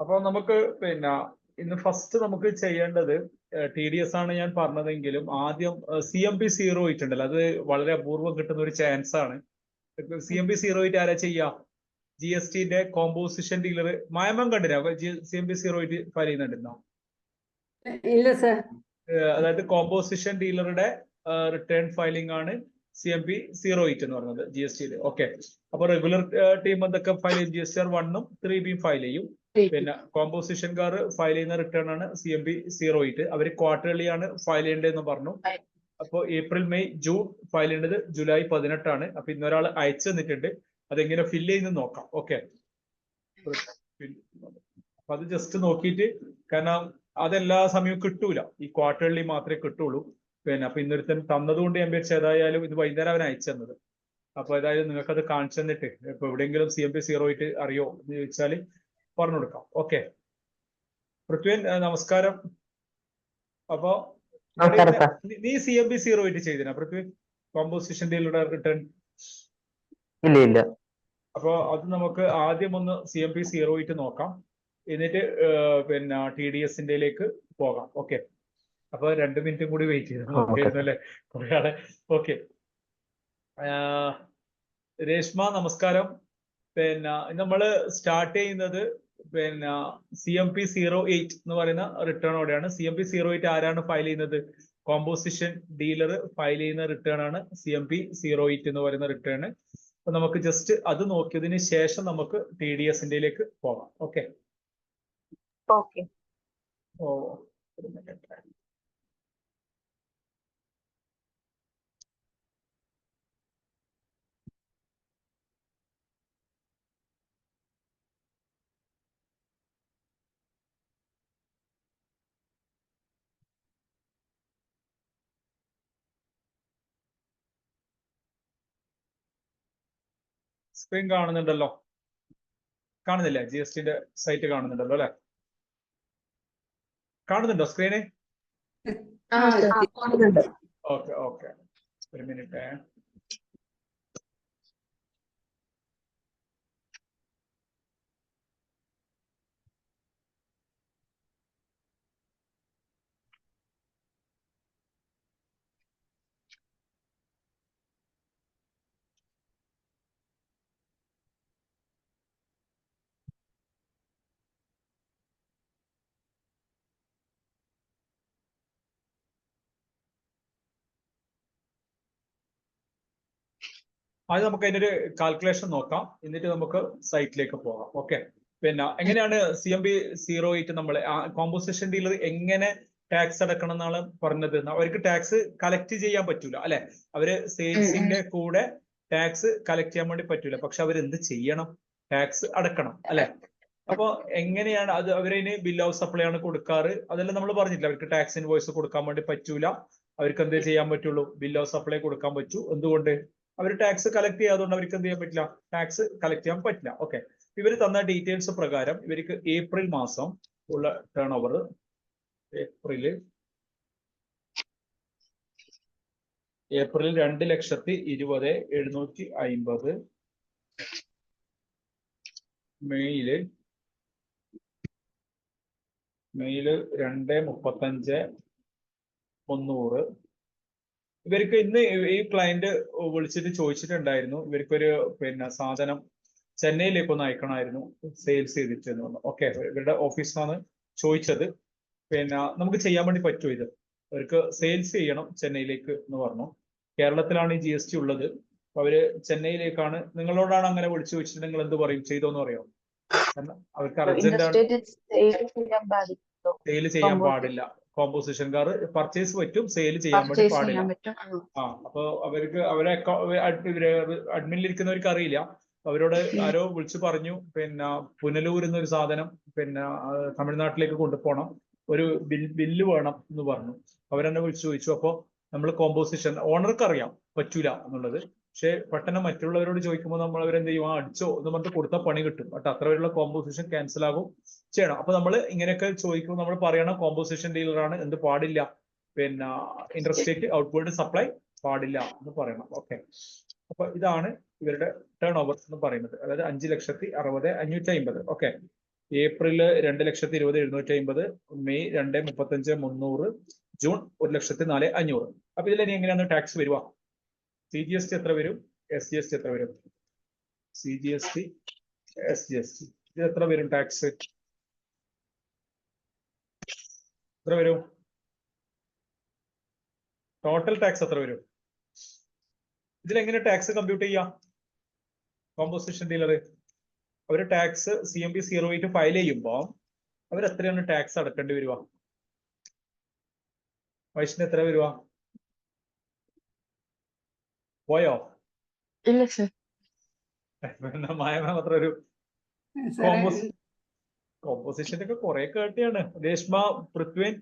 അപ്പോൾ നമുക്ക് ഇന്ന് ഫസ്റ്റ് നമുക്ക് ചെയ്യേണ്ടത് TDS ആണ് ഞാൻ പറഞ്ഞതെങ്കിലും ആദ്യം CMP08 ഉണ്ടല്ലോ, അത് വളരെ അപൂർവം കിട്ടുന്ന ഒരു ചാൻസ് ആണ്. CMP08 ആരാ ചെയ്യാ? GSTന്റെ കോമ്പോസിഷൻ ഡീലർ മായമം കണ്ടില്ല? CMP08 ഫയൽ ചെയ്യുന്നുണ്ടോ? ഇല്ല സർ. അതായത് കോമ്പോസിഷൻ ഡീലറുടെ റിട്ടേൺ ഫയലിംഗ് ആണ് CMP08 എന്ന് പറയുന്നത് GST. ഓക്കെ, അപ്പൊ റെഗുലർ ടീം എന്തൊക്കെ ഫയൽ ചെയ്യും? GSTR 1 ഉം 3B ഫയൽ ചെയ്യും. പിന്നെ കോമ്പോസിഷൻകാർ ഫയൽ ചെയ്യുന്ന റിട്ടേൺ ആണ് CMP08. അവർ ക്വാർട്ടർലി ആണ് ഫയൽ ചെയ്യേണ്ടതെന്ന് പറഞ്ഞു. അപ്പോൾ ഏപ്രിൽ, മെയ്, ജൂൺ ഫയൽ ചെയ്യേണ്ടത് ജൂലൈ 18 ആണ്. അപ്പൊ ഇന്നൊരാൾ അയച്ചു തന്നിട്ടുണ്ട്, അതെങ്ങനെ ഫില്ല് ചെയ്യുന്നത് നോക്കാം. ഓക്കെ, അപ്പൊ അത് ജസ്റ്റ് നോക്കിയിട്ട്, കാരണം അതെല്ലാ സമയവും കിട്ടൂല, ഈ ക്വാർട്ടർലി മാത്രമേ കിട്ടുള്ളൂ. അപ്പൊ ഇന്നൊരുത്തൻ തന്നതുകൊണ്ട് ഞാൻ വിചാരിച്ചു ഏതായാലും ഇത് വൈകുന്നേരം അവൻ അയച്ചു തന്നത്. അപ്പൊ ഏതായാലും നിങ്ങൾക്ക് അത് കാണിച്ചു തന്നിട്ട് ഇപ്പൊ എവിടെയെങ്കിലും CMP08 അറിയോ എന്ന് ചോദിച്ചാല് പറഞ്ഞു കൊടുക്കാം. ഓക്കെ, പൃഥ്വിൻ നമസ്കാരം. അപ്പൊ നീ CMP08 ചെയ്തിനാ പൃഥ്വിൻ? Composition ഡീലറുടെ return? ഇല്ല. അപ്പൊ അത് നമുക്ക് ആദ്യം ഒന്ന് CMP08 നോക്കാം, എന്നിട്ട് TDSന്റെയിലേക്ക് പോകാം. ഓക്കെ, അപ്പൊ 2 മിനിറ്റും കൂടി വെയിറ്റ് ചെയ്തു അല്ലേ കുറെ ആളെ. ഓക്കെ, രേഷ്മ നമസ്കാരം. നമ്മള് സ്റ്റാർട്ട് ചെയ്യുന്നത് CMP08 എന്ന് പറയുന്ന റിട്ടേണോടെയാണ്. CMP08 ആരാണ് ഫയൽ ചെയ്യുന്നത്? കോമ്പോസിഷൻ ഡീലർ ഫയൽ ചെയ്യുന്ന റിട്ടേൺ ആണ് CMP08 എന്ന് പറയുന്ന റിട്ടേൺ. അപ്പൊ നമുക്ക് ജസ്റ്റ് അത് നോക്കിയതിന് ശേഷം നമുക്ക് TDSന്റെയിലേക്ക് പോകാം. ഓക്കെ, സ്ക്രീൻ കാണുന്നുണ്ടല്ലോ? കാണുന്നില്ലേ? GSTന്റെ സൈറ്റ് കാണുന്നുണ്ടല്ലോ അല്ലെ? കാണുന്നുണ്ടോ സ്ക്രീന്? ഓക്കെ, ഒരു മിനിറ്റ്. അത് നമുക്ക് അതിന്റെ ഒരു കാൽക്കുലേഷൻ നോക്കാം, എന്നിട്ട് നമുക്ക് സൈറ്റിലേക്ക് പോകാം. ഓക്കെ, എങ്ങനെയാണ് CMP08 നമ്മള് കോമ്പോസിഷൻ ഡീലർ എങ്ങനെ ടാക്സ് അടക്കണം എന്നാണ് പറഞ്ഞത്? അവർക്ക് ടാക്സ് കളക്ട് ചെയ്യാൻ പറ്റൂല അല്ലെ? അവര് സെയിൽസിന്റെ കൂടെ ടാക്സ് കളക്ട് ചെയ്യാൻ വേണ്ടി പറ്റൂല, പക്ഷെ അവരെന്ത് ചെയ്യണം? ടാക്സ് അടക്കണം അല്ലെ? അപ്പൊ എങ്ങനെയാണ് അത്? അവരതിന് ബിൽ ഓഫ് സപ്ലൈ ആണ് കൊടുക്കാറ്. അതെല്ലാം നമ്മൾ പറഞ്ഞിട്ടില്ല, അവർക്ക് ടാക്സ് ഇൻവോയ്സ് കൊടുക്കാൻ വേണ്ടി പറ്റൂല. അവർക്ക് എന്ത് ചെയ്യാൻ പറ്റുള്ളൂ? ബിൽ ഓഫ് സപ്ലൈ കൊടുക്കാൻ പറ്റൂ. എന്തുകൊണ്ട്? അവർ ടാക്സ് കളക്ട് ചെയ്യാതുകൊണ്ട് അവർക്ക് എന്ത് ചെയ്യാൻ പറ്റില്ല? ടാക്സ് കളക്ട് ചെയ്യാൻ പറ്റില്ല. ഓക്കെ, ഇവർ തന്ന ഡീറ്റെയിൽസ് പ്രകാരം ഇവർക്ക് ഏപ്രിൽ മാസം ഉള്ള ടേൺ ഓവർ ഏപ്രിൽ 2,20,750, മെയില് 2,35,300. ഇവർക്ക് ഇന്ന് ഈ ക്ലയന്റ് വിളിച്ചിട്ട് ചോദിച്ചിട്ടുണ്ടായിരുന്നു, ഇവർക്കൊരു സാധനം ചെന്നൈയിലേക്ക് ഒന്ന് അയക്കണമായിരുന്നു സെയിൽസ് ചെയ്തിട്ട് എന്ന് പറഞ്ഞു. ഓക്കെ, ഇവരുടെ ഓഫീസിലാണ് ചോദിച്ചത്. നമുക്ക് ചെയ്യാൻ വേണ്ടി പറ്റുമോ ഇത്? അവർക്ക് സെയിൽസ് ചെയ്യണം ചെന്നൈയിലേക്ക് എന്ന് പറഞ്ഞു. കേരളത്തിലാണ് ഈ GST ഉള്ളത്, അവര് ചെന്നൈയിലേക്കാണ്. നിങ്ങളോടാണ് അങ്ങനെ വിളിച്ചു ചോദിച്ചിട്ട് നിങ്ങൾ എന്ത് പറയും? ചെയ്തോന്ന് പറയാമോ? കാരണം അവർക്ക് അർജന്റ് ആണ്, സെയിൽ ചെയ്യാൻ പാടില്ല. കോമ്പോസിഷൻകാർ പർച്ചേസ് പറ്റും, സെയിൽ ചെയ്യാൻ വേണ്ടി പാടില്ല. അപ്പൊ അവർക്ക് അവരെ അഡ്മിനിലിരിക്കുന്നവർക്ക് അറിയില്ല. അവരോട് ആരോ വിളിച്ചു പറഞ്ഞു, പുനലൂർ എന്നൊരു സാധനം തമിഴ്നാട്ടിലേക്ക് കൊണ്ടുപോകണം, ഒരു ബില്ല് വേണം എന്ന് പറഞ്ഞു. അവരെന്നെ വിളിച്ചു ചോദിച്ചു. അപ്പൊ നമ്മൾ കോമ്പോസിഷൻ ഓണർക്ക് അറിയാം പറ്റൂല എന്നുള്ളത്, പക്ഷെ പെട്ടെന്ന് മറ്റുള്ളവരോട് ചോദിക്കുമ്പോൾ നമ്മൾ അവരെന്ത് ചെയ്യും? അടിച്ചോ എന്ന് പറഞ്ഞിട്ട് കൊടുത്ത പണി കിട്ടും. ബട്ട് അത്ര വരെയുള്ള കോമ്പോസിഷൻ ക്യാൻസൽ ആകും ചെയ്യണം. അപ്പൊ നമ്മൾ ഇങ്ങനെയൊക്കെ ചോദിക്കുമ്പോൾ നമ്മൾ പറയണം കോമ്പോസിഷൻ ഡീലറാണ്, എന്ത് പാടില്ല? ഇന്റർസ്റ്റേറ്റ് ഔട്ട്വേർഡ് സപ്ലൈ പാടില്ല എന്ന് പറയണം. ഓക്കെ, അപ്പൊ ഇതാണ് ഇവരുടെ ടേൺ ഓവർ എന്ന് പറയുന്നത്, അതായത് 5,60,60,550. Okay, April 2,20,750, May 2,35,300, June 1,04,500. അപ്പൊ ഇതിൽ ഇനി എങ്ങനെയാണ് ടാക്സ് വരുക? CGST എത്ര വരും? SGST എത്ര വരും? CGST, SGST ഇത് എത്ര വരും? ടാക്സ് എത്ര വരും? ടോട്ടൽ ടാക്സ് എത്ര വരും? ഇതിലെങ്ങനെ ടാക്സ് കമ്പ്യൂട്ട് ചെയ്യാം? കോമ്പോസിഷൻ ഡീലർ അവർ ടാക്സ് CMB 08 ഫയൽ ചെയ്യുമ്പോൾ അവർ എത്രയാണ് ടാക്സ് അടക്കേണ്ടി വരിക? വൈഷ്ണവ് എത്ര വരുക? പോയോ? ഇല്ല സർ. മായമാ അത്ര ഒരു കോമ്പോസിഷന്റെ ഒക്കെ കുറെ കേട്ടിയാണ്. രേഷ്മ, പൃഥ്വിൻ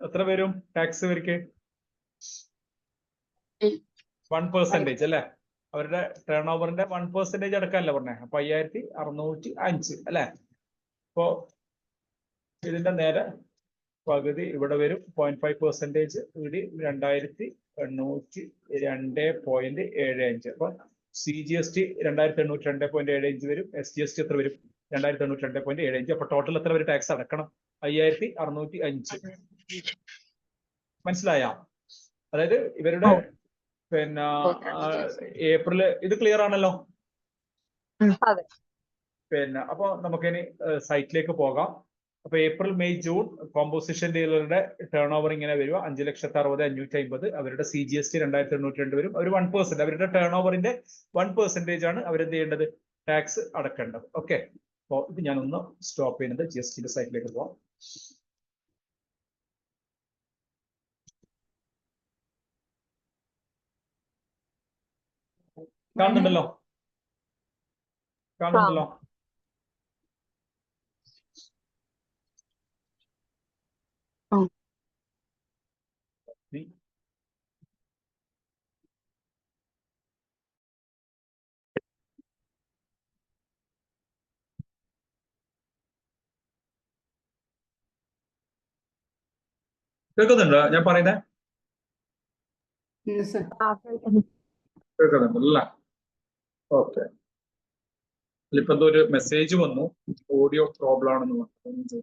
എത്ര വരും ടാക്സ് ഇവർക്ക്? 1% അല്ലെ? അവരുടെ ടേൺ ഓവറിന്റെ 1% അടക്കമല്ല പറഞ്ഞേ. അപ്പൊ 5,605 അല്ലെ? അപ്പോ ഇതിന്റെ നേരെ പകുതി ഇവിടെ വരും. 0.5% ഇവിടെ 2,802.75. അപ്പൊ CGST 2,802.75 വരും. SGST എത്ര വരും? 2,802.75. അപ്പൊ ടോട്ടൽ എത്ര വരും ടാക്സ് അടക്കണം? 5,605. മനസ്സിലായ? അതായത് ഇവരുടെ പിന്നെ ഏപ്രിൽ ഇത് ക്ലിയർ ആണല്ലോ? അതെ. പിന്നെ അപ്പൊ നമുക്കിനി സൈറ്റിലേക്ക് പോകാം. അപ്പൊ ഏപ്രിൽ, മെയ്, ജൂൺ കോമ്പോസിഷൻ ഡീലറുടെ ടേൺ ഓവർ ഇങ്ങനെ വരിക 5,60,550. അവരുടെ CGST 2,802 വരും. അവർ 1%, അവരുടെ ടേൺ ഓവറിന്റെ 1% ആണ് അവരെന്ത് ചെയ്യേണ്ടത്? ടാക്സ് അടക്കേണ്ടത്. ഓക്കെ, അപ്പൊ ഇത് ഞാനൊന്ന് സ്റ്റോപ്പ് ചെയ്യുന്നത്. GSTന്റെ സൈറ്റിലേക്ക് പോവാം. കാണുന്നുണ്ടല്ലോ? കാണുന്നുണ്ടല്ലോ? കേൾക്കുന്നുണ്ടോ ഞാൻ പറയുന്നത്? കേൾക്കുന്നുണ്ടല്ലേ? ഓക്കെ. ഇപ്പൊ എന്തോ ഒരു മെസ്സേജ് വന്നു, ഓഡിയോ പ്രോബ്ലം ആണെന്ന് പറഞ്ഞു.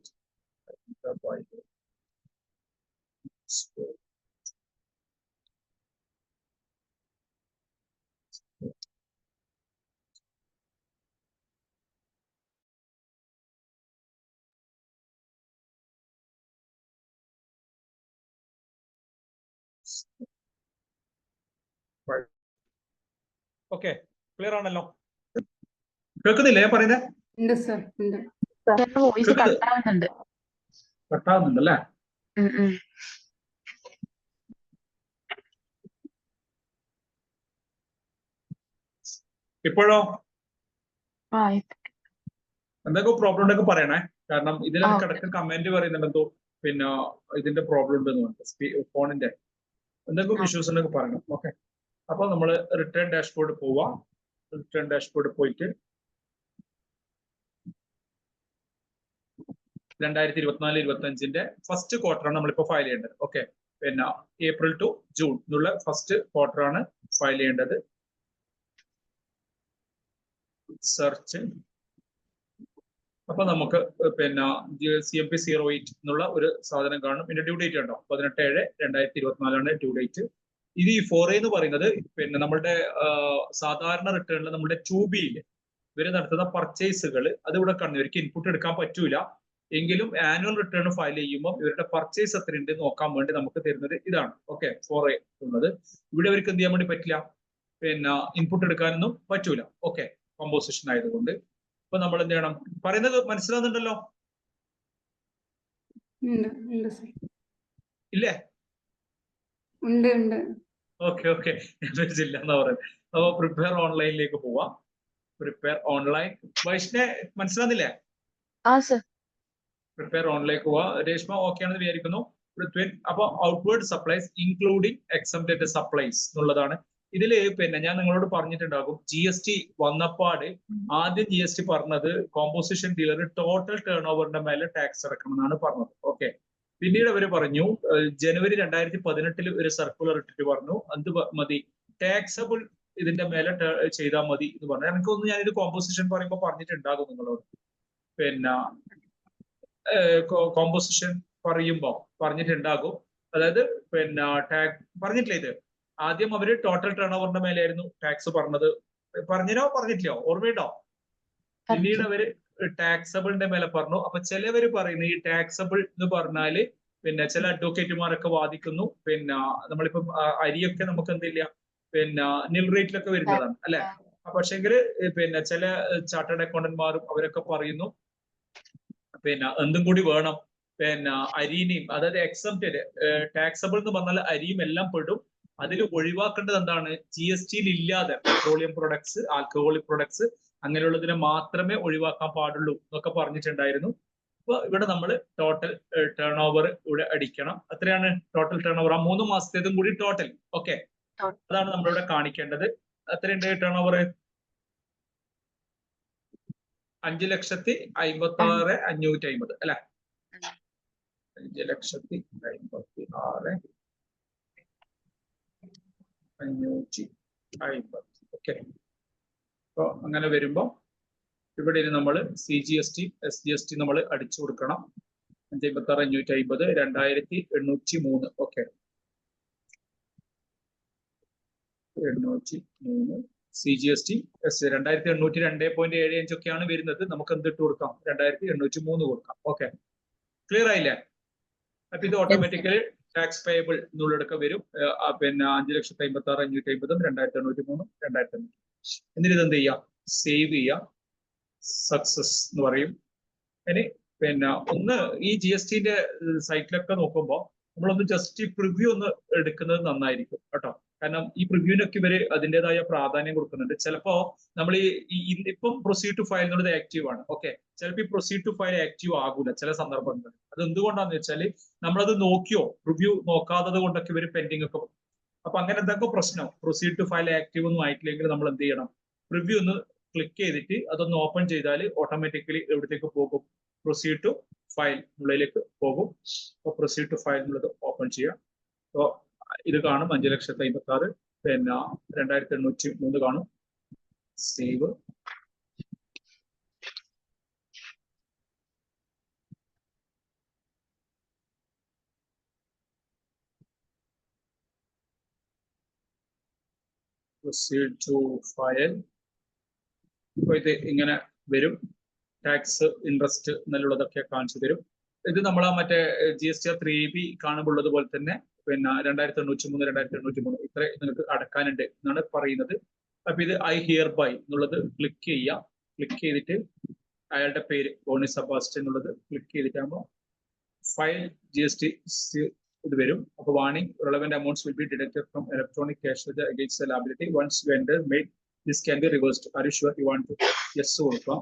ഓക്കെ, ക്ലിയർ ആണല്ലോ? കേൾക്കുന്നില്ലേ ഞാൻ പറയുന്നത്? ഉണ്ട് സർ, ഉണ്ട്. വോയിസ് കട്ടാവുന്നുണ്ട്. കട്ടാവുന്നുണ്ടല്ലേ? ഇപ്പോഴോ? എന്തൊക്കെ പ്രോബ്ലം ഉണ്ടെങ്കിൽ പറയണേ. കാരണം ഇതിലൊക്കെ കിടക്കുന്ന കമന്റ് പറയുന്നുണ്ട് എന്തോ പിന്നെ ഇതിന്റെ പ്രോബ്ലം ഉണ്ടെന്ന് പറഞ്ഞു. ഫോണിന്റെ എന്തൊക്കെ ഇഷ്യൂസ് ഉണ്ടെങ്കിൽ പറയണം. ഓക്കെ, അപ്പൊ നമ്മൾ റിട്ടേൺ ഡാഷ്ബോർഡ് പോവാം. റിട്ടേൺ ഡാഷ്ബോർഡ് പോയിട്ട് 2024-25 ഫസ്റ്റ് ക്വാർട്ടറാണ് നമ്മളിപ്പോ ഫയൽ ചെയ്യേണ്ടത്. ഓക്കെ, പിന്നെ ഏപ്രിൽ ടു ജൂൺ എന്നുള്ള ഫസ്റ്റ് ക്വാർട്ടറാണ് ഫയൽ ചെയ്യേണ്ടത്. സെർച്ച്. അപ്പൊ നമുക്ക് പിന്നെ CMB 08 എന്നുള്ള ഒരു സാധനം കാണും. ഇതിന്റെ ഡ്യൂ ഡേറ്റ് ഉണ്ടോ? 18/7/2024 ഡ്യൂ ഡേറ്റ്. ഇത് ഈ 4A എന്ന് പറയുന്നത് പിന്നെ നമ്മളുടെ സാധാരണ റിട്ടേണിൽ നമ്മുടെ 2Bയിൽ ഇവര് നടത്തുന്ന പർച്ചേസുകൾ അത് ഇവിടെ കാണുന്നു. ഇവർക്ക് ഇൻപുട്ട് എടുക്കാൻ പറ്റൂല. എങ്കിലും ആനുവൽ റിട്ടേൺ ഫയൽ ചെയ്യുമ്പോൾ ഇവരുടെ പർച്ചേസ് എത്രയുണ്ട് നോക്കാൻ വേണ്ടി നമുക്ക് തരുന്നത് ഇതാണ്. ഓക്കെ, 4A ഉള്ളത്. ഇവിടെ ഇവർക്ക് എന്ത് ചെയ്യാൻ വേണ്ടി പറ്റില്ല, പിന്നെ ഇൻപുട്ട് എടുക്കാനൊന്നും പറ്റൂല. ഓക്കെ, കോമ്പോസിഷൻ ആയതുകൊണ്ട്. അപ്പൊ നമ്മൾ എന്ത് ചെയ്യണം? പറയുന്നത് മനസ്സിലാവുന്നുണ്ടല്ലോ? ഇല്ലേ? ഉണ്ട്, ഉണ്ട്. Okay, okay. ഇല്ല എന്നാ പറയുന്നത്. അപ്പൊ പ്രിപ്പയർ ഓൺലൈനിലേക്ക് പോവാം. Prepare online. വൈഷ്ണവ് മനസ്സിലാവുന്നില്ലേ? പ്രിപ്പയർ ഓൺലൈനിലേക്ക് പോവാ. രേഷ്മ ഓക്കെ ആണെന്ന് വിചാരിക്കുന്നു. അപ്പൊ outward supplies including exempted supplies എന്നുള്ളതാണ്. ഇതില് പിന്നെ ഞാൻ നിങ്ങളോട് പറഞ്ഞിട്ടുണ്ടാകും, GST വന്നപ്പാട് ആദ്യം GST പറഞ്ഞത് കോമ്പോസിഷൻ ഡീലർ ടോട്ടൽ ടേൺ ഓവറിന്റെ മേലെ ടാക്സ് അടക്കണം എന്നാണ് പറഞ്ഞത്. ഓക്കെ, പിന്നീട് അവർ പറഞ്ഞു ജനുവരി 2018 ഒരു സർക്കുലർ ഇട്ടിട്ട് പറഞ്ഞു എന്ത് മതി, ടാക്സബിൾ ഇതിന്റെ മേലെ ചെയ്താൽ മതി എന്ന് പറഞ്ഞു. എനിക്കൊന്ന് ഞാനിത് കോമ്പോസിഷൻ പറയുമ്പോൾ പറഞ്ഞിട്ടുണ്ടാകും നിങ്ങളോട്. പിന്നെ കോമ്പോസിഷൻ പറഞ്ഞിട്ടുണ്ടാകും. അതായത് പിന്നെ പറഞ്ഞിട്ടില്ല ഇത് ആദ്യം അവര് ടോട്ടൽ ടേൺ ഓവറിന്റെ മേലെയായിരുന്നു ടാക്സ് പറഞ്ഞത്. പറഞ്ഞിട്ടില്ലയോ? ഓർമ്മയുണ്ടോ? പിന്നീട് അവര് ടാക്സബിളിന്റെ മേലെ പറഞ്ഞു. അപ്പൊ ചിലവര് പറയുന്നു ഈ ടാക്സബിൾ എന്ന് പറഞ്ഞാല് പിന്നെ ചില അഡ്വക്കേറ്റുമാരൊക്കെ വാദിക്കുന്നു പിന്നെ നമ്മളിപ്പം അരിയൊക്കെ നമുക്ക് എന്തില്ല പിന്നെ നിൽ റേറ്റിലൊക്കെ വരുന്നതാണ് അല്ലെ. പക്ഷെങ്കില് പിന്നെ ചില ചാർട്ടേഡ് അക്കൗണ്ടന്റ്മാരും അവരൊക്കെ പറയുന്നു പിന്നെ എന്തും കൂടി വേണം, പിന്നെ അരിനെയും, അതായത് എക്സംപ്റ്റഡ് ടാക്സബിൾ എന്ന് പറഞ്ഞാൽ അരിയും എല്ലാം പെടും. അതിൽ ഒഴിവാക്കേണ്ടത് എന്താണ്? GST ഇല്ലാതെ പെട്രോളിയം പ്രൊഡക്ട്സ്, ആൽക്കഹോളിക് പ്രൊഡക്ട്സ് അങ്ങനെയുള്ളതിനെ മാത്രമേ ഒഴിവാക്കാൻ പാടുള്ളൂ എന്നൊക്കെ പറഞ്ഞിട്ടുണ്ടായിരുന്നു. അപ്പൊ ഇവിടെ നമ്മൾ ടോട്ടൽ ടേൺ ഓവർ ഇവിടെ അടിക്കണം. എത്രയാണ് ടോട്ടൽ ടേൺ ഓവർ? ആ 3 മാസത്തേതും കൂടി ടോട്ടൽ. ഓക്കെ, അതാണ് നമ്മളിവിടെ കാണിക്കേണ്ടത്. എത്രയുണ്ട് ടേൺ ഓവർ? 5,56,550 അല്ലെ? 5,56,550. ഓക്കെ, അപ്പൊ അങ്ങനെ വരുമ്പോ ഇവിടെ നമ്മൾ CGST SGST നമ്മൾ അടിച്ചു കൊടുക്കണം. 5,56,550 2,803. ഓക്കെ, 803 CGST 2,802.75 ഒക്കെയാണ് വരുന്നത്. നമുക്ക് എന്ത് ഇട്ട് കൊടുക്കാം? 2,803 കൊടുക്കാം. ഓക്കെ, ക്ലിയർ ആയില്ലേ? അപ്പൊ ഇത് ഓട്ടോമാറ്റിക്കലി ടാക്സ് പേയബിൾ എന്നുള്ളടക്കം വരും. പിന്നെ 5,56,550 2,803 2,800. എന്നിട്ട് ഇത് എന്ത് ചെയ്യാം? സേവ് ചെയ്യാം. സക്സസ് എന്ന് പറയും. ഇനി പിന്നെ ഒന്ന് ഈ GSTന്റെ സൈറ്റിലൊക്കെ നോക്കുമ്പോൾ നമ്മളൊന്ന് ജസ്റ്റ് ഈ പ്രിവ്യൂ ഒന്ന് എടുക്കുന്നത് നന്നായിരിക്കും കേട്ടോ. കാരണം ഈ പ്രിവ്യൂവിനൊക്കെ ഇവര് അതിൻ്റെതായ പ്രാധാന്യം കൊടുക്കുന്നുണ്ട്. ചിലപ്പോ നമ്മൾ ഇപ്പം പ്രൊസീഡ് ടു ഫയൽ എന്നുള്ളത് ആക്റ്റീവ് ആണ്. ഓക്കെ, ചിലപ്പോൾ ഈ പ്രൊസീഡ് ടു ഫയൽ ആക്റ്റീവ് ആകൂല ചില സന്ദർഭങ്ങളിൽ. അത് എന്തുകൊണ്ടാന്ന് വെച്ചാല് നമ്മളത് നോക്കിയോ റിവ്യൂ നോക്കാത്തത് കൊണ്ടൊക്കെ ഇവര് പെൻഡിങ് ഒക്കെ. അപ്പൊ അങ്ങനെ എന്തൊക്കെ പ്രശ്നം പ്രൊസീഡ് ടു ഫയൽ ആക്റ്റീവ് ഒന്നും ആയിട്ടില്ലെങ്കിൽ നമ്മൾ എന്ത് ചെയ്യണം? റിവ്യൂ ഒന്ന് ക്ലിക്ക് ചെയ്തിട്ട് അതൊന്ന് ഓപ്പൺ ചെയ്താൽ ഓട്ടോമാറ്റിക്കലി എവിടത്തേക്ക് പോകും? പ്രൊസീഡ് ടു ഫയൽ ഉള്ളിലേക്ക് പോകും. അപ്പൊ പ്രൊസീഡ് ടു ഫയൽ എന്നുള്ളത് ഓപ്പൺ ചെയ്യാം. അപ്പോൾ ഇത് കാണും 5,56,056 പിന്നെ 2,803 കാണും. സേവ്. Proceed to file. അപ്പൊ ഇത് ഇങ്ങനെ വരും. ടാക്സ് ഇൻട്രസ്റ്റ് എന്നുള്ളതൊക്കെ കാണിച്ചു തരും. ഇത് നമ്മളെ മറ്റേ GSTR 3B കാണുമ്പോഴുള്ളത് പോലെ തന്നെ പിന്നെ 2,803 2,803 ഇത്ര നിങ്ങൾക്ക് അടക്കാനുണ്ട് എന്നാണ് പറയുന്നത്. അപ്പൊ ഇത് ഐ ഹിയർ ബൈ എന്നുള്ളത് ക്ലിക്ക് ചെയ്യാം. ക്ലിക്ക് ചെയ്തിട്ട് അയാളുടെ പേര് ബോണി സെബാസ്റ്റ്യൻ എന്നുള്ളത് ക്ലിക്ക് ചെയ്തിട്ടാകുമ്പോൾ ഫയൽ GST ഇത് വരും. അപ്പൊ warning relevant amounts will be deducted from electronic cash ledger against the liability once vendor made this can be reversed. Are you sure you want to? Yes കൊടുക്കാം.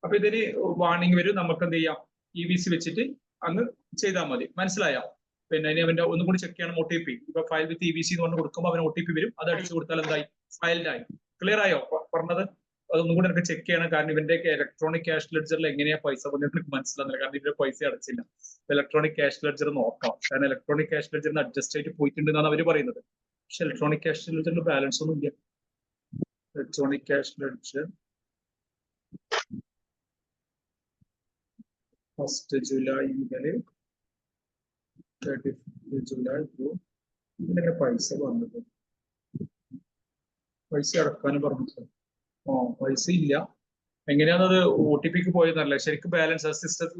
അപ്പൊ ഇതിന് വാണിംഗ് വരും. നമുക്ക് എന്ത് ചെയ്യാം? EVC വെച്ചിട്ട് അങ്ങ് ചെയ്താൽ മതി. മനസ്സിലായോ? പിന്നെ ഇനി അവന്റെ ഒന്നും കൂടി ചെക്ക് ചെയ്യണം. OTP ഇപ്പൊ ഫയൽ വിത്ത് EVC എന്ന് പറഞ്ഞ് കൊടുക്കുമ്പോൾ അവന് OTP വരും. അത് അടിച്ചു കൊടുത്താൽ എന്തായി? ഫയൽഡായി. ക്ലിയർ ആയോ പറഞ്ഞത്? അതൊന്നും കൂടി എനിക്ക് ചെക്ക് ചെയ്യണം. കാരണം ഇവന്റെ ഇലക്ട്രോണിക് ക്യാഷ് ലെഡ്ജറിൽ എങ്ങനെയാ പൈസ വന്നിട്ട് എനിക്ക് മനസ്സിലാകുന്നില്ല. കാരണം ഇവര് പൈസ അടച്ചില്ല. ഇലക്ട്രോണിക് ക്യാഷ് ലെഡ്ജർ നോക്കാം. കാരണം ഇലക്ട്രോണിക് ക്യാഷ് ലെഡ്ജറിന് അഡ്ജസ്റ്റ് ആയിട്ട് പോയിട്ടുണ്ടെന്നാണ് അവര് പറയുന്നത്. പക്ഷെ ഇലക്ട്രോണിക് ക്യാഷ് ലെഡ്ജറിന് ബാലൻസ് ഒന്നും ഇല്ല. ഇലക്ട്രോണിക് ക്യാഷ് ലെഡ്ജർ 1 ജൂലൈ മുതൽ 30 ജൂലൈ ഇതിനൊക്കെ പൈസ വന്നത്. പൈസ അടക്കാനും പറഞ്ഞിട്ട് പൈസ ഇല്ല. എങ്ങനെയാണത് OTPക്ക് പോയെന്നല്ല. ശരിക്കും ബാലൻസ് സിസ്റ്റം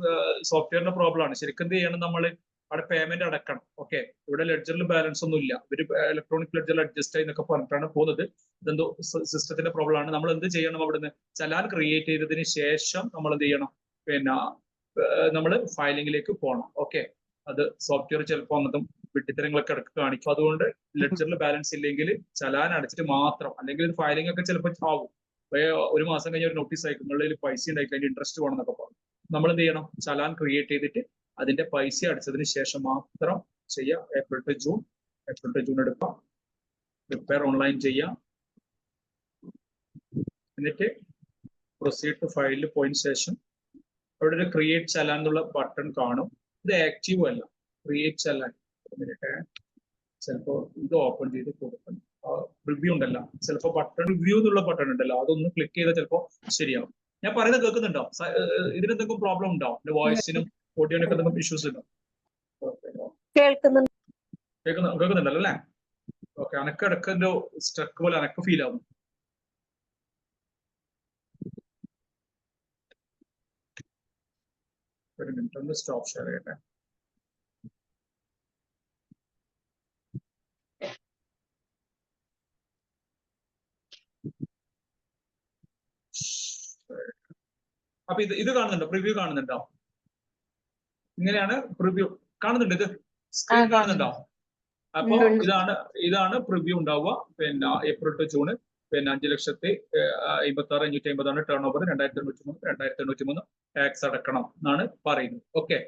സോഫ്റ്റ്വെയറിന്റെ പ്രോബ്ലം ആണ്. ശരിക്കും എന്ത് ചെയ്യണം? നമ്മൾ അവിടെ പേയ്മെന്റ് അടക്കണം. ഓക്കെ, ഇവിടെ ലെഡ്ജറിൽ ബാലൻസ് ഒന്നും ഇല്ല. ഇവര് ഇലക്ട്രോണിക് ലെഡ്ജറിൽ അഡ്ജസ്റ്റ് ആയി എന്നൊക്കെ പറഞ്ഞിട്ടാണ് പോകുന്നത്. ഇതെന്തോ സിസ്റ്റത്തിന്റെ പ്രോബ്ലം ആണ്. നമ്മൾ എന്ത് ചെയ്യണം? അവിടുന്ന് ചലാൻ ക്രിയേറ്റ് ചെയ്തതിന് ശേഷം നമ്മൾ എന്ത് ചെയ്യണം? പിന്നെ നമ്മൾ ഫയലിംഗിലേക്ക് പോകണം. ഓക്കെ, അത് സോഫ്റ്റ്വെയർ ചിലപ്പോൾ അങ്ങനത്തെ വിട്ടിത്തരങ്ങളൊക്കെ ഇടയ്ക്ക് കാണിക്കും. അതുകൊണ്ട് ലെഡ്ജറിൽ ബാലൻസ് ഇല്ലെങ്കിൽ ചലാൻ അടച്ചിട്ട് മാത്രം, അല്ലെങ്കിൽ ഒരു ഫയലിംഗ് ഒക്കെ ചിലപ്പോൾ ആവും. 1 മാസം കഴിഞ്ഞ ഒരു നോട്ടീസ് അയക്കും നിങ്ങളുടെ പൈസ ഉണ്ടായി കഴിഞ്ഞ് ഇൻട്രസ്റ്റ് വേണം എന്നൊക്കെ പറഞ്ഞു. നമ്മൾ എന്ത് ചെയ്യണം? ചലാൻ ക്രിയേറ്റ് ചെയ്തിട്ട് അതിന്റെ പൈസ അടച്ചതിന് ശേഷം മാത്രം ചെയ്യാം. ഏപ്രിൽ ടു ജൂൺ എടുക്കാം. പ്രിപ്പയർ ഓൺലൈൻ ചെയ്യാം. എന്നിട്ട് പ്രൊസീഡ് ടു ഫയലിൽ പോയതിനു ശേഷം അവിടെ ഒരു ക്രിയേറ്റ് ചലാൻ എന്നുള്ള ബട്ടൺ കാണും. ഇത് ആക്റ്റീവ് അല്ല. ക്രിയേറ്റ് ചലാൻ ചിലപ്പോ ഇത് ഓപ്പൺ ചെയ്ത് കൊടുക്കണം. റിവ്യൂ ഉണ്ടല്ലോ, ചിലപ്പോൾ ബട്ടൺ റിവ്യൂ എന്നുള്ള ബട്ടൺ ഉണ്ടല്ലോ, അതൊന്ന് ക്ലിക്ക് ചെയ്താൽ ചിലപ്പോൾ ശരിയാവും. ഞാൻ പറയുന്നത് കേൾക്കുന്നുണ്ടോ? ഇതിനെന്തെങ്കിലും പ്രോബ്ലം ഉണ്ടോ? എന്റെ വോയിസിനും ഓഡിയോനൊക്കെ എന്തെങ്കിലും ഇഷ്യൂസ് ഉണ്ടോ? കേൾക്കുന്നുണ്ടല്ലോ അല്ലേ? ഓക്കെ. അനക്ക് ഇടയ്ക്ക് സ്ട്രക്ക് പോലെ അനക്ക് ഫീൽ ആവും. ഒരു മിനിറ്റ് ഒന്ന് സ്റ്റോപ്പ് ഷെയർ ചെയ്യട്ടെ. അപ്പൊ ഇത് കാണുന്നുണ്ടോ? പ്രിവ്യൂ കാണുന്നുണ്ടോ? ഇങ്ങനെയാണ് പ്രിവ്യൂ കാണുന്നുണ്ട്. ഇത് സ്ക്രീൻ കാണുന്നുണ്ടോ? അപ്പൊ ഇതാണ് പ്രിവ്യൂ ഉണ്ടാവുക. പിന്നെ April to June 5,56,550 turnover. 2,803 tax അടക്കണം എന്നാണ് പറയുന്നത്. ഓക്കെ.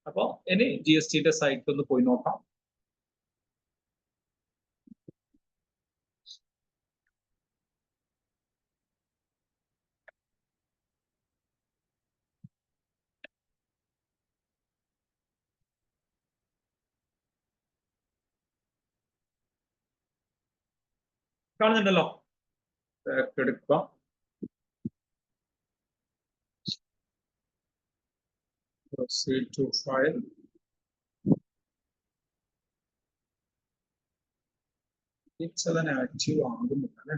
അപ്പൊ ഇനി GSTന്റെ സൈറ്റ് ഒന്ന് പോയി നോക്കാം. കാണുന്നുണ്ടല്ലോ? എടുക്കാം. Proceed to file. ഇതെല്ലാം ആക്റ്റീവ് ആകുന്നില്ല അല്ലെ?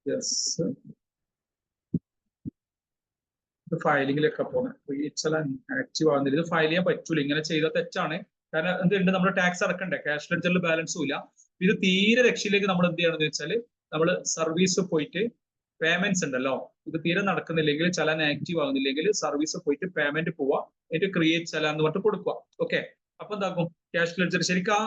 യെസ്. ഫയലിങ്ങിലൊക്കെ പോകുന്നത് ഇതെല്ലാം ആക്റ്റീവ് ആകുന്നില്ല. ഇത് ഫയൽ ചെയ്യാൻ പറ്റൂല. ഇങ്ങനെ ചെയ്ത തെറ്റാണ്. കാരണം എന്തുണ്ട്, നമ്മൾ ടാക്സ് അടക്കണ്ടേ? ക്യാഷ് ലെഡ്ജറിൽ ബാലൻസും ഇല്ല. ഇത് തീരെ രക്ഷയിലേക്ക് നമ്മൾ എന്ത് ചെയ്യണമെന്ന് വെച്ചാൽ, നമ്മൾ സർവീസ് പോയിട്ട് പേയ്മെന്റ്സ് ഉണ്ടല്ലോ, ഇത് തീരെ നടക്കുന്നില്ലെങ്കിൽ, ചലാൻ ആക്റ്റീവ് ആകുന്നില്ലെങ്കിൽ സർവീസ് പോയിട്ട് പേയ്മെന്റ് പോവുക, എന്നിട്ട് ക്രിയേറ്റ് ചലാൻ എന്ന് പറഞ്ഞിട്ട് കൊടുക്കുക. ഓക്കെ. അപ്പൊ എന്താക്കും? ക്യാഷ് ലെഡ്ജർ ശരിക്കും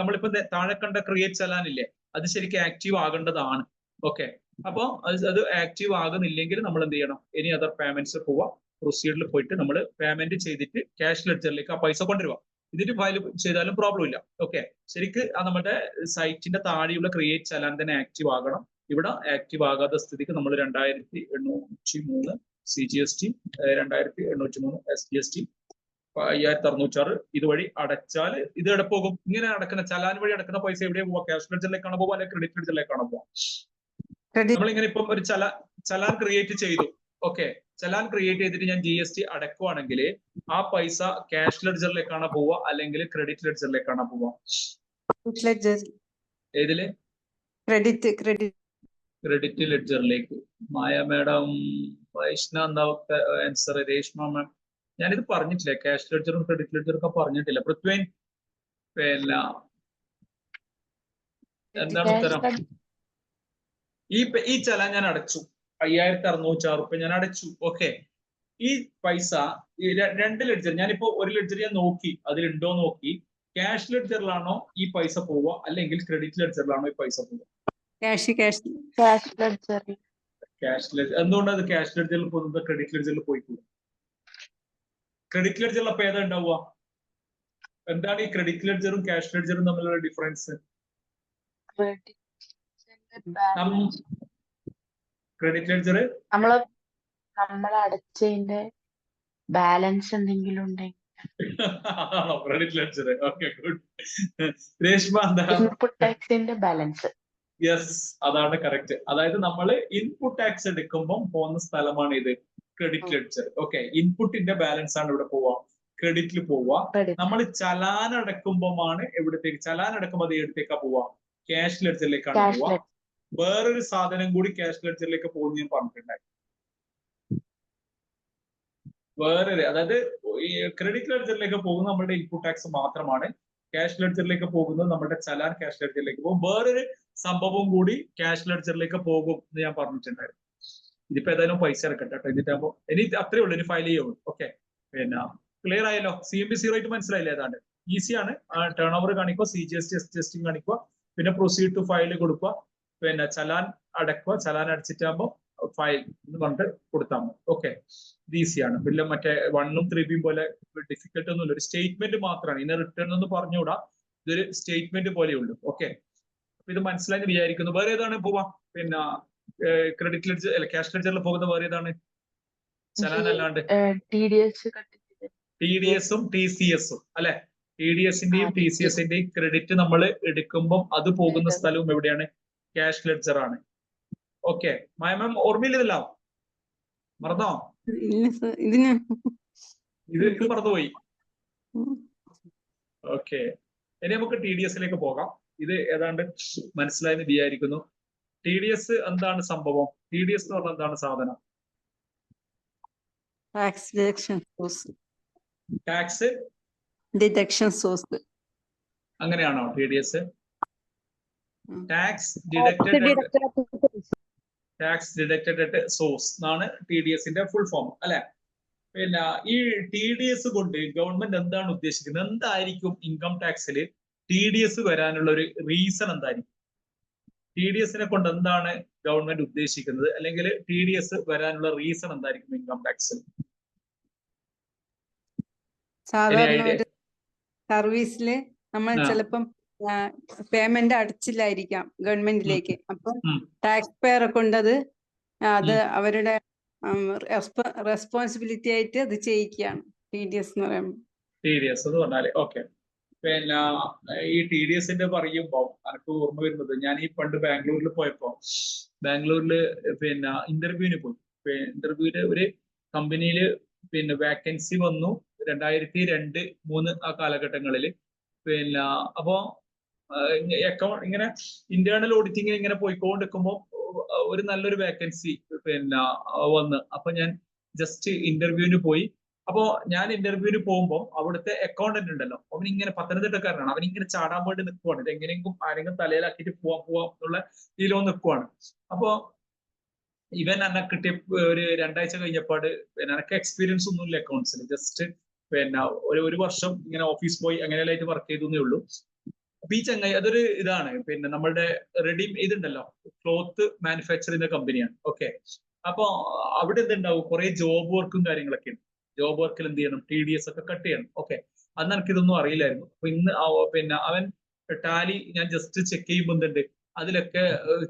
നമ്മളിപ്പോ താഴെ കണ്ട ക്രിയേറ്റ് ചലാൻ ഇല്ലേ, അത് ശരിക്കും ആക്റ്റീവ് ആകേണ്ടതാണ്. ഓക്കെ. അപ്പൊ അത് ആക്റ്റീവ് ആകുന്നില്ലെങ്കിൽ നമ്മൾ എന്ത് ചെയ്യണം? ഇനി അതർ പേയ്മെന്റ്സ് പോവുക, പ്രൊസീഡിൽ പോയിട്ട് നമ്മൾ പേയ്മെന്റ് ചെയ്തിട്ട് ക്യാഷ് ലെഡ്ജറിലേക്ക് ആ പൈസ കൊണ്ടുവരിക. ഇതിന് ഫയൽ ചെയ്താലും പ്രോബ്ലം ഇല്ല. ഓക്കെ. ശരിക്ക് നമ്മുടെ സൈറ്റിന്റെ താഴെയുള്ള ക്രിയേറ്റ് ചലാൻ തന്നെ ആക്റ്റീവ് ആകണം. ഇവിടെ ആക്റ്റീവ് ആകാത്ത സ്ഥിതിക്ക് നമ്മൾ 2,803 CGST, 2,803 SGST, 5,606 ഇതുവഴി അടച്ചാൽ ഇത് എവിടെ പോകും? ഇങ്ങനെ അടക്കുന്ന ചലാൻ വഴി അടക്കുന്ന പൈസ എവിടെയാണ് പോവുക? ക്യാഷ് ലെഡ്ജറിലേക്കാണ് പോവുക, അല്ലെങ്കിൽ ക്രെഡിറ്റ് ലെഡ്ജറിലേക്കാണ് പോവുക? നമ്മളിങ്ങനെ ഇപ്പം ഒരു ചലാൻ ക്രിയേറ്റ് ചെയ്തു. ഓക്കെ. ചലാൻ ക്രിയേറ്റ് ചെയ്തിട്ട് ഞാൻ GST അടക്കുവാണെങ്കിൽ ആ പൈസ ക്യാഷ് ലെഡ്ജറിലേക്കാണ് പോവുക, അല്ലെങ്കിൽ ക്രെഡിറ്റ് ലെഡ്ജറിലേക്കാണ് പോവുക? ഏതില്? ക്രെഡിറ്റ് ലെഡ്ജറിലേക്ക്. മായ മാഡം, വൈഷ്ണ എന്താ ആൻസർ? രേഷ്മ മാം, ഞാനിത് പറഞ്ഞിട്ടില്ല. ക്യാഷ് ലെഡ്ജറും ക്രെഡിറ്റ് ലെഡ്ജറും ഒക്കെ പറഞ്ഞിട്ടില്ല. പൃഥ്വൻ, പിന്നെ എന്താണ് ഉത്തരം? ഈ ചലാൻ ഞാൻ അടച്ചു, 5,606 ഞാൻ അടച്ചു. ഓക്കെ. ഈ പൈസ രണ്ട് ലെഡ്ജർ, ഞാനിപ്പോ ഒരു ലെഡ്ജർ ഞാൻ നോക്കി, അതിലുണ്ടോ നോക്കി. ക്യാഷ് ലെഡ്ജറിലാണോ ഈ പൈസ പോവുക, അല്ലെങ്കിൽ ക്രെഡിറ്റ് ലെഡ്ജറിലാണോ ഈ പൈസ പോവുക? Cash ledger. എന്തുകൊണ്ടാണ് അത് ക്യാഷ് ലെഡ്ജറിൽ പോകുന്നത്, ക്രെഡിറ്റ് ലെഡ്ജറിൽ പോയിക്കൂടും? ക്രെഡിറ്റ് ലെഡ്ജറിൽ അപ്പൊ ഏതാ ഉണ്ടാവുക? എന്താണ് ഈ ക്രെഡിറ്റ് ലെഡ്ജറും ക്യാഷ് ലെഡ്ജറും തമ്മിലുള്ള ഡിഫറൻസ്? ക്രെഡിറ്റ് ലെഡ്ജർ നമ്മൾ അടച്ചതിന്റെ ബാലൻസ് എന്തെങ്കിലും ഉണ്ടെങ്കിൽ ആണോ credit ledger? Okay, good. Reshma എന്താ? ഇൻപുട്ട് ടാക്സിന്റെ ബാലൻസ്. യെസ്, അതാണ് കറക്റ്റ്. അതായത് നമ്മൾ ഇൻപുട്ട് ടാക്സ് എടുക്കുമ്പോൾ പോകുന്ന സ്ഥലമാണ് ഇത് ക്രെഡിറ്റ് ലെഡ്ജർ. ഓക്കെ. ഇൻപുട്ടിന്റെ ബാലൻസ് ആണ് ഇവിടെ പോവുക, ക്രെഡിറ്റിൽ പോവുക. നമ്മൾ ചലാൻ അടക്കുമ്പോഴാണ് എവിടത്തേക്ക്? ചലാൻ അടക്കുമ്പോൾ അത് എവിടത്തേക്കാ പോവുക? ക്യാഷ് ലെഡ്ജറിലേക്കാണ് പോവുക. വേറൊരു സാധനം കൂടി ക്യാഷ് ലെഡ്ജറിലേക്ക് പോകുന്ന ഞാൻ പറഞ്ഞിട്ടുണ്ടായി. വേറൊരു, അതായത് ഈ ക്രെഡിറ്റ് ലെഡ്ജറിലേക്ക് പോകുന്നത് നമ്മുടെ ഇൻപുട്ട് ടാക്സ് മാത്രമാണ്. ക്യാഷ് ലെഡ്ജറിലേക്ക് പോകുന്നത് നമ്മുടെ ചലാൻ ക്യാഷ് ലെഡ്ജറിലേക്ക് പോകും. വേറൊരു സംഭവം കൂടി ക്യാഷ് ലെഡ്ജറിലേക്ക് പോകും എന്ന് ഞാൻ പറഞ്ഞിട്ടുണ്ടായിരുന്നു. ഇതിപ്പോ ഏതായാലും പൈസ ഇറക്കട്ടെ കേട്ടോ. എന്നിട്ടാകുമ്പോ ഇനി അത്രേ ഉള്ളൂ, ഇനി ഫയൽ ചെയ്യുള്ളൂ. ഓക്കെ. പിന്നെ ക്ലിയർ ആയല്ലോ? CMB 0 മനസ്സിലായില്ലേ? ഏതാണ്ട് ഈസിയാണ്. ടേൺ ഓവർ കാണിക്കുക, CGST SGST കാണിക്കുക, പിന്നെ പ്രൊസീഡ് ടു ഫയൽ കൊടുക്കുക, പിന്നെ ചലാൻ അടക്കുക. ചലാൻ അടച്ചിട്ടാകുമ്പോൾ ഫയൽ എന്ന് പറഞ്ഞിട്ട് കൊടുത്താൽ മതി. ഓക്കെ. ഇത് ഈസിയാണ്. പിന്നെ മറ്റേ 1ഉം 3B പോലെ ഡിഫിക്കൽട്ട് ഒന്നുമില്ല. ഒരു സ്റ്റേറ്റ്മെന്റ് മാത്രമാണ്. ഇതിനെ റിട്ടേൺ എന്ന് പറഞ്ഞുകൂടാ, ഇതൊരു സ്റ്റേറ്റ്മെന്റ് പോലെയുള്ളൂ. ഓക്കെ. അപ്പൊ ഇത് മനസ്സിലായി വിചാരിക്കുന്നു. വേറെ ഏതാണ് പോവാ? പിന്നെ ക്രെഡിറ്റ് ലെഡ്ജർ അല്ല, ക്യാഷ് ലെഡ്ജറിൽ പോകുന്ന വേറെ ഏതാണ്? ചലാൻ അല്ലാണ്ട് TDS ഉം TCS ഉം അല്ലെ? TDSന്റെയും TCSന്റെയും ക്രെഡിറ്റ് നമ്മൾ എടുക്കുമ്പോൾ അത് പോകുന്ന Ledger. സ്ഥലവും എവിടെയാണ്? ക്യാഷ് ലെഡ്ജർ ആണ്. ഓക്കെ, മാം ഓർമ്മയില്ലല്ലോ? മറന്നോ? ഇല്ല സർ, ഇതിന് ഇത് മറന്നുപോയി. ഓക്കെ, ഇനി നമുക്ക് TDSലേക്ക് പോകാം. ഇത് ഏതാണ്ട് മനസ്സിലായെന്ന് വിചാരിക്കുന്നു. TDS എന്താണ് സംഭവം? TDS എന്ന് പറഞ്ഞാൽ എന്താണ് സാധനം? Tax deduction source. Tax deduction source. അങ്ങനെയാണോ TDS? ഉം. ടാക്സ് ഡിഡക്റ്റഡ് അറ്റ് സോഴ്സ് എന്നാണ് TDSന്റെ ഫുൾ ഫോം അല്ലെ? പിന്നെ ഈ TDS കൊണ്ട് ഗവൺമെന്റ് എന്താണ് ഉദ്ദേശിക്കുന്നത്? എന്തായിരിക്കും ഇൻകം ടാക്സിൽ TDS വരാനുള്ള ഒരു റീസൺ എന്തായിരിക്കും? TDSനെ കൊണ്ട് എന്താണ് ഗവൺമെന്റ് ഉദ്ദേശിക്കുന്നത്? അല്ലെങ്കിൽ TDS വരാനുള്ള റീസൺ എന്തായിരിക്കും ഇൻകം ടാക്സിൽ? സാധാരണ idea? ഒരു സർവീസില് നമ്മൾ ആ. ചിലപ്പം പേയ്മെന്റ് അടച്ചില്ലായിരിക്കാം ഗവൺമെന്റിലേക്ക്. അപ്പം ഉം. ടാക്സ് പെയർ കൊണ്ടത് അത് ഉം. അവരുടെ റെസ്പോൺസിബിലിറ്റി ആയിട്ട് അത് ചെയ്യിക്കുകയാണ് TDS എന്ന് പറയുമ്പോൾ. TDS എന്ന് പറഞ്ഞാല് ഓക്കെ. പിന്നെ ഈ TDSന്റെ പറയുമ്പോൾ എനിക്ക് ഓർമ്മ വരുന്നത്, ഞാൻ ഈ പണ്ട് ബാംഗ്ലൂരിൽ പോയപ്പോ, ബാംഗ്ലൂരിൽ പിന്നെ ഇന്റർവ്യൂവിന് പോയി. ഇന്റർവ്യൂവിന് ഒരു കമ്പനിയിൽ പിന്നെ വാക്കൻസി വന്നു 2002-2003 ആ കാലഘട്ടങ്ങളിൽ. പിന്നെ അപ്പോ അക്കൗണ്ട് ഇങ്ങനെ ഇന്റേണൽ ഓഡിറ്റിംഗ് ഇങ്ങനെ പോയിക്കൊണ്ടിരിക്കുമ്പോൾ ഒരു നല്ലൊരു വാക്കൻസി പിന്നെ വന്ന്. അപ്പൊ ഞാൻ ജസ്റ്റ് ഇന്റർവ്യൂവിന് പോയി. അപ്പോ ഞാൻ ഇന്റർവ്യൂവിന് പോകുമ്പോൾ അവിടുത്തെ അക്കൗണ്ടന്റ് ഉണ്ടല്ലോ, അവൻ ഇങ്ങനെ പത്തനംതിട്ടക്കാരനാണ്, അവൻ ഇങ്ങനെ ചാടാൻ വേണ്ടി നിൽക്കുവാണ്. ഇത് എങ്ങനെയെങ്കിലും ആരെങ്കിലും തലയിലാക്കിയിട്ട് പോവാം എന്നുള്ള ഇതിലോ നിൽക്കുവാണ്. അപ്പോ ഇവൻ എന്നെ കിട്ടിയ ഒരു 2 ആഴ്ച കഴിഞ്ഞപ്പാട്, പിന്നെ എനിക്ക് എക്സ്പീരിയൻസ് ഒന്നുമില്ല അക്കൗണ്ട്സിൽ, ജസ്റ്റ് പിന്നെ ഒരു വർഷം ഇങ്ങനെ ഓഫീസ് പോയി അങ്ങനെയായിട്ട് വർക്ക് ചെയ്തേ ഉള്ളൂ. അപ്പൊ ഈ ചങ്ങായി അതൊരു ഇതാണ്, പിന്നെ നമ്മളുടെ റെഡി ഇതുണ്ടല്ലോ, ക്ലോത്ത് മാനുഫാക്ചറിന്റെ കമ്പനിയാണ്. ഓക്കെ, അപ്പൊ അവിടെ എന്തുണ്ടാവും, കുറെ ജോബ് വർക്കും കാര്യങ്ങളൊക്കെ ഉണ്ട്. ജോബ് വർക്കിൽ എന്ത് ചെയ്യണം? TDS ഒക്കെ കട്ട് ചെയ്യണം. ഓക്കെ, അന്ന് എനിക്ക് ഇതൊന്നും അറിയില്ലായിരുന്നു. അപ്പൊ ഇന്ന് പിന്നെ അവൻ ടാലി ഞാൻ ജസ്റ്റ് ചെക്ക് ചെയ്യുമ്പോൾ എന്തുണ്ട്, അതിലൊക്കെ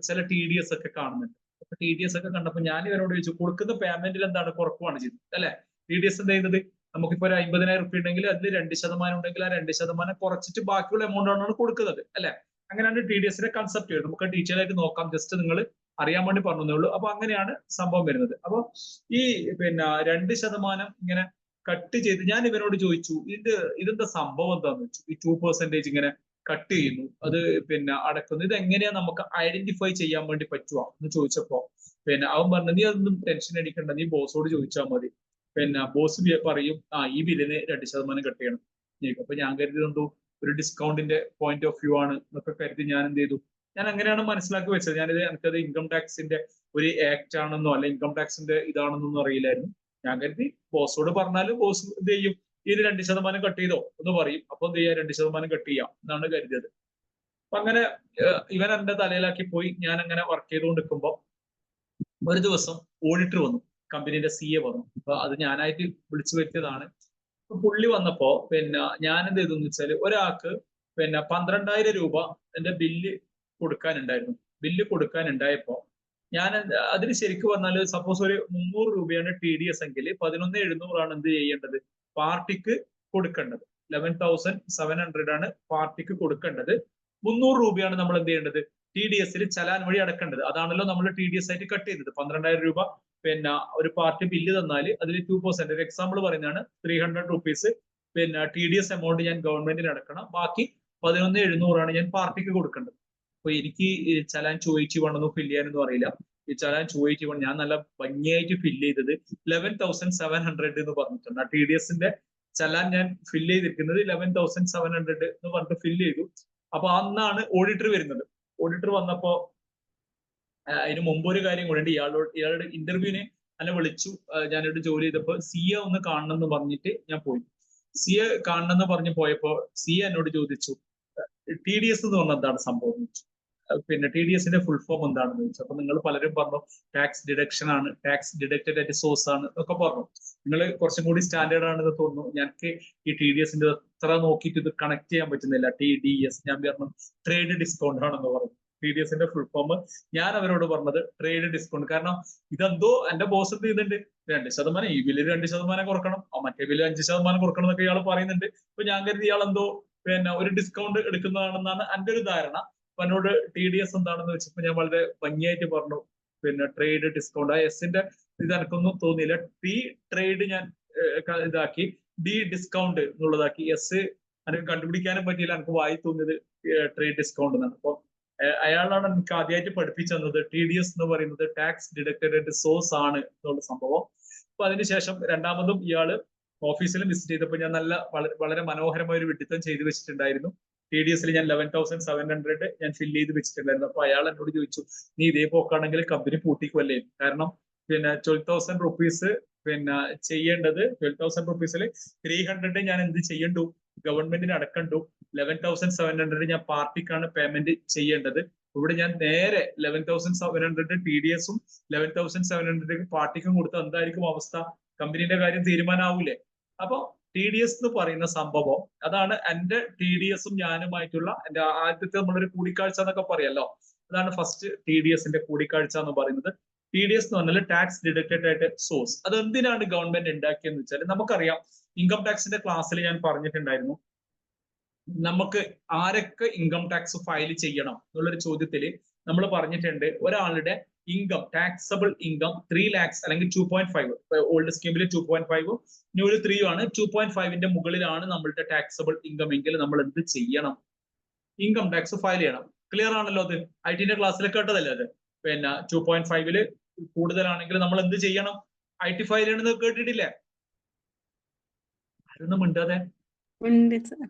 ചില TDS ഒക്കെ കാണുന്നുണ്ട്. അപ്പൊ TDS ഒക്കെ കണ്ടപ്പോൾ ഞാൻ ഇവരോട് ചോദിച്ചു, കൊടുക്കുന്ന പേയ്മെന്റിൽ എന്താണ് കുറവാണ് ചെയ്തത് അല്ലെ? TDS എന്ത് ചെയ്യുന്നത്, നമുക്കിപ്പോ ഒരു 50,000 റുപ്യ ഉണ്ടെങ്കിൽ അതിൽ 2% ഉണ്ടെങ്കിൽ ആ 2% കുറച്ചിട്ട് ബാക്കിയുള്ള എമൗണ്ട് ആണ് കൊടുക്കുന്നത് അല്ലെ? അങ്ങനെയാണ് TDSന്റെ കൺസെപ്റ്റ്. നമുക്ക് ഡീറ്റെയിൽ ആയിട്ട് നോക്കാം, ജസ്റ്റ് നിങ്ങൾ അറിയാൻ വേണ്ടി പറഞ്ഞതേ ഉള്ളൂ. അപ്പൊ അങ്ങനെയാണ് സംഭവം വരുന്നത്. അപ്പൊ ഈ പിന്നെ 2% ഇങ്ങനെ കട്ട് ചെയ്ത് ഞാൻ ഇവരോട് ചോദിച്ചു, ഇതെന്താ സംഭവം എന്താന്ന് വെച്ചു. ഈ 2% ഇങ്ങനെ കട്ട് ചെയ്യുന്നു, അത് പിന്നെ അടക്കുന്നു, ഇത് എങ്ങനെയാ നമുക്ക് ഐഡന്റിഫൈ ചെയ്യാൻ വേണ്ടി പറ്റുക എന്ന് ചോദിച്ചപ്പോ പിന്നെ അവൻ പറഞ്ഞു, നീ അതൊന്നും ടെൻഷൻ അടിക്കണ്ട, നീ ബോസോട് ചോദിച്ചാൽ മതി. പിന്നെ ബോസ് പറയും, ഈ ബില്ലിന് 2% കട്ട് ചെയ്യണം. അപ്പൊ ഞാൻ കരുതിയതെന്തോ ഒരു ഡിസ്കൗണ്ടിന്റെ പോയിന്റ് ഓഫ് വ്യൂ ആണ് എന്നൊക്കെ കരുതി ഞാൻ എന്ത് ചെയ്തു, ഞാൻ അങ്ങനെയാണ് മനസ്സിലാക്കി വെച്ചത്. എനിക്കത് ഇൻകം ടാക്സിന്റെ ഒരു ആക്ട് ആണെന്നോ അല്ലെ ഇൻകം ടാക്സിന്റെ ഇതാണെന്നൊന്നും അറിയില്ലായിരുന്നു. ഞാൻ കരുതി ബോസോട് പറഞ്ഞാലും ബോസ് എന്ത് ചെയ്യും, ഇതിന് 2% കട്ട് ചെയ്തോ എന്ന് പറയും. അപ്പൊ എന്ത് ചെയ്യാം, 2% കട്ട് ചെയ്യാം എന്നാണ് കരുതിയത്. അപ്പൊ അങ്ങനെ ഇവൻ എന്റെ തലയിലാക്കി പോയി. ഞാൻ അങ്ങനെ വർക്ക് ചെയ്തുകൊണ്ടിരിക്കുമ്പോ ഒരു ദിവസം ഓഡിറ്റർ വന്നു, കമ്പനിയുടെ CA വന്നു. അപ്പൊ അത് ഞാനായിട്ട് വിളിച്ചു വരുത്തിയതാണ്. അപ്പൊ പുള്ളി വന്നപ്പോ പിന്നെ ഞാൻ എന്ത് ചെയ്തെന്ന് വെച്ചാല്, ഒരാൾക്ക് പിന്നെ 12,000 രൂപ എന്റെ ബില്ല് കൊടുക്കാനുണ്ടായിരുന്നു. ബില്ല് കൊടുക്കാനുണ്ടായപ്പോ ഞാൻ അതിന് ശരിക്കും പറഞ്ഞാൽ സപ്പോസ് ഒരു 300 രൂപയാണ് TDS എങ്കിൽ 11,700 ആണ് എന്ത് ചെയ്യേണ്ടത്, പാർട്ടിക്ക് കൊടുക്കേണ്ടത്. 11,700 ആണ് പാർട്ടിക്ക് കൊടുക്കേണ്ടത്. 300 രൂപയാണ് നമ്മൾ എന്ത് ചെയ്യേണ്ടത്, TDSൽ ചലാൻ വഴി അടക്കേണ്ടത്. അതാണല്ലോ നമ്മൾ TDS ആയിട്ട് കട്ട് ചെയ്തത്. 12,000 രൂപ പിന്നെ ഒരു പാർട്ടി ബില്ല് തന്നാൽ അതിൽ 2%, ഒരു എക്സാമ്പിൾ പറയുന്നതാണ്, 300 റുപ്പീസ് പിന്നെ TDS എമൗണ്ട് ഞാൻ ഗവൺമെന്റിന് അടക്കണം. ബാക്കി 11,700 ആണ് ഞാൻ പാർട്ടിക്ക് കൊടുക്കേണ്ടത്. അപ്പൊ എനിക്ക് ചലാൻ ചോദിച്ചു വേണമെന്ന് ഫില്ല് ചെയ്യാനൊന്നും അറിയില്ല. ഈ ചലാൻ ചോദിച്ചു വേണം, ഞാൻ നല്ല ഭംഗിയായിട്ട് ഫില്ല് ചെയ്തത് 11,700 എന്ന് പറഞ്ഞിട്ടുണ്ട്. ആ TDSന്റെ ചലാൻ ഞാൻ ഫില്ല് ചെയ്തിരിക്കുന്നത് 11,700 എന്ന് പറഞ്ഞിട്ട് ഫില്ല് ചെയ്തു. അപ്പൊ അന്നാണ് ഓഡിറ്റർ വരുന്നത്. ഓഡിറ്റർ വന്നപ്പോ അതിന് മുമ്പ് ഒരു കാര്യം കൂടെ ഉണ്ട്. ഇയാളുടെ ഇന്റർവ്യൂവിന് എന്നെ വിളിച്ചു. ഞാനിവിടെ ജോലി ചെയ്തപ്പോ CA ഒന്ന് കാണണം എന്ന് പറഞ്ഞിട്ട് ഞാൻ പോയി. CA കാണണം എന്ന് പറഞ്ഞു പോയപ്പോ CA എന്നോട് ചോദിച്ചു, TDS എന്ന് പറഞ്ഞാൽ എന്താണ് സംഭവം എന്ന് ചോദിച്ചു. പിന്നെ TDSന്റെ ഫുൾ ഫോം എന്താണെന്ന് ചോദിച്ചു. അപ്പൊ നിങ്ങൾ പലരും പറഞ്ഞു ടാക്സ് ഡിഡക്ഷൻ ആണ്, ടാക്സ് ഡിഡക്റ്റഡ് അറ്റ് സോഴ്സ് ആണ് എന്നൊക്കെ പറഞ്ഞു. നിങ്ങൾ കുറച്ചും കൂടി സ്റ്റാൻഡേർഡ് ആണെന്ന് തോന്നുന്നു. ഞങ്ങൾക്ക് ഈ TDSന്റെ അത്ര നോക്കിയിട്ട് ഇത് കണക്ട് ചെയ്യാൻ പറ്റുന്നില്ല. TDS ഞാൻ പറഞ്ഞു ട്രേഡ് ഡിസ്കൗണ്ട് ആണെന്ന് പറഞ്ഞു. TDSന്റെ ഫുൾ ഫോം ഞാൻ അവരോട് പറഞ്ഞത് ട്രേഡ് ഡിസ്കൗണ്ട്. കാരണം ഇതെന്തോ എന്റെ ബോസ് എന്ത് ചെയ്യുന്നുണ്ട്, 2%, ഈ ബില്ലിൽ 2% കുറക്കണം, മറ്റേ ബില്ല് 5% കുറക്കണം എന്നൊക്കെ ഇയാൾ പറയുന്നുണ്ട്. അപ്പൊ ഞാൻ കരുതി ഇയാൾ എന്തോ ഒരു ഡിസ്കൗണ്ട് എടുക്കുന്നതാണെന്നാണ് എന്റെ ഒരു ധാരണ. അപ്പൊ എന്നോട് TDS എന്താണെന്ന് വെച്ചപ്പോ ഞാൻ വളരെ ഭംഗിയായിട്ട് പറഞ്ഞു, ട്രേഡ് ഡിസ്കൗണ്ട്. ആ എസിന്റെ ഇത് എനിക്കൊന്നും തോന്നിയില്ല. ടി ട്രേഡ് ഞാൻ ഇതാക്കി, ഡി ഡിസ്കൗണ്ട് എന്നുള്ളതാക്കി. എസ് എനിക്ക് കണ്ടുപിടിക്കാനും പറ്റിയില്ല, എനിക്ക് വായി തോന്നിയത് ട്രേഡ് ഡിസ്കൗണ്ട് എന്നാണ്. അപ്പൊ അയാളാണ് എനിക്ക് ആദ്യമായിട്ട് പഠിപ്പിച്ചു തന്നത് TDS എന്ന് പറയുന്നത് ടാക്സ് ഡിഡക്റ്റഡ് സോഴ്സ് ആണ് എന്നുള്ള സംഭവം. അപ്പൊ അതിനുശേഷം രണ്ടാമതും ഇയാള് ഓഫീസിലും വിസിറ്റ് ചെയ്തപ്പോൾ ഞാൻ വളരെ മനോഹരമായ ഒരു വിഡിത്തം ചെയ്തു വെച്ചിട്ടുണ്ടായിരുന്നു. TDS ഞാൻ 11,700 ഞാൻ ഫില്ല് ചെയ്ത് വെച്ചിട്ടുണ്ടായിരുന്നു. അപ്പൊ അയാൾ എന്നോട് ചോദിച്ചു, നീ ഇതേ പോക്കാണെങ്കിൽ കമ്പനി പൂട്ടിക്കുമല്ലേ? കാരണം 12,000 റുപ്പീസ് ചെയ്യേണ്ടത്, 12,000 റുപ്പീസിൽ 300 ഞാൻ എന്ത് ചെയ്യണ്ടു? ഗവൺമെന്റിന് അടക്കണ്ടു. 11,700 ഞാൻ പാർട്ടിക്കാണ് പേയ്മെന്റ് ചെയ്യേണ്ടത്. ഇവിടെ ഞാൻ നേരെ 11,700 TDS-ഉം 11,700 പാർട്ടിക്കും കൊടുത്ത എന്തായിരിക്കും അവസ്ഥ? കമ്പനിയുടെ കാര്യം തീരുമാനമാവൂലേ? അപ്പൊ TDS എന്ന് പറയുന്ന സംഭവം, അതാണ് എന്റെ TDS-ഉം ഞാനുമായിട്ടുള്ള എന്റെ ആദ്യത്തെ നമ്മളൊരു കൂടിക്കാഴ്ച എന്നൊക്കെ പറയല്ലോ. അതാണ് ഫസ്റ്റ് TDS-ന്റെ കൂടിക്കാഴ്ച എന്ന് പറയുന്നത്. TDS എന്ന് പറഞ്ഞാൽ ടാക്സ് ഡിഡക്റ്റഡ് ആയിട്ട് സോഴ്സ്. അത് എന്തിനാണ് ഗവൺമെന്റ് ഉണ്ടാക്കിയെന്ന് വെച്ചാൽ, നമുക്കറിയാം ഇൻകം ടാക്സിന്റെ ക്ലാസ്സിൽ ഞാൻ പറഞ്ഞിട്ടുണ്ടായിരുന്നു, നമുക്ക് ആരൊക്കെ ഇൻകം ടാക്സ് ഫയൽ ചെയ്യണം എന്നുള്ളൊരു ചോദ്യത്തിൽ നമ്മൾ പറഞ്ഞിട്ടുണ്ട്, ഒരാളുടെ ഇൻകം, ടാക്സബിൾ ഇൻകം 3 lakhs അല്ലെങ്കിൽ 2.5, ഓൾഡ് സ്കീമിൽ 2.5, ന്യൂല് 3 ആണ്. 2.5ന്റെ മുകളിലാണ് നമ്മളുടെ ടാക്സബിൾ ഇൻകം എങ്കിൽ നമ്മൾ എന്ത് ചെയ്യണം? ഇൻകം ടാക്സ് ഫയൽ ചെയ്യണം. ക്ലിയർ ആണല്ലോ? അത് IT-ന്റെ ക്ലാസ്സിൽ കേട്ടതല്ലേ അത്? 2.5-ല് കൂടുതലാണെങ്കിൽ നമ്മൾ എന്ത് ചെയ്യണം? IT ഫയൽ ചെയ്യണമെന്ന് കേട്ടിട്ടില്ലേ? അതൊന്നും മിണ്ടാതെ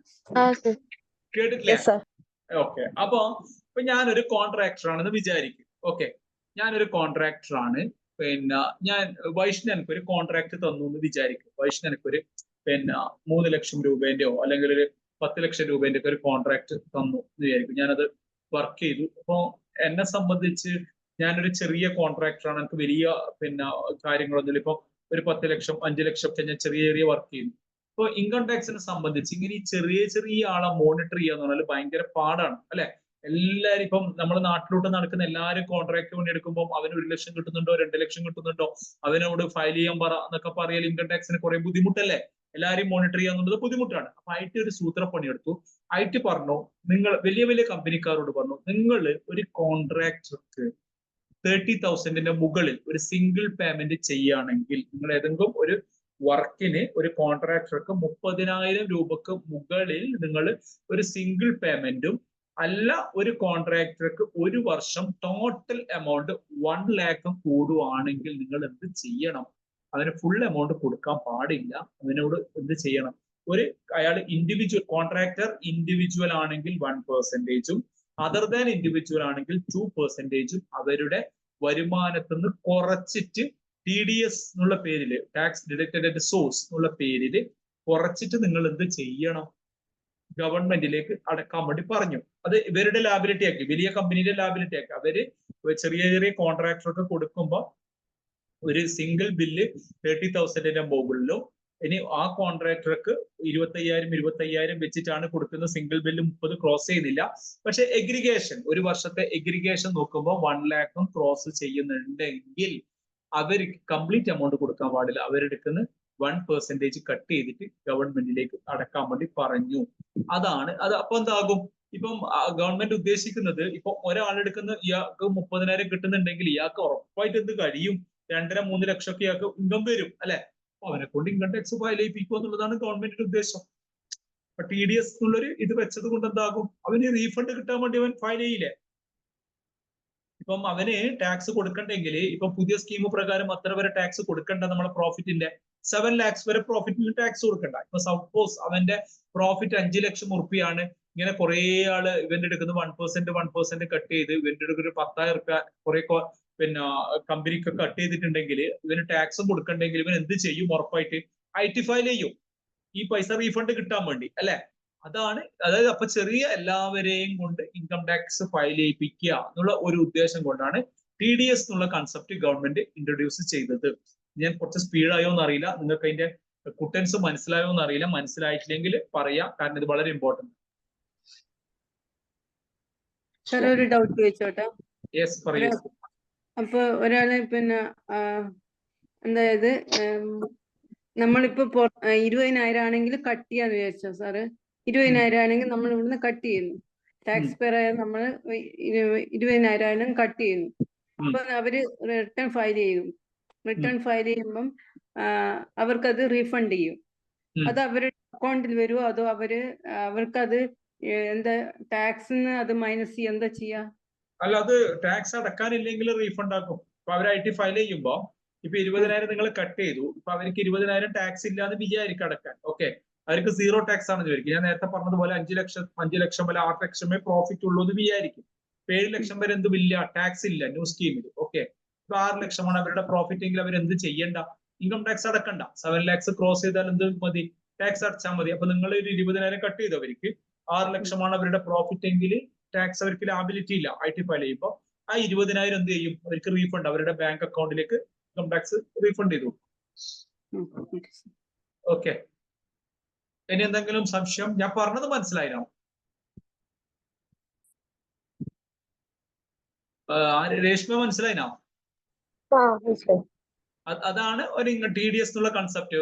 കേട്ടിട്ടില്ലേ? ഓക്കെ. അപ്പൊ ഞാനൊരു കോൺട്രാക്ടർ ആണെന്ന് വിചാരിക്കും. ഓക്കെ, ഞാനൊരു കോൺട്രാക്ടർ ആണ്. ഞാൻ വൈഷ്ണു എനിക്കൊരു കോൺട്രാക്ട് തന്നു എന്ന് വിചാരിക്കും. വൈഷ്ണു എനിക്കൊരു 3 ലക്ഷം രൂപേന്റെയോ അല്ലെങ്കിൽ ഒരു 10 ലക്ഷം രൂപേന്റെ ഒക്കെ ഒരു കോൺട്രാക്ട് തന്നു എന്ന് വിചാരിക്കും. ഞാനത് വർക്ക് ചെയ്തു. അപ്പൊ എന്നെ സംബന്ധിച്ച് ഞാനൊരു ചെറിയ കോൺട്രാക്ടറാണ്. എനിക്ക് വലിയ കാര്യങ്ങളൊന്നുമില്ല. ഇപ്പൊ ഒരു 10 ലക്ഷം 5 ലക്ഷം ഒക്കെ ഞാൻ ചെറിയ ചെറിയ വർക്ക് ചെയ്യുന്നു. ഇപ്പൊ ഇൻകം ടാക്സിനെ സംബന്ധിച്ച് ഇങ്ങനെ ഈ ചെറിയ ചെറിയ ആളെ മോണിറ്റർ ചെയ്യാന്ന് പറഞ്ഞാൽ ഭയങ്കര പാടാണ്, അല്ലെ? എല്ലാരും ഇപ്പം നമ്മുടെ നാട്ടിലോട്ട് നടക്കുന്ന എല്ലാവരും കോൺട്രാക്ട് പണി എടുക്കുമ്പോൾ അവന് 1 ലക്ഷം കിട്ടുന്നുണ്ടോ 2 ലക്ഷം കിട്ടുന്നുണ്ടോ, അവനോട് ഫയൽ ചെയ്യാൻ പറ എന്നൊക്കെ പറയാൻ ഇൻകം ടാക്സിന് കുറെ ബുദ്ധിമുട്ടല്ലേ? എല്ലാവരും മോണിറ്റർ ചെയ്യാന്നുള്ളത് ബുദ്ധിമുട്ടാണ്. അപ്പൊ IT ഒരു സൂത്രപ്പണി എടുത്തു. IT പറഞ്ഞു, നിങ്ങൾ വലിയ വലിയ കമ്പനിക്കാരോട് പറഞ്ഞു, നിങ്ങൾ ഒരു കോൺട്രാക്ടർക്ക് 30,000-ന്റെ മുകളിൽ ഒരു സിംഗിൾ പേയ്മെന്റ് ചെയ്യുകയാണെങ്കിൽ, നിങ്ങൾ ഏതെങ്കിലും ഒരു വർക്കിന് ഒരു കോൺട്രാക്ടർക്ക് 30,000 രൂപക്ക് മുകളിൽ നിങ്ങൾ ഒരു സിംഗിൾ പേയ്മെന്റും അല്ല, ഒരു കോൺട്രാക്ടർക്ക് ഒരു വർഷം ടോട്ടൽ എമൗണ്ട് 1 lakh കൂടുവാണെങ്കിൽ നിങ്ങൾ എന്ത് ചെയ്യണം? അതിന് ഫുൾ എമൗണ്ട് കൊടുക്കാൻ പാടില്ല. അതിനോട് എന്ത് ചെയ്യണം? അയാൾ ഇൻഡിവിജ്വൽ കോൺട്രാക്ടർ ഇൻഡിവിജ്വൽ ആണെങ്കിൽ 1%-ഉം അതർ ദാൻ ഇൻഡിവിജ്വൽ ആണെങ്കിൽ 2%-ഉം അവരുടെ വരുമാനത്തിൽ നിന്ന് കുറച്ചിട്ട് TDS എന്നുള്ള പേരില്, ടാക്സ് ഡിഡക്റ്റഡ് സോഴ്സ് എന്നുള്ള പേരില് കുറച്ചിട്ട് നിങ്ങൾ എന്ത് ചെയ്യണം? ഗവൺമെന്റിലേക്ക് അടക്കാൻ വേണ്ടി പറഞ്ഞു. അത് ഇവരുടെ ലാബിലിറ്റി ആക്കി, വലിയ കമ്പനിയുടെ ലാബിലിറ്റി ആക്കി. അവര് ചെറിയ ചെറിയ കോൺട്രാക്ടർക്ക് കൊടുക്കുമ്പോൾ ഒരു സിംഗിൾ ബില്ല് 30,000-ന്റെ മുകളിലും, ഇനി ആ കോൺട്രാക്ടർക്ക് 25,000 വെച്ചിട്ടാണ് കൊടുക്കുന്ന സിംഗിൾ ബില്ല് 30 ക്രോസ് ചെയ്യുന്നില്ല. പക്ഷെ എഗ്രിഗേഷൻ, ഒരു വർഷത്തെ എഗ്രിഗേഷൻ നോക്കുമ്പോൾ 1 lakh ക്രോസ് ചെയ്യുന്നുണ്ടെങ്കിൽ അവർ കംപ്ലീറ്റ് എമൗണ്ട് കൊടുക്കാൻ പാടില്ല. അവരെടുക്കുന്ന 1% കട്ട് ചെയ്തിട്ട് ഗവൺമെന്റിലേക്ക് അടക്കാൻ വേണ്ടി പറഞ്ഞു. അതാണ് അത്. അപ്പൊ എന്താകും? ഇപ്പം ഗവൺമെന്റ് ഉദ്ദേശിക്കുന്നത്, ഇപ്പൊ ഒരാളെടുക്കുന്ന ഇയാൾക്ക് 30,000 കിട്ടുന്നുണ്ടെങ്കിൽ ഇയാൾക്ക് ഉറപ്പായിട്ട് എന്ത് കഴിയും? 2.5-3 ലക്ഷമൊക്കെ ഇയാൾക്ക് ഇൻകം വരും, അല്ലെ? അപ്പൊ അവനെ കൊണ്ട് ഇൻകം ടാക്സ് ഫയൽ ചെയ്യിപ്പിക്കുക എന്നുള്ളതാണ് ഗവൺമെന്റിന്റെ ഉദ്ദേശം. അപ്പൊ TDS എന്നുള്ളൊരു ഇത് വെച്ചത് കൊണ്ട് എന്താകും? അവന് റീഫണ്ട് കിട്ടാൻ വേണ്ടി അവൻ ഫയൽ ചെയ്യില്ലേ? ഇപ്പം അവന് ടാക്സ് കൊടുക്കണ്ടെങ്കിൽ, ഇപ്പൊ പുതിയ സ്കീം പ്രകാരം അത്ര വരെ ടാക്സ് കൊടുക്കണ്ട. നമ്മളെ പ്രോഫിറ്റിന്റെ 7 lakhs വരെ പ്രോഫിറ്റിൽ ടാക്സ് കൊടുക്കണ്ട. ഇപ്പൊ സപ്പോസ് അവന്റെ പ്രോഫിറ്റ് 5 ലക്ഷം ഉറുപ്പിയാണ്. ഇങ്ങനെ കുറെ ആള് ഇവന്റെ എടുക്കുന്ന 1% കട്ട് ചെയ്ത് ഇവന്റെ എടുക്കുന്ന 10,000 റുപ്യ കുറെ കമ്പനിക്ക് കട്ട് ചെയ്തിട്ടുണ്ടെങ്കിൽ ഇവന് ടാക്സും കൊടുക്കണ്ടെങ്കിൽ ഇവൻ എന്ത് ചെയ്യും? ഉറപ്പായിട്ട് IT ഫയൽ ചെയ്യും, ഈ പൈസ റീഫണ്ട് കിട്ടാൻ വേണ്ടി, അല്ലെ? അതാണ്. അതായത് അപ്പൊ ചെറിയ എല്ലാവരെയും കൊണ്ട് ഇൻകം ടാക്സ് ഫയൽ ചെയ്യിപ്പിക്കുക എന്നുള്ള ഒരു ഉദ്ദേശം കൊണ്ടാണ് TDS എന്നുള്ള കൺസെപ്റ്റ് ഗവൺമെന്റ് ഇൻട്രൊഡ്യൂസ് ചെയ്തത്. ഞാൻ കുറച്ച് സ്പീഡായോ എന്നറിയില്ല, നിങ്ങൾക്ക് അതിന്റെ കുട്ടൻസ് മനസ്സിലായോ എന്നറിയില്ല. മനസ്സിലായിട്ടില്ലെങ്കിൽ പറയാം, കാരണം ഇത് വളരെ ഇമ്പോർട്ടന്റ്. സാർ ഒരു ഡൗട്ട് ചോദിച്ചോട്ടെ? യെസ്, പറയൂ. അപ്പൊ ഒരാള് അതായത് നമ്മളിപ്പോ 20,000 ആണെങ്കിൽ കട്ട് ചെയ്യാന്ന് വിചാരിച്ചോ സാറ്. 20,000 ആണെങ്കിൽ നമ്മൾ ഇവിടുന്ന് കട്ട് ചെയ്യുന്നു. ടാക്സ് പേർ ആയ നമ്മൾ 20,000 കട്ട് ചെയ്യുന്നു. അപ്പൊ അവര് റിട്ടേൺ ഫയൽ ചെയ്യും. റിട്ടേൺ ഫയൽ ചെയ്യുമ്പം അവർക്കത് റീഫണ്ട് ചെയ്യും. അത് അവരുടെ അക്കൗണ്ടിൽ വരുമോ അതോ അവർക്കത് എന്താ ടാക്സിന്ന് അത് മൈനസ് ചെയ്യുക, എന്താ ചെയ്യാ? അല്ല, അത് ടാക്സ് അടക്കാനില്ലെങ്കിൽ റീഫണ്ട് ആക്കും. ഇപ്പൊ അവർ IT ഫയൽ ചെയ്യുമ്പോ ഇപ്പൊ 20,000 നിങ്ങൾ കട്ട് ചെയ്തു. ഇപ്പൊ അവർക്ക് 20,000 ടാക്സ് ഇല്ലാന്ന് വിചാരിക്കും അടക്കാൻ. ഓക്കെ, അവർക്ക് 0 ടാക്സ് ആണെന്ന് വിചാരിക്കും. ഞാൻ നേരത്തെ പറഞ്ഞതുപോലെ 5 ലക്ഷം വരെ 6 ലക്ഷമേ പ്രോഫിറ്റ് ഉള്ളൂ എന്ന് വിചാരിക്കും. 7 ലക്ഷം വരെ എന്തുമില്ല, ടാക്സ് ഇല്ല ന്യൂ സ്കീമിൽ. ഓക്കെ, ഇപ്പൊ 6 ലക്ഷമാണ് അവരുടെ പ്രോഫിറ്റ് എങ്കിൽ അവർ എന്ത് ചെയ്യണ്ട? ഇൻകം ടാക്സ് അടക്കണ്ട. 7 lakhs ക്രോസ് ചെയ്താൽ എന്ത് മതി? ടാക്സ് അടച്ചാൽ മതി. അപ്പൊ നിങ്ങൾ ഒരു 20,000 കട്ട് ചെയ്തു, അവർക്ക് 6 ലക്ഷമാണ് അവരുടെ പ്രോഫിറ്റ് എങ്കിൽ ടാക്സ് അവർക്ക് ലാബിലിറ്റി ഇല്ല. IT ഫയൽ ചെയ്യുമ്പോൾ ആ 20,000 എന്ത് ചെയ്യും? അവർക്ക് റീഫണ്ട് അവരുടെ ബാങ്ക് അക്കൗണ്ടിലേക്ക് ഇൻകം ടാക്സ് റീഫണ്ട് ചെയ്തു. ഓക്കെ, ഇനി എന്തെങ്കിലും സംശയം? ഞാൻ പറഞ്ഞത് മനസ്സിലായിനോ? രേഷ്മ മനസ്സിലായിനോ? അതാണ് ഒരു TDS എന്നുള്ള കൺസെപ്റ്റ്.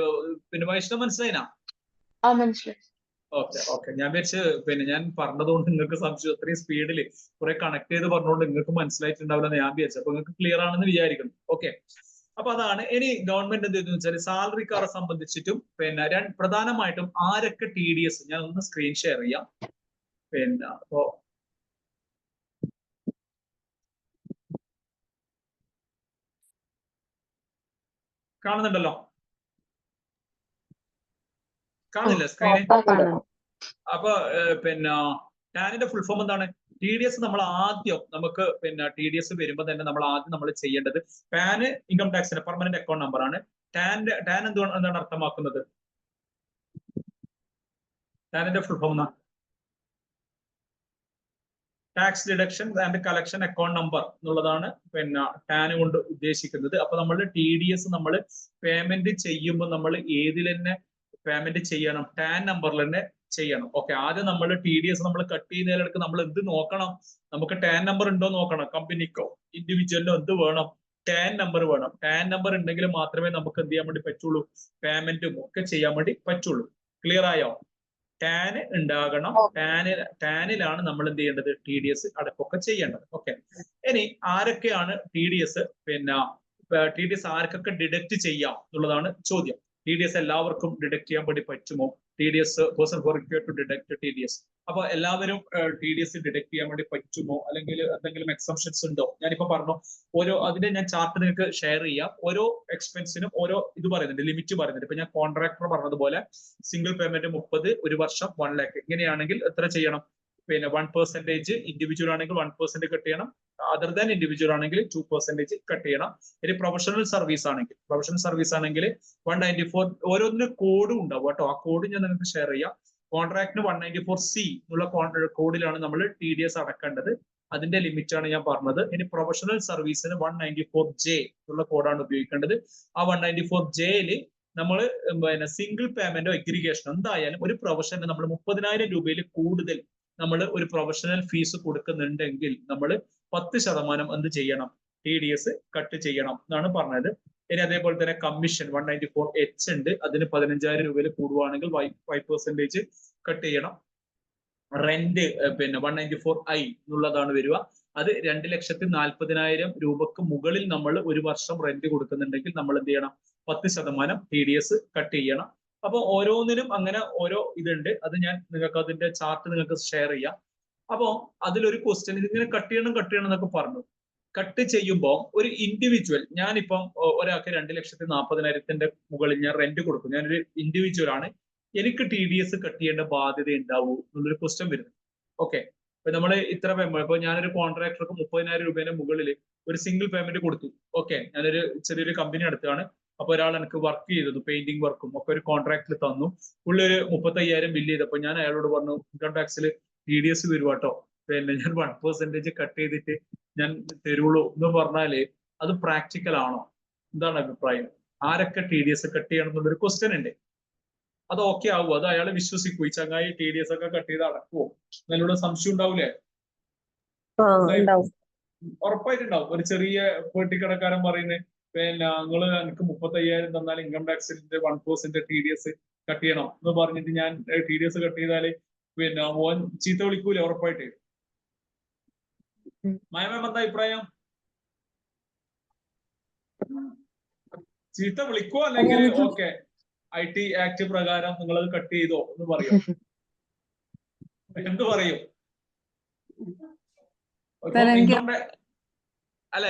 പിന്നെ വൈഷ്ണവ് മനസ്സിലായിനാ? മനസ്സിലായി. ഓക്കെ. ഞാൻ വിചാരിച്ച് ഞാൻ പറഞ്ഞതുകൊണ്ട് നിങ്ങൾക്ക് സംശയം അത്രയും സ്പീഡിൽ കുറെ കണക്ട് ചെയ്ത് പറഞ്ഞുകൊണ്ട് നിങ്ങൾക്ക് മനസ്സിലായിട്ടുണ്ടാവില്ലെന്ന് ഞാൻ വിചാരിച്ചു. അപ്പൊ നിങ്ങൾക്ക് ക്ലിയർ ആണെന്ന് വിചാരിക്കുന്നു. ഓക്കെ, അപ്പൊ അതാണ്. ഇനി ഗവൺമെന്റ് എന്ത് ചെയ്തെന്ന് വെച്ചാൽ സാലറിക്കാരെ സംബന്ധിച്ചിട്ടും പ്രധാനമായിട്ടും ആരൊക്കെ TDS, ഞാൻ ഒന്ന് സ്ക്രീൻ ഷെയർ ചെയ്യാം. അപ്പോ കാണുന്നുണ്ടല്ലോ, കാണുന്നില്ല സ്ക്രീന്? അപ്പൊ ടാനിന്റെ ഫുൾ ഫോം എന്താണ്? TDS നമ്മൾ ആദ്യം TDS വരുമ്പോൾ തന്നെ നമ്മൾ ചെയ്യേണ്ടത് പാന് ഇൻകം ടാക്സിന്റെ പെർമനന്റ് അക്കൗണ്ട് നമ്പർ ആണ്. ടാൻ എന്താണ് അർത്ഥമാക്കുന്നത്? ടാനിന്റെ full form tax deduction and collection account number എന്നുള്ളതാണ് ടാൻ കൊണ്ട് ഉദ്ദേശിക്കുന്നത്. അപ്പൊ നമ്മൾ TDS നമ്മൾ പേയ്മെന്റ് ചെയ്യുമ്പോൾ നമ്മൾ ഏതിൽ തന്നെ പേയ്മെന്റ് ചെയ്യണം? ടാൻ നമ്പറിൽ തന്നെ ചെയ്യണം. ഓക്കെ, ആദ്യം നമ്മൾ TDS നമ്മൾ കട്ട് ചെയ്യുന്നതിലേക്ക് നമ്മൾ എന്ത് നോക്കണം? നമുക്ക് ടാൻ നമ്പർ ഉണ്ടോ നോക്കണം. കമ്പനിക്കോ ഇൻഡിവിജ്വലിനോ എന്ത് വേണം? ടാൻ നമ്പർ വേണം. ടാൻ നമ്പർ ഉണ്ടെങ്കിൽ മാത്രമേ നമുക്ക് എന്ത് ചെയ്യാൻ വേണ്ടി പറ്റുള്ളൂ? പേയ്മെന്റും ഒക്കെ ചെയ്യാൻ വേണ്ടി പറ്റുള്ളൂ. ക്ലിയർ ആയോ? ടാൻ ഉണ്ടാകണം. ടാനിലാണ് നമ്മൾ എന്ത് ചെയ്യേണ്ടത്? TDS അടക്കമൊക്കെ ചെയ്യേണ്ടത്. ഓക്കെ, ഇനി ആരൊക്കെയാണ് TDS TDS ആർക്കൊക്കെ ഡിഡക്ട് ചെയ്യാം എന്നുള്ളതാണ് ചോദ്യം. TDS എല്ലാവർക്കും ഡിഡക്ട് ചെയ്യാൻ വേണ്ടി പറ്റുമോ? TDS person for required to deduct TDS. അപ്പൊ എല്ലാവരും TDS ഡിഡക്ട് ചെയ്യാൻ വേണ്ടി പറ്റുമോ? അല്ലെങ്കിൽ എന്തെങ്കിലും എക്സംഷൻസ് ഉണ്ടോ? ഞാനിപ്പോ പറഞ്ഞു അതിന്റെ ഞാൻ ചാർട്ട് നിങ്ങൾക്ക് ഷെയർ ചെയ്യാം. ഓരോ എക്സ്പെൻസിനും ഓരോ ഇത് പറയുന്നുണ്ട്, ലിമിറ്റ് പറയുന്നുണ്ട്. ഇപ്പൊ ഞാൻ കോൺട്രാക്ടർ പറഞ്ഞതുപോലെ സിംഗിൾ പേയ്മെന്റ് 30, 1 വർഷം 1 lakh. ഇങ്ങനെയാണെങ്കിൽ എത്ര ചെയ്യണം? 1% ഇൻഡിവിജ്വൽ ആണെങ്കിൽ 1% കട്ട് ചെയ്യണം. അതർ ദാൻ ഇൻഡിവിജ്വൽ ആണെങ്കിൽ 2% കട്ട് ചെയ്യണം. ഇനി പ്രൊഫഷണൽ സർവീസ് ആണെങ്കിൽ 194 ഓരോന്നിനും കോഡും ഉണ്ടാവും കേട്ടോ. ആ കോഡ് ഞാൻ നിങ്ങൾക്ക് ഷെയർ ചെയ്യാം. കോൺട്രാക്ടിന് 194C എന്നുള്ള കോഡിലാണ് നമ്മൾ TDS അടക്കേണ്ടത്. അതിന്റെ ലിമിറ്റ് ആണ് ഞാൻ പറഞ്ഞത്. ഇനി പ്രൊഫഷണൽ സർവീസിന് 194J എന്നുള്ള കോഡാണ് ഉപയോഗിക്കേണ്ടത്. ആ 194Jയില് നമ്മൾ സിംഗിൾ പേയ്മെന്റോ എഗ്രിഗേഷനോ എന്തായാലും ഒരു പ്രൊഫഷന് നമ്മൾ 30,000 രൂപയിൽ കൂടുതൽ നമ്മൾ ഒരു പ്രൊഫഷണൽ ഫീസ് കൊടുക്കുന്നുണ്ടെങ്കിൽ നമ്മൾ 10% എന്ത് ചെയ്യണം? TDS കട്ട് ചെയ്യണം എന്നാണ് പറഞ്ഞത്. ഇനി അതേപോലെ തന്നെ കമ്മീഷൻ 194H ഉണ്ട്. അതിന് 15,000 രൂപയിൽ കൂടുവാണെങ്കിൽ 5% കട്ട് ചെയ്യണം. റെന്റ് 194I എന്നുള്ളതാണ് വരിക. അത് 2,40,000 രൂപക്ക് മുകളിൽ നമ്മൾ ഒരു വർഷം റെന്റ് കൊടുക്കുന്നുണ്ടെങ്കിൽ നമ്മൾ എന്ത് ചെയ്യണം? 10% TDS കട്ട് ചെയ്യണം. അപ്പൊ ഓരോന്നിനും അങ്ങനെ ഓരോ ഇതുണ്ട്. അത് ഞാൻ നിങ്ങൾക്ക് അതിന്റെ ചാർട്ട് നിങ്ങൾക്ക് ഷെയർ ചെയ്യാം. അപ്പോ അതിലൊരു ക്വസ്റ്റ്യൻ, ഇതിങ്ങനെ കട്ട് ചെയ്യണം എന്നൊക്കെ പറഞ്ഞു. കട്ട് ചെയ്യുമ്പോൾ ഒരു ഇൻഡിവിജ്വൽ, ഞാനിപ്പം ഒരാൾക്ക് 2,40,000 മുകളിൽ ഞാൻ റെന്റ് കൊടുക്കും, ഞാനൊരു ഇൻഡിവിജ്വൽ ആണ്, എനിക്ക് TDS കട്ട് ചെയ്യേണ്ട ബാധ്യത ഉണ്ടാവൂ എന്നുള്ളൊരു ക്വസ്റ്റ്യൻ വരുന്നു. ഓക്കെ, ഇപ്പൊ നമ്മൾ ഇപ്പൊ ഞാനൊരു കോൺട്രാക്ടർക്ക് 30,000 രൂപേന്റെ മുകളിൽ ഒരു സിംഗിൾ പേയ്മെന്റ് കൊടുത്തു. ഓക്കെ, ഞാനൊരു ചെറിയൊരു കമ്പനി അടുത്താണ്. അപ്പൊ ഒരാൾ എനിക്ക് വർക്ക് ചെയ്തത് പെയിന്റിംഗ് വർക്കും ഒക്കെ ഒരു കോൺട്രാക്റ്റിൽ തന്നു. പുള്ളി ഒരു 35,000 ബില്ല് ചെയ്തപ്പോ ഞാൻ അയാളോട് പറഞ്ഞു ഇൻകം ടാക്സിൽ TDS വരും കേട്ടോ, ഞാൻ 1% കട്ട് ചെയ്തിട്ട് ഞാൻ തരുള്ളൂ എന്ന് പറഞ്ഞാല് അത് പ്രാക്ടിക്കൽ ആണോ? എന്താണ് അഭിപ്രായം? ആരൊക്കെ TDS കട്ട് ചെയ്യണം എന്നുള്ളൊരു ക്വസ്റ്റ്യൻ ഉണ്ട്. അത് ഓക്കെ ആവുമോ? അത് അയാളെ വിശ്വസിക്കൂ? ഈ ചങ്ങായി TDS ഒക്കെ കട്ട് ചെയ്ത് അടക്കുവോ എന്നോട് സംശയം ഉണ്ടാവൂലേ? ഉറപ്പായിട്ടുണ്ടാവും. ഒരു ചെറിയ പെട്ടിക്കടക്കാരൻ പറയുന്നത് പിന്നെ നിങ്ങൾ എനിക്ക് 35,000 തന്നാൽ ഇൻകം ടാക്സിന്റെ 1% TDS കട്ട് ചെയ്യണം എന്ന് പറഞ്ഞിട്ട് ഞാൻ TDS കട്ട് ചെയ്താല് പിന്നെ ഓൻ ചീത്ത വിളിക്കൂല ഉറപ്പായിട്ട്. മാം എന്താ അഭിപ്രായം? ചീത്ത വിളിക്കുവോ അല്ലെങ്കിൽ ഓക്കെ IT ആക്ട് പ്രകാരം നിങ്ങൾ അത് കട്ട് ചെയ്തോ എന്ന് പറയോ? എന്ത് പറയും? അല്ല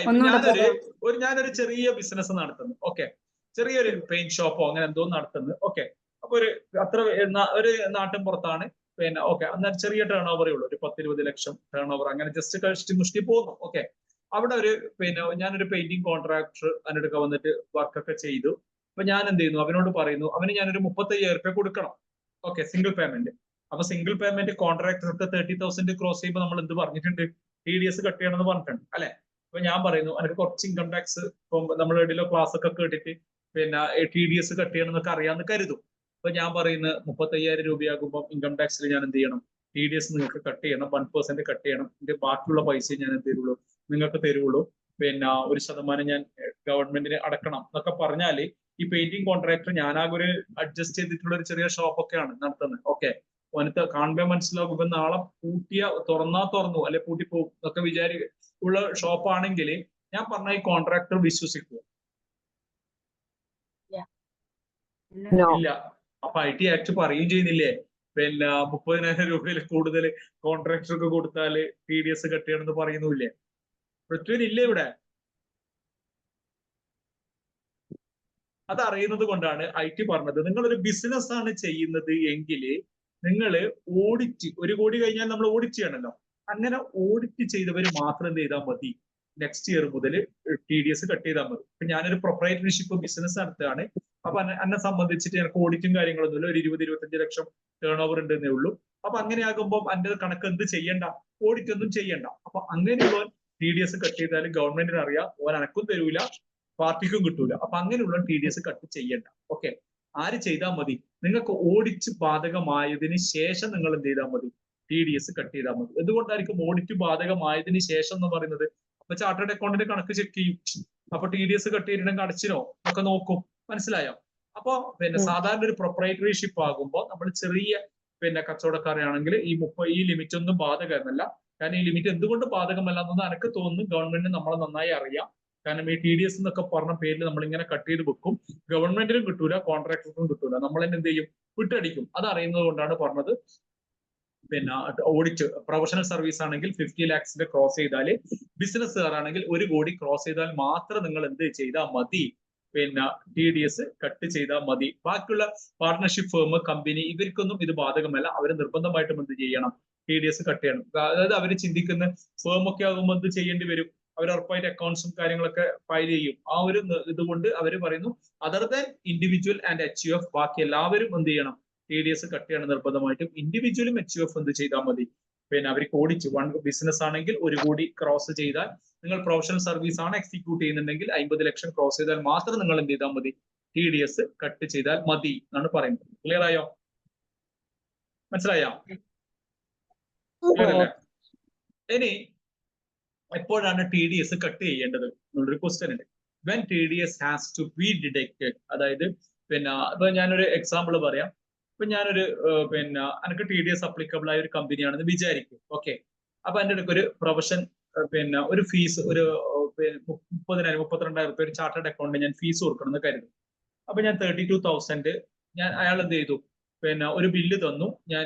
ഞാനൊരു ചെറിയ ബിസിനസ് നടത്തുന്നു. ഓക്കെ, ചെറിയൊരു പെയിന്റ് ഷോപ്പോ അങ്ങനെ എന്തോ നടത്തുന്നു. ഓക്കെ, അപ്പൊ ഒരു നാട്ടിൻ പുറത്താണ്. പിന്നെ ഓക്കെ, എന്നാൽ ചെറിയ ടേൺ ഓവറേ ഉള്ളൂ, ഒരു 10-20 ലക്ഷം ടേൺ ഓവർ, അങ്ങനെ ജസ്റ്റ് കഷ്ടി മുഷ്ടി പോകുന്നു. ഓക്കെ, അവിടെ ഞാനൊരു പെയിന്റിങ് കോൺട്രാക്ടർ അതിനടുക്ക വന്നിട്ട് വർക്കൊക്കെ ചെയ്തു. അപ്പൊ ഞാൻ എന്ത് ചെയ്യുന്നു, അവനോട് പറയുന്നു, അവന് ഞാനൊരു 35,000 രൂപ കൊടുക്കണം. Okay, single payment. അപ്പൊ സിംഗിൾ പേയ്മെന്റ് കോൺട്രാക്ടർക്ക് 30,000 ക്രോസ് ചെയ്യുമ്പോൾ നമ്മൾ എന്ത് പറഞ്ഞിട്ടുണ്ട്? TDS കട്ട് ചെയ്യണമെന്ന് പറഞ്ഞിട്ടുണ്ട് അല്ലെ? അപ്പൊ ഞാൻ പറയുന്നു എനിക്ക് കുറച്ച് ഇൻകം ടാക്സ് നമ്മൾ ഇടയിലോ ക്ലാസ് ഒക്കെ കേട്ടിട്ട് പിന്നെ TDS കട്ട് ചെയ്യണം എന്നൊക്കെ അറിയാമെന്ന് കരുതും. അപ്പൊ ഞാൻ പറയുന്നത് 35,000 രൂപയാകുമ്പോൾ ഇൻകം ടാക്സിൽ ഞാൻ എന്ത് ചെയ്യണം? TDS നിങ്ങൾക്ക് കട്ട് ചെയ്യണം, 1% കട്ട് ചെയ്യണം. എന്റെ ബാക്കിയുള്ള പൈസ ഞാൻ എന്ത് തരുള്ളൂ? നിങ്ങൾക്ക് തരുള്ളൂ. പിന്നെ 1% ഞാൻ ഗവൺമെന്റിന് അടക്കണം എന്നൊക്കെ പറഞ്ഞാല് ഈ പെയിന്റിംഗ് കോൺട്രാക്ടർ ഞാനാകെ ഒരു അഡ്ജസ്റ്റ് ചെയ്തിട്ടുള്ള ഒരു ചെറിയ ഷോപ്പൊക്കെയാണ് നടത്തുന്നത്. ഓക്കെ, അവനത്തെ കാണുമ്പോൾ മനസ്സിലാവും ഇപ്പൊ നാളെ തുറന്നാ തുറന്നു അല്ലെ പൂട്ടിപ്പോകും എന്നൊക്കെ ഉള്ള ഷോപ്പാണെങ്കിൽ ഞാൻ പറഞ്ഞ ഈ കോൺട്രാക്ടർ വിശ്വസിക്കുമോ? ഇല്ല. അപ്പൊ IT ആക്ട് പറയുകയും ചെയ്യുന്നില്ലേ, പിന്നെ 30,000 രൂപയിൽ കൂടുതൽ കോൺട്രാക്ടർക്ക് കൊടുത്താല് TDS കട്ട് ചെയ്യണമെന്ന് പറയുന്നില്ലേ? പൃഥ്വിനില്ലേ ഇവിടെ? അത് അറിയുന്നത് കൊണ്ടാണ് IT പറഞ്ഞത് നിങ്ങളൊരു ബിസിനസ് ആണ് ചെയ്യുന്നത് എങ്കിൽ നിങ്ങൾ ഓഡിറ്റ്, 1 കോടി കഴിഞ്ഞാൽ നമ്മൾ ഓഡിറ്റ് ചെയ്യണമല്ലോ. അങ്ങനെ ഓഡിറ്റ് ചെയ്തവർ മാത്രം എന്ത് ചെയ്താൽ മതി? നെക്സ്റ്റ് ഇയർ മുതൽ TDS കട്ട് ചെയ്താൽ മതി. ഇപ്പൊ ഞാനൊരു പ്രൊപ്രൈറ്റർഷിപ്പ് ബിസിനസ് നടത്തുകയാണ്. അപ്പൊ എന്നെ സംബന്ധിച്ചിട്ട് എനിക്ക് ഓഡിറ്റും കാര്യങ്ങളൊന്നുമില്ല, ഒരു 20-25 ലക്ഷം ടേൺ ഓവർ ഉണ്ടെന്നേ ഉള്ളൂ. അപ്പൊ അങ്ങനെയാകുമ്പോൾ എന്റെ കണക്ക് എന്ത് ചെയ്യണ്ട? ഓഡിറ്റ് ഒന്നും ചെയ്യണ്ട. അപ്പൊ അങ്ങനെയുള്ള TDS കട്ട് ചെയ്താൽ ഗവൺമെന്റിന് അറിയാം, ഓൻ എനക്കും തരൂല, പാർട്ടിക്കും കിട്ടൂല. അപ്പൊ അങ്ങനെയുള്ള TDS കട്ട് ചെയ്യണ്ട. ഓക്കെ, ആര് ചെയ്താൽ മതി? നിങ്ങൾക്ക് ഓഡിറ്റ് ബാധകമായതിനു ശേഷം നിങ്ങൾ എന്ത് ചെയ്താൽ മതി? TDS കട്ട് ചെയ്താൽ മതി. എന്തുകൊണ്ടായിരിക്കും ഓഡിറ്റ് ബാധകമായതിനു ശേഷം എന്ന് പറയുന്നത്? അപ്പൊ ചാർട്ടേഡ് അക്കൗണ്ടിന്റെ കണക്ക് ചെക്ക് ചെയ്യും. അപ്പൊ TDS കട്ട് ചെയ്തിട്ടുണ്ടെങ്കിൽ അടച്ചിനോ ഒക്കെ നോക്കും. മനസ്സിലായോ? അപ്പൊ സാധാരണ ഒരു പ്രൊപ്രൈറ്ററിഷിപ്പ് ആകുമ്പോൾ നമ്മൾ ചെറിയ കച്ചവടക്കാരാണെങ്കിൽ ഈ ലിമിറ്റ് ഒന്നും ബാധകമല്ല. കാരണം ഈ ലിമിറ്റ് എന്തുകൊണ്ട് ബാധകമല്ല എന്നൊന്നും എനിക്ക് തോന്നുന്നു ഗവൺമെന്റിന് നമ്മളെ നന്നായി അറിയാം. കാരണം ഈ TDS എന്നൊക്കെ പറഞ്ഞ പേരിൽ നമ്മൾ ഇങ്ങനെ കട്ട് ചെയ്ത് വെക്കും. ഗവൺമെന്റിനും കിട്ടൂല, കോൺട്രാക്ടർക്കും കിട്ടൂല. നമ്മൾ തന്നെ എന്ത് ചെയ്യും? വിട്ടടിക്കും. അത് അറിയുന്നത് കൊണ്ടാണ് പറഞ്ഞത്. ഓഡിറ്റ് പ്രൊഫഷണൽ സർവീസ് ആണെങ്കിൽ 50 lakhs ക്രോസ് ചെയ്താല്, ബിസിനസ്സുകാരാണെങ്കിൽ 1 കോടി ക്രോസ് ചെയ്താൽ മാത്രം നിങ്ങൾ എന്ത് ചെയ്താൽ മതി? TDS കട്ട് ചെയ്താൽ മതി. ബാക്കിയുള്ള പാർട്ണർഷിപ്പ് ഫേം, കമ്പനി, ഇവർക്കൊന്നും ഇത് ബാധകമല്ല. അവർ നിർബന്ധമായിട്ടും എന്ത് ചെയ്യണം? TDS കട്ട് ചെയ്യണം. അതായത് അവർ ചിന്തിക്കുന്ന ഫേം ഒക്കെ ആകുമ്പോൾ എന്ത് ചെയ്യേണ്ടി വരും? അവർ ഉറപ്പായിട്ട് അക്കൗണ്ട്സും കാര്യങ്ങളൊക്കെ ഫയൽ ചെയ്യും. ആ ഒരു ഇതുകൊണ്ട് അവർ പറയുന്നു other than individual and HUF ബാക്കി എല്ലാവരും എന്ത് ചെയ്യണം? TDS കട്ട് ചെയ്യണം നിർബന്ധമായിട്ടും. ഇൻഡിവിജ്വലും HUF എന്ത് ചെയ്താൽ മതി? അവർക്ക് ഓഡിറ്റ് ബിസിനസ് ആണെങ്കിൽ 1 കോടി ക്രോസ് ചെയ്താൽ, നിങ്ങൾ പ്രൊഫഷണൽ സർവീസ് ആണ് എക്സിക്യൂട്ട് ചെയ്യുന്നുണ്ടെങ്കിൽ 50 ലക്ഷം ക്രോസ് ചെയ്താൽ മാത്രം നിങ്ങൾ എന്ത് ചെയ്താൽ മതി? TDS കട്ട് ചെയ്താൽ മതി എന്നാണ് പറയുന്നത്. ക്ലിയർ ആയോ? മനസ്സിലായോ? ക്ലിയർ അല്ലേ? ഇനി എപ്പോഴാണ് TDS കട്ട് ചെയ്യേണ്ടത് എന്നുള്ളൊരു ക്വസ്റ്റ്യൻ ഉണ്ട്. When TDS has to be deducted. അതായത് ഇപ്പൊ ഞാനൊരു എക്സാമ്പിൾ പറയാം. ഇപ്പൊ ഞാനൊരു എനിക്ക് TDS അപ്ലിക്കബിൾ ആയ ഒരു കമ്പനിയാണെന്ന് വിചാരിക്കും. ഓക്കെ, അപ്പൊ എൻ്റെ അടുക്ക് ഒരു പ്രൊഫഷൻ ഒരു ഫീസ് ഒരു 32,000 രൂപ ഒരു ചാർട്ടേഡ് അക്കൗണ്ടിന് ഞാൻ ഫീസ് കൊടുക്കണം എന്ന് കരുതും. അപ്പൊ ഞാൻ 32,000 അയാൾ എന്ത് ചെയ്തു? ഒരു ബില്ല് തന്നു. ഞാൻ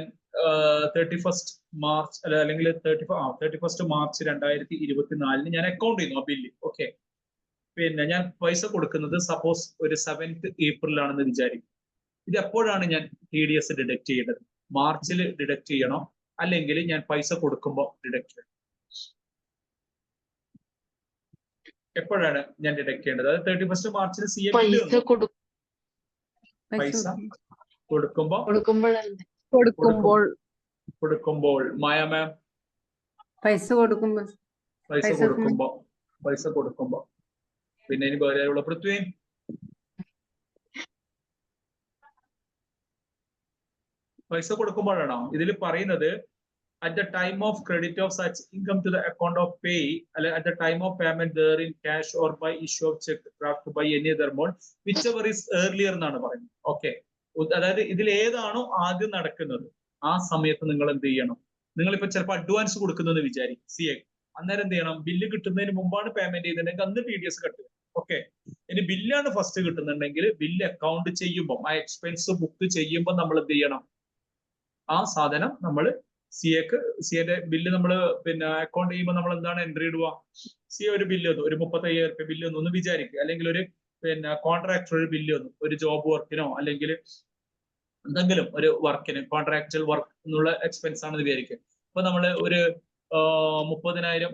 31st മാർച്ച് അല്ലെങ്കിൽ 31st മാർച്ച് 2024 ഞാൻ അക്കൗണ്ട് ചെയ്യുന്നു ആ ബില്ല്. ഓക്കെ, ഞാൻ പൈസ കൊടുക്കുന്നത് സപ്പോസ് ഒരു 7th April ആണെന്ന് വിചാരിക്കും. ഇത് എപ്പോഴാണ് ഞാൻ TDS ഡിഡക്ട് ചെയ്യേണ്ടത്? മാർച്ചിൽ ഡിഡക്ട് ചെയ്യണോ അല്ലെങ്കിൽ ഞാൻ പൈസ കൊടുക്കുമ്പോൾ ഡിഡക്ട് ചെയ്യണം? എപ്പോഴാണ് ഞാൻ ഡിഡക്ട് ചെയ്യേണ്ടത്? അത് 31st മാർച്ചിൽ CM പൈസ കൊടുക്കുമ്പോൾ മായ മാം പൈസ കൊടുക്കുമ്പോ പിന്നെ ഇനി വേറെയുള്ള പൃഥ്വി പൈസ കൊടുക്കുമ്പോഴാണോ? ഇതിൽ പറയുന്നത് at the time of credit of such income to the account of pay, at the time of payment there in cash or by issue of check, draft by any other mode, whichever is earlier എന്നാണ് പറയുന്നത്. Okay, അതായത് ഇതിൽ ഏതാണോ ആദ്യം നടക്കുന്നത് ആ സമയത്ത് നിങ്ങൾ എന്ത് ചെയ്യണം? നിങ്ങളിപ്പോ ചിലപ്പോൾ അഡ്വാൻസ് കൊടുക്കുന്നത് വിചാരിക്കും സി എ, അന്നേരം എന്ത് ചെയ്യണം? ബില്ല് കിട്ടുന്നതിന് മുമ്പാണ് പേയ്മെന്റ് ചെയ്തിട്ടുണ്ടെങ്കിൽ അന്ന് TDS കട്ടുക. ഓക്കെ, ഇനി ബില്ലാണ് ഫസ്റ്റ് കിട്ടുന്നുണ്ടെങ്കിൽ ബില്ല് അക്കൗണ്ട് ചെയ്യുമ്പോൾ ആ എക്സ്പെൻസ് ബുക്ക് ചെയ്യുമ്പോൾ നമ്മൾ എന്ത് ചെയ്യണം? ആ സാധനം നമ്മൾ സിയുടെ ബില്ല് നമ്മൾ പിന്നെ അക്കൗണ്ട് ചെയ്യുമ്പോൾ നമ്മൾ എന്താണ് എൻട്രി ഇടുക? ഒരു ബില്ല് വന്നു, ഒരു 35,000 രൂപ ബില്ല് വന്നു എന്ന് വിചാരിക്കുക, അല്ലെങ്കിൽ ഒരു പിന്നെ കോൺട്രാക്ടർ ഒരു ബില്ല് വന്നു, ഒരു ജോബ് വർക്കിനോ അല്ലെങ്കിൽ എന്തെങ്കിലും ഒരു വർക്കിന് കോൺട്രാക്ച്വൽ വർക്ക് എന്നുള്ള എക്സ്പെൻസ് ആണെന്ന് വിചാരിക്കുക. അപ്പൊ നമ്മൾ ഒരു 30,000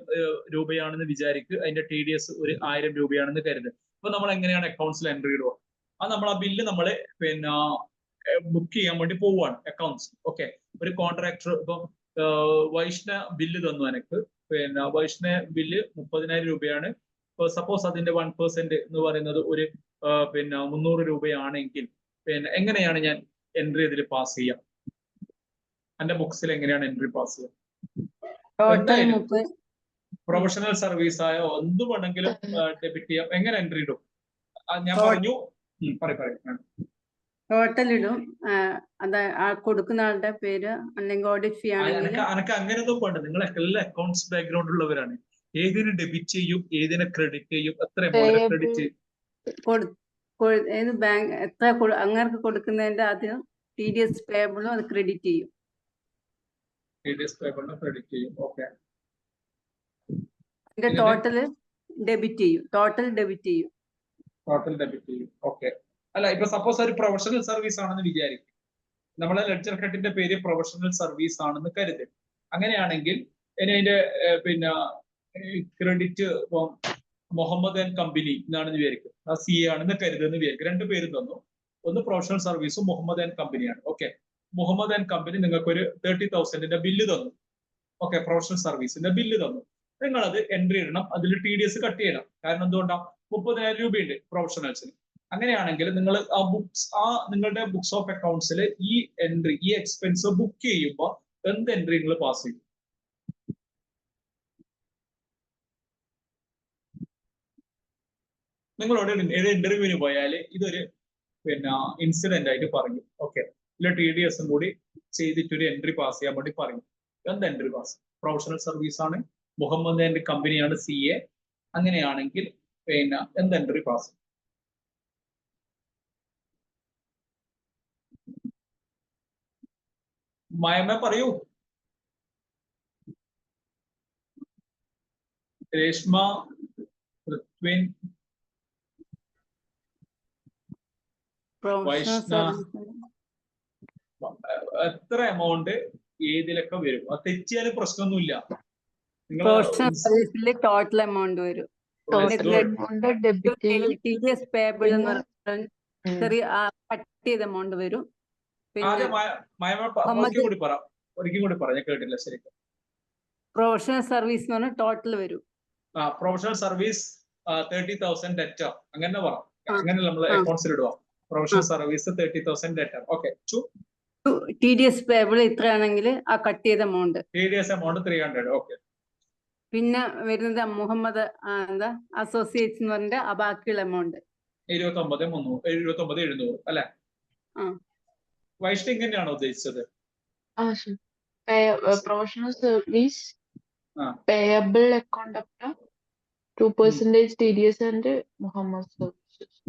രൂപയാണെന്ന് വിചാരിക്കുക, അതിന്റെ TDS ഒരു 1000 രൂപയാണെന്ന് കരുതുക. അപ്പൊ നമ്മൾ എങ്ങനെയാണ് അക്കൗണ്ട്സിൽ എൻട്രി ഇടുക? നമ്മൾ ആ ബില്ല് നമ്മൾ പിന്നെ ബുക്ക് ചെയ്യാൻ വേണ്ടി പോവുകയാണ് അക്കൗണ്ട്സ്. ഓക്കെ, ഒരു കോൺട്രാക്ടർ ഇപ്പം വൈഷ്ണ ബില്ല് തന്നു എനിക്ക്, പിന്നെ വൈഷ്ണ ബില്ല് 30,000 രൂപയാണ്. സപ്പോസ് അതിന്റെ 1% എന്ന് പറയുന്നത് ഒരു പിന്നെ 300 രൂപയാണെങ്കിൽ പിന്നെ എങ്ങനെയാണ് ഞാൻ എൻട്രി ഇതിൽ പാസ് ചെയ്യാം? എന്റെ ബുക്സിൽ എങ്ങനെയാണ് എൻട്രി പാസ് ചെയ്യാം? പ്രൊഫഷണൽ സർവീസ് ആയോ എന്ത് വേണമെങ്കിലും ഡെബിറ്റ് ചെയ്യാം. എങ്ങനെ എൻട്രി ഇടും? ഞാൻ പറഞ്ഞു, പറയും. ടോട്ടൽ ഇടും, അത് കൊടുക്കുന്ന ആളുടെ പേര്, അല്ലെങ്കിൽ ഓഡിറ്റ് ഫീ ആണെങ്കിൽ. അനക്ക് അങ്ങനെയൊന്നും വേണ്ട, നിങ്ങൾ എല്ലാ അക്കൗണ്ട്സ് ബാക്ക്ഗ്രൗണ്ട് ഉള്ളവരാണ്. ഏതിന് ഡെബിറ്റ് ചെയ്യും, ഏതിനെ ക്രെഡിറ്റ് ചെയ്യും, എത്ര എമൗണ്ട് ക്രെഡിറ്റ് ചെയ്യും, ഏത് ബാങ്ക് എത്ര അങ്ങനെ കൊടുക്കുന്നതിന്റെ ആദ്യം TDS പേയബിളും അത് ക്രെഡിറ്റ് ചെയ്യും. TDS പേയബിളും ക്രെഡിറ്റ് ചെയ്യും. ഓക്കെ, ടോട്ടൽ ഡെബിറ്റ് ചെയ്യും. ടോട്ടൽ ഡെബിറ്റ് ചെയ്യും. ഓക്കെ. അല്ല, ഇപ്പൊ സപ്പോസ് ഒരു പ്രൊഫഷണൽ സർവീസ് ആണെന്ന് വിചാരിക്കും, നമ്മളെ ലെഡ്ജർ ഹെഡിന്റെ പേര് പ്രൊഫഷണൽ സർവീസ് ആണെന്ന് കരുതി. അങ്ങനെയാണെങ്കിൽ ഇനി അതിന്റെ പിന്നെ ക്രെഡിറ്റ് ഇപ്പം മുഹമ്മദ് ആൻഡ് കമ്പനി എന്നാണെന്ന് വിചാരിക്കും, ആ CA ആണെന്ന് കരുതെന്ന് വിചാരിക്കും. 2 പേരും തന്നു, ഒന്ന് പ്രൊഫഷണൽ സർവീസും മുഹമ്മദ് ആൻഡ് കമ്പനിയാണ്. ഓക്കെ, മുഹമ്മദ് ആൻഡ് കമ്പനി നിങ്ങൾക്ക് ഒരു 30,000 ബില്ല് തന്നു. ഓക്കെ, പ്രൊഫഷണൽ സർവീസിന്റെ ബില്ല് തന്നു. നിങ്ങളത് എൻട്രി ഇടണം, അതിൽ TDS കട്ട് ചെയ്യണം. കാരണം എന്തുകൊണ്ടാണ്? 30,000 രൂപയുണ്ട് പ്രൊഫഷണൽസിന്. അങ്ങനെയാണെങ്കിൽ നിങ്ങൾ നിങ്ങളുടെ ബുക്സ് ഓഫ് അക്കൗണ്ട്സിൽ ഈ എൻട്രി, ഈ എക്സ്പെൻസ് ബുക്ക് ചെയ്യുമ്പോൾ എന്ത് എൻട്രി നിങ്ങൾ പാസ് ചെയ്യും? നിങ്ങളോട് ഏത് ഇന്റർവ്യൂവിന് പോയാൽ ഇതൊരു പിന്നെ ഇൻസിഡന്റ് ആയിട്ട് പറയും. ഓക്കെ, ഇതിൽ TDS കൂടി ചെയ്തിട്ടൊരു എൻട്രി പാസ് ചെയ്യാൻ വേണ്ടി പറയും. എന്ത് എൻട്രി പാസ്? പ്രൊഫഷണൽ സർവീസ് ആണ്, മുഹമ്മദ് ആൻഡ് കമ്പനിയാണ് CA. അങ്ങനെയാണെങ്കിൽ പിന്നെ എന്ത് എൻട്രി പാസ്? മയമ പറയൂ. രേഷ്മ, പൃഥ്വിൻ, വൈഷ്ണ, എത്ര എമൗണ്ട് ഏതിലൊക്കെ വരും? അത് തെറ്റിയാലും പ്രശ്നമൊന്നുമില്ല. ടോട്ടൽ എമൗണ്ട് വരും. TDS പേയബിൾ എന്ന് പറഞ്ഞാൽ ചെറിയ കട്ട് ചെയ്ത എമൗണ്ട് വരും. ഒരിക്കലും കൂടി പറ, ഞാൻ കേട്ടില്ല ശരിക്കും. പ്രൊഫഷണൽ സർവീസ് എന്ന് പറഞ്ഞാൽ ടോട്ടൽ വരും. പ്രൊഫഷണൽ സർവീസ് 30,000 ഡെറ്റ, അങ്ങനെ പറ. അങ്ങനെ നമ്മൾ അക്കൗണ്ട്സിൽ ഇടുക. Professional service 30,000 ഡെറ്റ. Okay, TDS payable ഇത്രയാണെങ്കിൽ ആ കട്ട് ചെയ്ത എമൗണ്ട്, TDS എമൗണ്ട് 300. ഓക്കെ, പിന്നെ വരുന്നത് മുഹമ്മദ് അസോസിയേറ്റ്സ് എന്ന് പറഞ്ഞ ആ ബാക്കിയുള്ള എമൗണ്ട് 29,700 അല്ലെ? വൈഷ്ണവ് ഇങ്ങനെയാണോ ഉദ്ദേശിച്ചത്? Professional service payable account up 2% TDS and Muhammad services.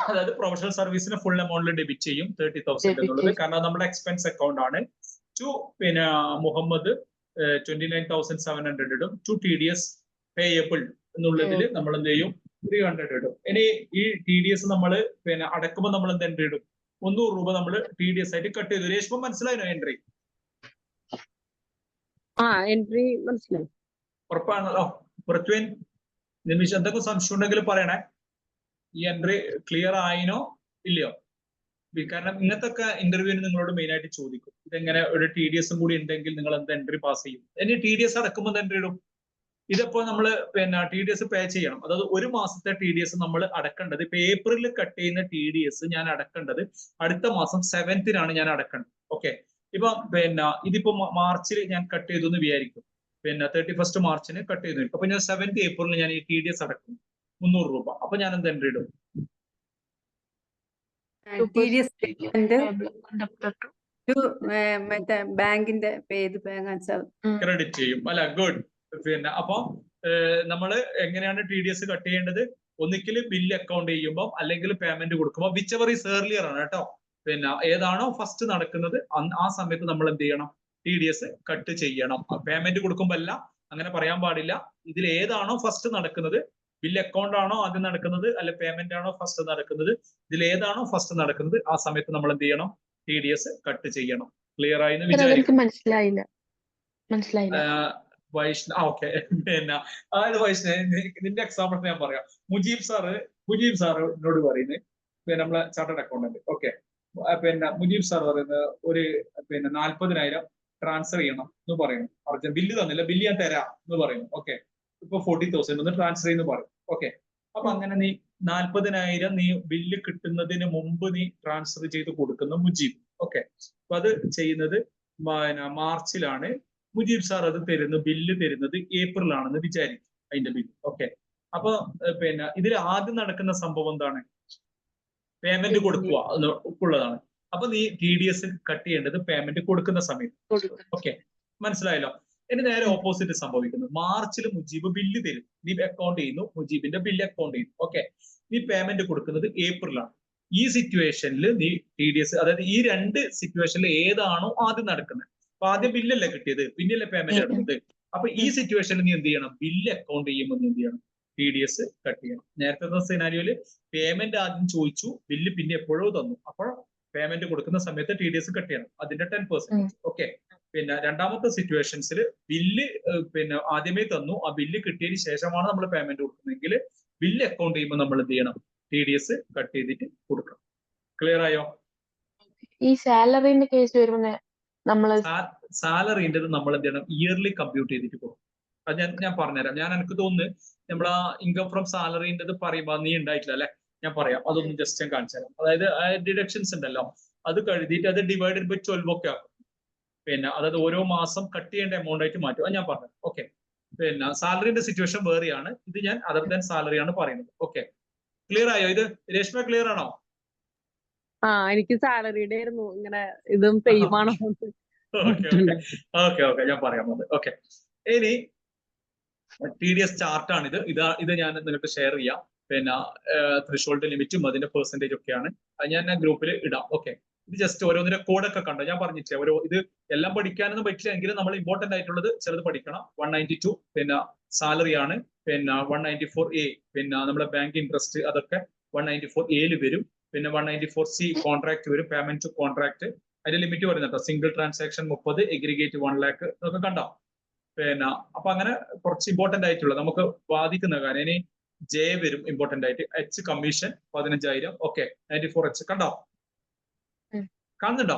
അതായത് പ്രൊഫഷണൽ സർവീസിന് ഫുൾ എമൗണ്ടിൽ ഡെബിറ്റ് ചെയ്യും 30,000 എന്നുള്ളത്, കാരണം നമ്മുടെ എക്സ്പെൻസ് അക്കൗണ്ട് ആണ്. പിന്നെ മുഹമ്മദ് 29,700 ഇടും. TDS പേയബിൾ എന്നുള്ളതിൽ നമ്മൾ എന്ത് ചെയ്യും? 300 ഇടും. ഇനി ഈ TDS നമ്മൾ പിന്നെ അടക്കുമ്പോൾ നമ്മൾ എന്ത് എൻട്രി ഇടും? 300 രൂപ നമ്മൾ TDS ആയിട്ട് കട്ട് ചെയ്തു. രേഷ്മ മനസ്സിലായോ എൻട്രി? എൻട്രി മനസ്സിലായി. ഉറപ്പാണല്ലോ? പൃഥ്വിൻ, നിമിഷം എന്തൊക്കെ സംശയം ഉണ്ടെങ്കിൽ പറയണേ. ഈ എൻട്രി ക്ലിയർ ആയിനോ ഇല്ലയോ? കാരണം ഇങ്ങനത്തെ ഇന്റർവ്യൂവിന് നിങ്ങളോട് മെയിൻ ആയിട്ട് ചോദിക്കും, ഇതെങ്ങനെ ഒരു TDS കൂടി ഉണ്ടെങ്കിൽ നിങ്ങൾ എന്ത് എൻട്രി പാസ് ചെയ്യും? ഇനി TDS അടക്കുമ്പോൾ എൻട്രി ഇടും. ഇതിപ്പോ നമ്മൾ പിന്നെ TDS പേ ചെയ്യണം. അതായത് ഒരു മാസത്തെ TDS നമ്മൾ അടക്കേണ്ടത്, ഇപ്പൊ ഏപ്രിലിൽ കട്ട് ചെയ്യുന്ന TDS ഞാൻ അടക്കേണ്ടത് അടുത്ത മാസം 7th ഞാൻ അടക്കേണ്ടത്. ഓക്കെ, ഇപ്പൊ പിന്നെ ഇതിപ്പോ മാർച്ചിൽ ഞാൻ കട്ട് ചെയ്തു എന്ന് വിചാരിക്കും. പിന്നെ 31st മാർച്ചിന് കട്ട് ചെയ്തു. അപ്പൊ ഞാൻ 7th ഏപ്രിലിൽ ഞാൻ ഈ TDS അടക്കും 300 രൂപ. അപ്പൊ ഞാൻ എന്ത് എൻട്രി ഇടും? TDS payable account up to മറ്റേ ബാങ്കിന്റെ ഏത് ബാങ്ക് വെച്ചാൽ ക്രെഡിറ്റ് ചെയ്യും അല്ല. ഗുഡ്. പിന്നെ അപ്പൊ നമ്മള് എങ്ങനെയാണ് TDS കട്ട് ചെയ്യേണ്ടത്? ഒന്നിക്കൽ ബില്ല് അക്കൗണ്ട് ചെയ്യുമ്പോൾ അല്ലെങ്കിൽ പേയ്മെന്റ് കൊടുക്കുമ്പോൾ വിച്ച് എവർ ഈസ് ഏർലിയർ ആണ് കേട്ടോ. പിന്നെ ഏതാണോ ഫസ്റ്റ് നടക്കുന്നത് ആ സമയത്ത് നമ്മൾ എന്ത് ചെയ്യണം? TDS കട്ട് ചെയ്യണം. പേയ്മെന്റ് കൊടുക്കുമ്പോൾ അല്ല, അങ്ങനെ പറയാൻ പാടില്ല. ഇതിൽ ഏതാണോ ഫസ്റ്റ് നടക്കുന്നത്, ബില്ല് അക്കൗണ്ട് ആണോ ആദ്യം നടക്കുന്നത് അല്ലെ പേയ്മെന്റ് ആണോ ഫസ്റ്റ് നടക്കുന്നത്, ഇതിൽ ഏതാണോ ഫസ്റ്റ് നടക്കുന്നത് ആ സമയത്ത് നമ്മൾ എന്ത് ചെയ്യണം? TDS കട്ട് ചെയ്യണം. ക്ലിയർ ആയി എന്ന് വിചാരിക്കും. മനസ്സിലായില്ല. വൈഷ്ണവ് ഓക്കെ. പിന്നെ അതായത് വൈഷ്ണവ് നിന്റെ എക്സാമ്പിൾ ഞാൻ പറയാം. മുജീബ് സാറ് എന്നോട് പറയുന്നത്, പിന്നെ നമ്മളെ ചാർട്ടേഡ് അക്കൗണ്ടന്റ്, ഓക്കെ, പിന്നെ മുജീബ് സാർ പറയുന്നത് ഒരു 40,000 ട്രാൻസ്ഫർ ചെയ്യണം എന്ന് പറയുന്നു. അർജന്റ് ബില്ല് തന്നില്ല, ബില്ല് ഞാൻ തരാം എന്ന് പറയുന്നു. ഓക്കെ, ഇപ്പൊ 40,000 ഒന്ന് ട്രാൻസ്ഫർ ചെയ്യുന്നു പറയും. ഓക്കെ, അപ്പൊ അങ്ങനെ നീ 40,000 നീ ബില്ല് കിട്ടുന്നതിന് മുമ്പ് നീ ട്രാൻസ്ഫർ ചെയ്ത് കൊടുക്കുന്ന മുജീബ്. ഓക്കെ, അപ്പൊ അത് ചെയ്യുന്നത് മാർച്ചിലാണ്. മുജീബ് സാർ അത് ബില്ല് തരുന്നത് ഏപ്രിലാണെന്ന് വിചാരിക്കും അതിന്റെ ബില്ല്. ഓക്കെ, അപ്പൊ പിന്നെ ഇതിൽ ആദ്യം നടക്കുന്ന സംഭവം എന്താണ്? പേയ്മെന്റ് കൊടുക്കുക ഉള്ളതാണ്. അപ്പൊ നീ TDS കട്ട് ചെയ്യേണ്ടത് പേയ്മെന്റ് കൊടുക്കുന്ന സമയത്ത്. ഓക്കെ, മനസ്സിലായല്ലോ? ഇനി നേരെ ഓപ്പോസിറ്റ് സംഭവിക്കുന്നു. മാർച്ചിൽ മുജീബ് ബില്ല് തരും, നീ അക്കൗണ്ട് ചെയ്യുന്നു, മുജീബിന്റെ ബില്ല് അക്കൗണ്ട് ചെയ്യുന്നു. ഓക്കെ, നീ പേയ്മെന്റ് കൊടുക്കുന്നത് ഏപ്രിലാണ്. ഈ സിറ്റുവേഷനിൽ നീ TDS, അതായത് ഈ രണ്ട് സിറ്റുവേഷനിൽ ഏതാണോ ആദ്യം നടക്കുന്നത്, അപ്പൊ ആദ്യം ബില്ലല്ലേ കിട്ടിയത്, പിന്നല്ലേ പേയ്മെന്റ് നടക്കുന്നത്. അപ്പൊ ഈ സിറ്റുവേഷനിൽ നീ എന്ത് ചെയ്യണം? ബില്ല് അക്കൗണ്ട് ചെയ്യുമ്പോൾ നീ എന്ത് ചെയ്യണം? TDS കട്ട് ചെയ്യണം. നേരത്തെ സിനാരിയോയില് പേയ്മെന്റ് ആദ്യം ചോദിച്ചു, ബില്ല് പിന്നെ എപ്പോഴോ തന്നു, അപ്പോൾ പേയ്മെന്റ് കൊടുക്കുന്ന സമയത്ത് TDS കട്ട് ചെയ്യണം, അതിന്റെ 10%. ഓക്കെ, പിന്നെ രണ്ടാമത്തെ സിറ്റുവേഷൻസിൽ ബില്ല് പിന്നെ ആദ്യമേ തന്നു, ആ ബില്ല് കിട്ടിയതിന് ശേഷമാണ് നമ്മൾ പേയ്മെന്റ് കൊടുക്കുന്നതെങ്കിൽ ബില്ല് അക്കൗണ്ട് ചെയ്യുമ്പോൾ നമ്മൾ എന്ത് ചെയ്യണം? TDS കട്ട് ചെയ്തിട്ട് കൊടുക്കണം. ക്ലിയർ ആയോ? ഈ സാലറിന്റെ കേസ് വരുമ്പോൾ നമ്മള് സാലറിന്റെ നമ്മൾ എന്ത് ചെയ്യണം? ഇയർലി കമ്പ്യൂട്ട് ചെയ്തിട്ട് പോകും. അത് ഞാൻ പറഞ്ഞുതരാം. എനിക്ക് തോന്നുന്നു നമ്മളാ ഇൻകം ഫ്രം സാലറിന്റെ പറയുമ്പോൾ നീ ഉണ്ടായിട്ടില്ല അല്ലെ? ഞാൻ പറയാം, അതൊന്ന് ജസ്റ്റ് ഞാൻ കാണിച്ചു തരാം. അതായത് ഡിഡക്ഷൻസ് ഉണ്ടല്ലോ, അത് കഴുതിയിട്ട് അത് ഡിവൈഡഡ് ബൈ 12 ഒക്കെ ആക്കും. പിന്നെ അതായത് ഓരോ മാസം കട്ട് ചെയ്യേണ്ട എമൗണ്ട് ആയിട്ട് മാറ്റും. അത് ഞാൻ പറഞ്ഞു. ഓക്കെ, പിന്നെ സാലറിന്റെ സിറ്റുവേഷൻ വേറെയാണ്, ഇത് ഞാൻ അതർ ദാൻ സാലറി ആണ് പറയുന്നത്. ഓക്കെ, ക്ലിയർ ആയോ? ഇത് രേഷ്മ ക്ലിയർ ആണോ? എനിക്ക് സാലറിയുടെ ആയിരുന്നു ഇങ്ങനെ ഇതും പെയ്യുമാണോ? ഓക്കെ, ഞാൻ പറയാം അത്. ഓക്കെ, ഇനി TDS ചാർട്ട് ആണ് ഇത് ഞാൻ നിങ്ങൾക്ക് ഷെയർ ചെയ്യാം. പിന്നെ ത്രിഷോൾഡ് ലിമിറ്റും അതിന്റെ പെർസെന്റേജ് ഒക്കെയാണ്. അത് ഞാൻ ഗ്രൂപ്പിൽ ഇടാം. ഓക്കെ, ഇത് ജസ്റ്റ് ഓരോന്നിന്റെ കോഡൊക്കെ കണ്ടോ? ഞാൻ പറഞ്ഞിട്ടേ ഇത് എല്ലാം പഠിക്കാനൊന്നും പറ്റില്ല, എങ്കിലും നമ്മൾ ഇമ്പോർട്ടന്റ് ആയിട്ടുള്ളത് ചിലത് പഠിക്കണം. 192 പിന്നെ സാലറി ആണ്. പിന്നെ 194A പിന്നെ നമ്മുടെ ബാങ്ക് ഇൻട്രസ്റ്റ്, അതൊക്കെ 194A വരും. പിന്നെ 194C കോൺട്രാക്ട് വരും, പേയ്മെന്റ് ടു കോൺട്രാക്ട്. അതിന്റെ ലിമിറ്റ് പറയുന്നുണ്ടോ? സിംഗിൾ ട്രാൻസാക്ഷൻ 30, എഗ്രിഗേറ്റ് 1 lakh, ഇതൊക്കെ കണ്ടോ? പിന്നെ അപ്പൊ അങ്ങനെ കുറച്ച് ഇമ്പോർട്ടന്റ് ആയിട്ടുള്ള നമുക്ക് ബാധിക്കുന്ന കാര്യം. ഇനി J വരും ഇമ്പോർട്ടന്റ് ആയിട്ട്. H commission 15,000. ഓക്കെ, 94H കണ്ടോ? കാണുന്നുണ്ടോ?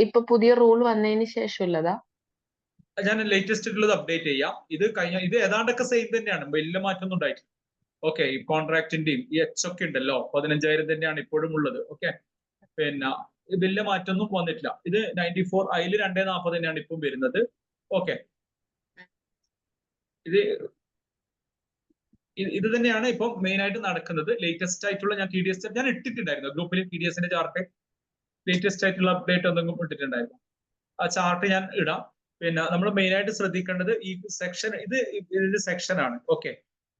ഇപ്പൊ പുതിയ റൂൾ വന്നതിന് ശേഷമുള്ളതാ? ഞാൻ ലേറ്റസ്റ്റ് ഉള്ളത് അപ്ഡേറ്റ് ചെയ്യാം. ഇത് ഏതാണ്ടൊക്കെ സെയിം തന്നെയാണ്, വലിയ മാറ്റമൊന്നും ഉണ്ടായിട്ടില്ല. ഓക്കെ, ഈ കോൺട്രാക്ടിന്റെയും ഈ H ഒക്കെ ഉണ്ടല്ലോ, 15,000 തന്നെയാണ് ഇപ്പോഴും ഉള്ളത്. ഓക്കെ, പിന്നെ വലിയ മാറ്റമൊന്നും വന്നിട്ടില്ല. ഇത് 94, അതിൽ 240 തന്നെയാണ് ഇപ്പം വരുന്നത്. ഓക്കെ, ഇത് തന്നെയാണ് ഇപ്പം മെയിൻ ആയിട്ട് നടക്കുന്നത്. ലേറ്റസ്റ്റ് ആയിട്ടുള്ള ഞാൻ TDS ഞാൻ ഇട്ടിട്ടുണ്ടായിരുന്നു ഗ്രൂപ്പിൽ, TDSന്റെ ചാർട്ട് ലേറ്റസ്റ്റ് ആയിട്ടുള്ള അപ്ഡേറ്റ് എന്തെങ്കിലും ഇട്ടിട്ടുണ്ടായിരുന്നു. ആ ചാർട്ട് ഞാൻ ഇടാം. പിന്നെ നമ്മൾ മെയിൻ ആയിട്ട് ശ്രദ്ധിക്കേണ്ടത് ഈ സെക്ഷൻ, ഇത് സെക്ഷൻ ആണ്. ഓക്കെ,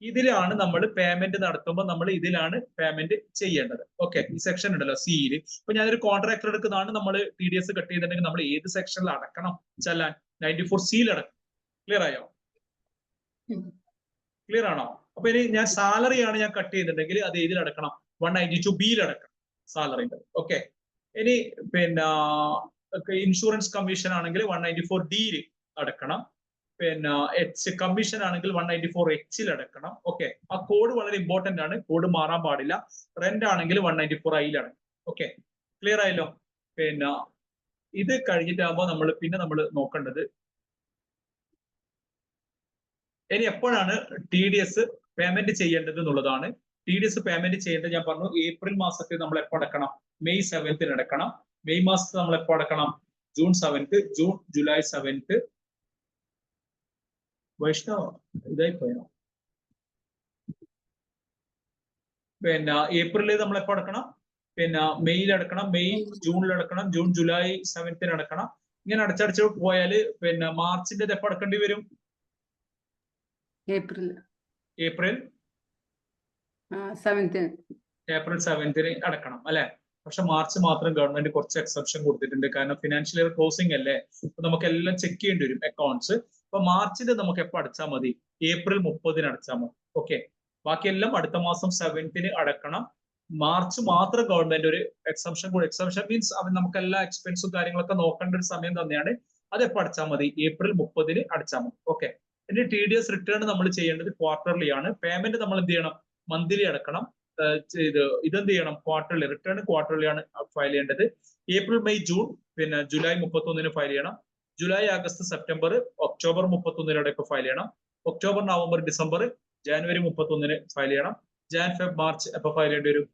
ഇതിലാണ് നമ്മൾ പേയ്മെന്റ് നടത്തുമ്പോൾ നമ്മൾ ഇതിലാണ് പേയ്മെന്റ് ചെയ്യേണ്ടത്. ഓക്കെ, ഈ സെക്ഷൻ ഉണ്ടല്ലോ സിയിൽ. ഇപ്പൊ ഞാനൊരു കോൺട്രാക്ടർ എടുക്കുന്നതാണ് നമ്മൾ TDS കട്ട് ചെയ്തിട്ടുണ്ടെങ്കിൽ നമ്മൾ ഏത് സെക്ഷനിൽ അടക്കണം ചെല്ലാൻ? 94C അടക്കണം. ക്ലിയർ ആയോ? ക്ലിയർ ആണോ? അപ്പൊ ഇനി ഞാൻ സാലറി ആണ് ഞാൻ കട്ട് ചെയ്തിട്ടുണ്ടെങ്കിൽ അത് ഏതിൽ അടക്കണം? 192B അടക്കണം സാലറി. ഓക്കെ, ഇനി പിന്നെ ഇൻഷുറൻസ് കമ്മീഷൻ ആണെങ്കിൽ 194D അടക്കണം. പിന്നെ H കമ്മീഷൻ ആണെങ്കിൽ 194H അടക്കണം. ഓക്കെ, ആ കോഡ് വളരെ ഇമ്പോർട്ടന്റ് ആണ്, കോഡ് മാറാൻ പാടില്ല. റെന്റ് ആണെങ്കിൽ 194I അടക്കണം. ഓക്കെ, ക്ലിയർ ആയല്ലോ? പിന്നെ ഇത് കഴിഞ്ഞിട്ടാകുമ്പോൾ നമ്മൾ നോക്കേണ്ടത് ഇനി എപ്പോഴാണ് TDS പേയ്മെന്റ് ചെയ്യേണ്ടത് എന്നുള്ളതാണ്. TDS പേയ്മെന്റ് ചെയ്യേണ്ടത് ഞാൻ പറഞ്ഞു ഏപ്രിൽ മാസത്തിൽ നമ്മൾ എപ്പോൾ അടക്കണം? മെയ് 7th അടക്കണം. മെയ് മാസത്തിൽ നമ്മൾ എപ്പോൾ അടക്കണം? June 7th, June July 7th. Vaishnav ഇതായി പോയോ? പിന്നെ ഏപ്രിലിൽ നമ്മൾ എപ്പോൾ അടക്കണം? പിന്നെ മെയ്യിൽ അടക്കണം, മെയ് ജൂണിൽ അടക്കണം, ജൂൺ ജൂലൈ 7th അടക്കണം. ഇങ്ങനെ അടച്ചടച്ച് പോയാല് പിന്നെ മാർച്ചിന്റെ എപ്പോൾ അടക്കേണ്ടി വരും? April April 7th April 7th അടക്കണം അല്ലെ? പക്ഷെ മാർച്ച് മാത്രം ഗവൺമെന്റ് കുറച്ച് എക്സെപ്ഷൻ കൊടുത്തിട്ടുണ്ട്. കാരണം ഫിനാൻഷ്യൽ ഇയർ ക്ലോസിംഗ് അല്ലേ, അപ്പൊ നമുക്ക് എല്ലാം ചെക്ക് ചെയ്യേണ്ടി വരും അക്കൗണ്ട്സ്. അപ്പൊ മാർച്ചിന്റെ നമുക്ക് എപ്പോൾ അടച്ചാൽ മതി? ഏപ്രിൽ 30 അടച്ചാൽ മതി. ഓക്കെ, ബാക്കിയെല്ലാം അടുത്ത മാസം 7th അടക്കണം. മാർച്ച് മാത്രം ഗവൺമെന്റ് ഒരു എക്സംഷൻ മീൻസ് നമുക്ക് എല്ലാ എക്സ്പെൻസും കാര്യങ്ങളൊക്കെ നോക്കേണ്ട ഒരു സമയം തന്നെയാണ്. അത് എപ്പോൾ അടച്ചാൽ മതി? ഏപ്രിൽ 30 അടച്ചാൽ മതി. ഓക്കെ, ഇനി TDS റിട്ടേൺ നമ്മൾ ചെയ്യേണ്ടത് ക്വാർട്ടർലി ആണ്. പേയ്മെന്റ് നമ്മൾ എന്ത് ചെയ്യണം? മന്ത്ലി അടക്കണം. ഇതെന്ത് ചെയ്യണം? ക്വാർട്ടർലി. റിട്ടേൺ ക്വാർട്ടർലി ആണ് ഫയൽ ചെയ്യേണ്ടത്. ഏപ്രിൽ മെയ് ജൂൺ പിന്നെ ജൂലൈ 31 ഫയൽ ചെയ്യണം. July August September October 31 file ചെയ്യണം. October November December January 31 file ചെയ്യണം. ജാൻ ഫെബ് മാർച്ച് എപ്പോ ഫയൽ ചെയ്യേണ്ടി വരും?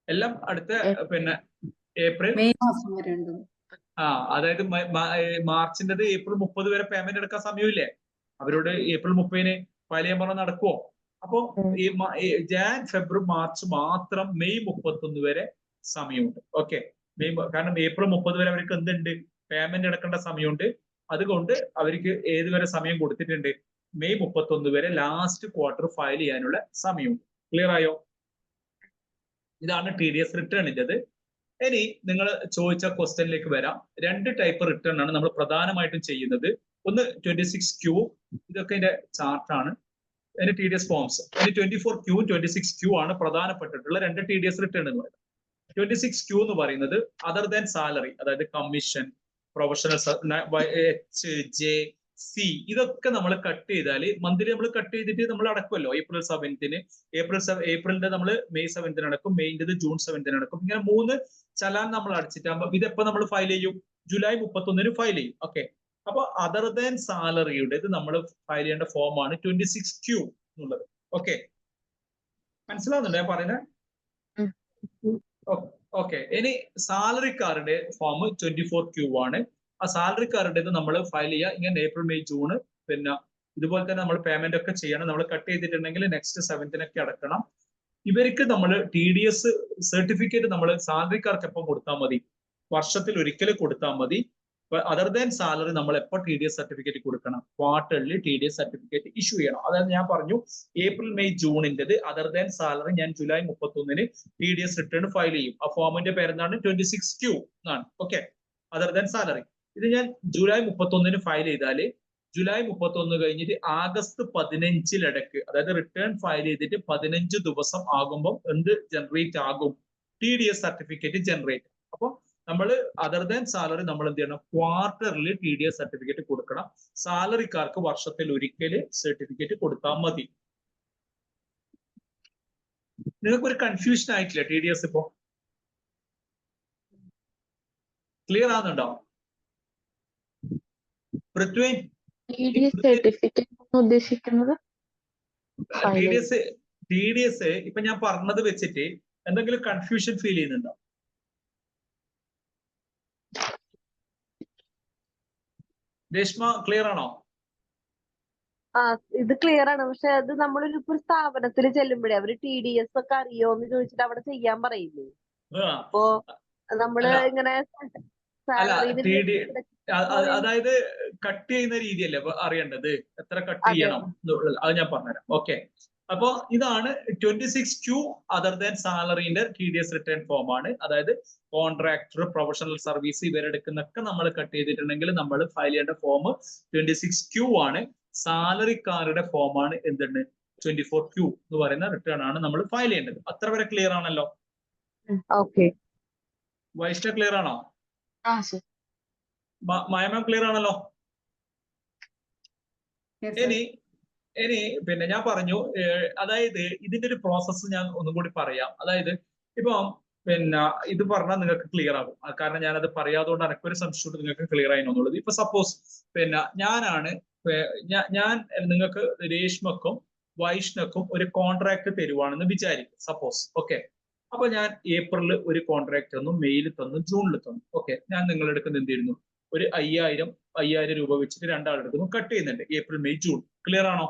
എല്ലാം അടുത്ത പിന്നെ ഏപ്രിൽ മെയ് മാസം വരെ ഉണ്ട്. അതായത് മാർച്ചിൻ്റെത് ഏപ്രിൽ 30 വരെ പേയ്മെന്റ് എടുക്കാൻ സമയമില്ലേ? അവരോട് ഏപ്രിൽ 30 ഫയൽ ചെയ്യാൻ പറഞ്ഞാൽ നടക്കുവോ? അപ്പോ ഈ ജാൻ ഫെബ്രുവരി മാർച്ച് മാത്രം മെയ് 31 വരെ സമയമുണ്ട്. ഓക്കെ, കാരണം ഏപ്രിൽ 30 വരെ അവർക്ക് എന്തുണ്ട്? പേയ്മെന്റ് എടുക്കേണ്ട സമയമുണ്ട്. അതുകൊണ്ട് അവർക്ക് ഏതുവരെ സമയം കൊടുത്തിട്ടുണ്ട്? മെയ് 31 വരെ ലാസ്റ്റ് ക്വാർട്ടർ ഫയൽ ചെയ്യാനുള്ള സമയമുണ്ട്. ക്ലിയർ ആയോ? ഇതാണ് TDS റിട്ടേണിൻ്റെത്. ഇനി നിങ്ങൾ ചോദിച്ച ക്വസ്റ്റ്യനിലേക്ക് വരാം. 2 ടൈപ്പ് റിട്ടേൺ ആണ് നമ്മൾ പ്രധാനമായിട്ടും ചെയ്യുന്നത്. ഒന്ന് 26Q, ഇതൊക്കെ ഇതിന്റെ ചാർട്ടാണ്. അതിന്റെ TDS ഫോംസ്. ഇനി 24Q, 26Q ആണ് പ്രധാനപ്പെട്ടിട്ടുള്ള 2 TDS റിട്ടേൺ എന്ന് പറയുന്നത്. 26Q എന്ന് പറയുന്നത് അതർ ദാൻ സാലറി, അതായത് കമ്മീഷൻ, പ്രൊഫഷണൽ HJ, C ഇതൊക്കെ നമ്മൾ കട്ട് ചെയ്താൽ മന്ത്ലി നമ്മൾ കട്ട് ചെയ്തിട്ട് നമ്മൾ അടക്കുമല്ലോ. ഏപ്രിൽ 7th ഏപ്രിലിന്റെ നമ്മൾ മെയ് 7th അടക്കും, മെയിൻ്റെ ജൂൺ 7th അടക്കും. ഇങ്ങനെ 3 ചലാൻ നമ്മൾ അടച്ചിട്ടാകുമ്പോൾ ഇതെപ്പോ നമ്മൾ ഫയൽ ചെയ്യും? ജൂലൈ 31 ഫയൽ ചെയ്യും. ഓക്കെ, അപ്പൊ അതർ ദാൻ സാലറിയുടെ നമ്മൾ ഫയൽ ചെയ്യേണ്ട ഫോമാണ് 26Q എന്നുള്ളത്. ഓക്കെ, മനസ്സിലാവുന്നുണ്ടോ ഞാൻ പറയുന്നത്? ഓക്കെ, ഇനി സാലറിക്കാരുടെ ഫോം 24Q ആണ്. ആ സാലറിക്കാരുടേത് നമ്മൾ ഫയൽ ചെയ്യുക ഇങ്ങനെ ഏപ്രിൽ മെയ് ജൂൺ. പിന്നെ ഇതുപോലെ തന്നെ നമ്മൾ പേയ്മെന്റ് ഒക്കെ ചെയ്യണം. നമ്മൾ കട്ട് ചെയ്തിട്ടുണ്ടെങ്കിൽ നെക്സ്റ്റ് 7th അടക്കണം. ഇവർക്ക് നമ്മൾ TDS സർട്ടിഫിക്കറ്റ് നമ്മൾ സാലറിക്കാർക്ക് എപ്പോൾ കൊടുത്താൽ മതി? വർഷത്തിൽ ഒരിക്കൽ കൊടുത്താൽ മതി. അതർ ദാൻ സാലറി നമ്മൾ എപ്പോൾ TDS സർട്ടിഫിക്കറ്റ് കൊടുക്കണം? ക്വാർട്ടർലി TDS സർട്ടിഫിക്കറ്റ് ഇഷ്യൂ ചെയ്യണം. അതായത് ഞാൻ പറഞ്ഞു ഏപ്രിൽ മെയ് ജൂണിൻ്റെത് അതർ ദാൻ സാലറി ഞാൻ ജൂലൈ 31 TDS റിട്ടേൺ ഫയൽ ചെയ്യും. ആ ഫോമിന്റെ പേരെന്താണ്? 26Q എന്നാണ്. Okay, other than salary. ഇത് ഞാൻ ജൂലൈ 31 ഫയൽ ചെയ്താല് ജൂലൈ 31 കഴിഞ്ഞിട്ട് ആഗസ്റ്റ് 15 അതായത് റിട്ടേൺ ഫയൽ ചെയ്തിട്ട് 15 ദിവസം ആകുമ്പോൾ എന്ത് ജനറേറ്റ് ആകും? TDS certificate generate. അപ്പൊ നമ്മൾ അതർ ദാൻ സാലറി നമ്മൾ എന്ത് ചെയ്യണം? ക്വാർട്ടർലി TDS സർട്ടിഫിക്കറ്റ് കൊടുക്കണം. സാലറിക്കാർക്ക് വർഷത്തിൽ ഒരിക്കൽ സർട്ടിഫിക്കറ്റ് കൊടുത്താൽ മതി. നിങ്ങൾക്ക് ഒരു കൺഫ്യൂഷൻ ആയിട്ടില്ല TDS ഇപ്പോ? ക്ലിയർ ആകുന്നുണ്ടോ? പൃഥ്വി, TDS സർട്ടിഫിക്കറ്റ് ഉദ്ദേശിക്കുന്നത് TDS ഇപ്പൊ ഞാൻ പറഞ്ഞത് വെച്ചിട്ട് എന്തെങ്കിലും കൺഫ്യൂഷൻ ഫീൽ ചെയ്യുന്നുണ്ടോ? രേഷ്മ, ക്ലിയർ ആണോ? ഇത് ക്ലിയർ ആണ്. പക്ഷെ അത് നമ്മളൊരു സ്ഥാപനത്തിൽ ചെല്ലുമ്പോഴേ അവര് TDS ഒക്കെ അറിയോന്ന് ചോദിച്ചിട്ട് അവിടെ ചെയ്യാൻ പറയില്ലേ? അപ്പോ നമ്മള് ഇങ്ങനെ അതായത് കട്ട് ചെയ്യുന്ന രീതിയല്ലേ അറിയേണ്ടത്? എത്ര കട്ട് ചെയ്യണം അത് ഞാൻ പറഞ്ഞുതരാം. ഓക്കെ, അപ്പൊ ഇതാണ് 26Q അതർ ദാൻ സാലറിന്റെ TDS റിട്ടേൺ ഫോം ആണ്. അതായത് കോൺട്രാക്ടർ, പ്രൊഫഷണൽ സർവീസ് ഇവരെടുക്കുന്നൊക്കെ നമ്മൾ കട്ട് ചെയ്തിട്ടുണ്ടെങ്കിൽ നമ്മൾ ഫയൽ ചെയ്യേണ്ട ഫോം 26Q ആണ്. സാലറിക്കാരുടെ ഫോമാണ് എന്തുണ്ട്? 24Q എന്ന് പറയുന്ന റിട്ടേൺ ആണ് നമ്മൾ ഫയൽ ചെയ്യേണ്ടത്. അത്ര വരെ ക്ലിയർ ആണല്ലോ? വൈഷ്ണവ് ക്ലിയർ ആണോ? മാം ക്ലിയർ ആണല്ലോ? ഇനി പിന്നെ ഞാൻ പറഞ്ഞു, അതായത് ഇതിന്റെ ഒരു പ്രോസസ്സ് ഞാൻ ഒന്നും കൂടി പറയാം. അതായത് ഇപ്പം പിന്നെ ഇത് പറഞ്ഞാൽ നിങ്ങൾക്ക് ക്ലിയർ ആകും. കാരണം ഞാനത് പറയാതുകൊണ്ട് എനിക്കൊരു സംശയം നിങ്ങൾക്ക് ക്ലിയർ ആയി എന്നുള്ളത്. ഇപ്പൊ സപ്പോസ് പിന്നെ ഞാൻ നിങ്ങൾക്ക് രേഷ്മക്കും വൈഷ്ണക്കും ഒരു കോൺട്രാക്ട് തരുവാണെന്ന് വിചാരിക്കും, സപ്പോസ്. ഓക്കെ, അപ്പൊ ഞാൻ ഏപ്രിലിൽ ഒരു കോൺട്രാക്ട് തന്നു, മെയ്യിൽ തന്നു, ജൂണിൽ തന്നു. ഓക്കെ, ഞാൻ നിങ്ങളുടെ അടുത്ത് എന്ത് ചെയ്യുന്നു, ഒരു 5000 രൂപ വെച്ചിട്ട് രണ്ടാളെടുക്കുന്നു, കട്ട് ചെയ്യുന്നുണ്ട് ഏപ്രിൽ, മെയ്, ജൂൺ. ക്ലിയർ ആണോ?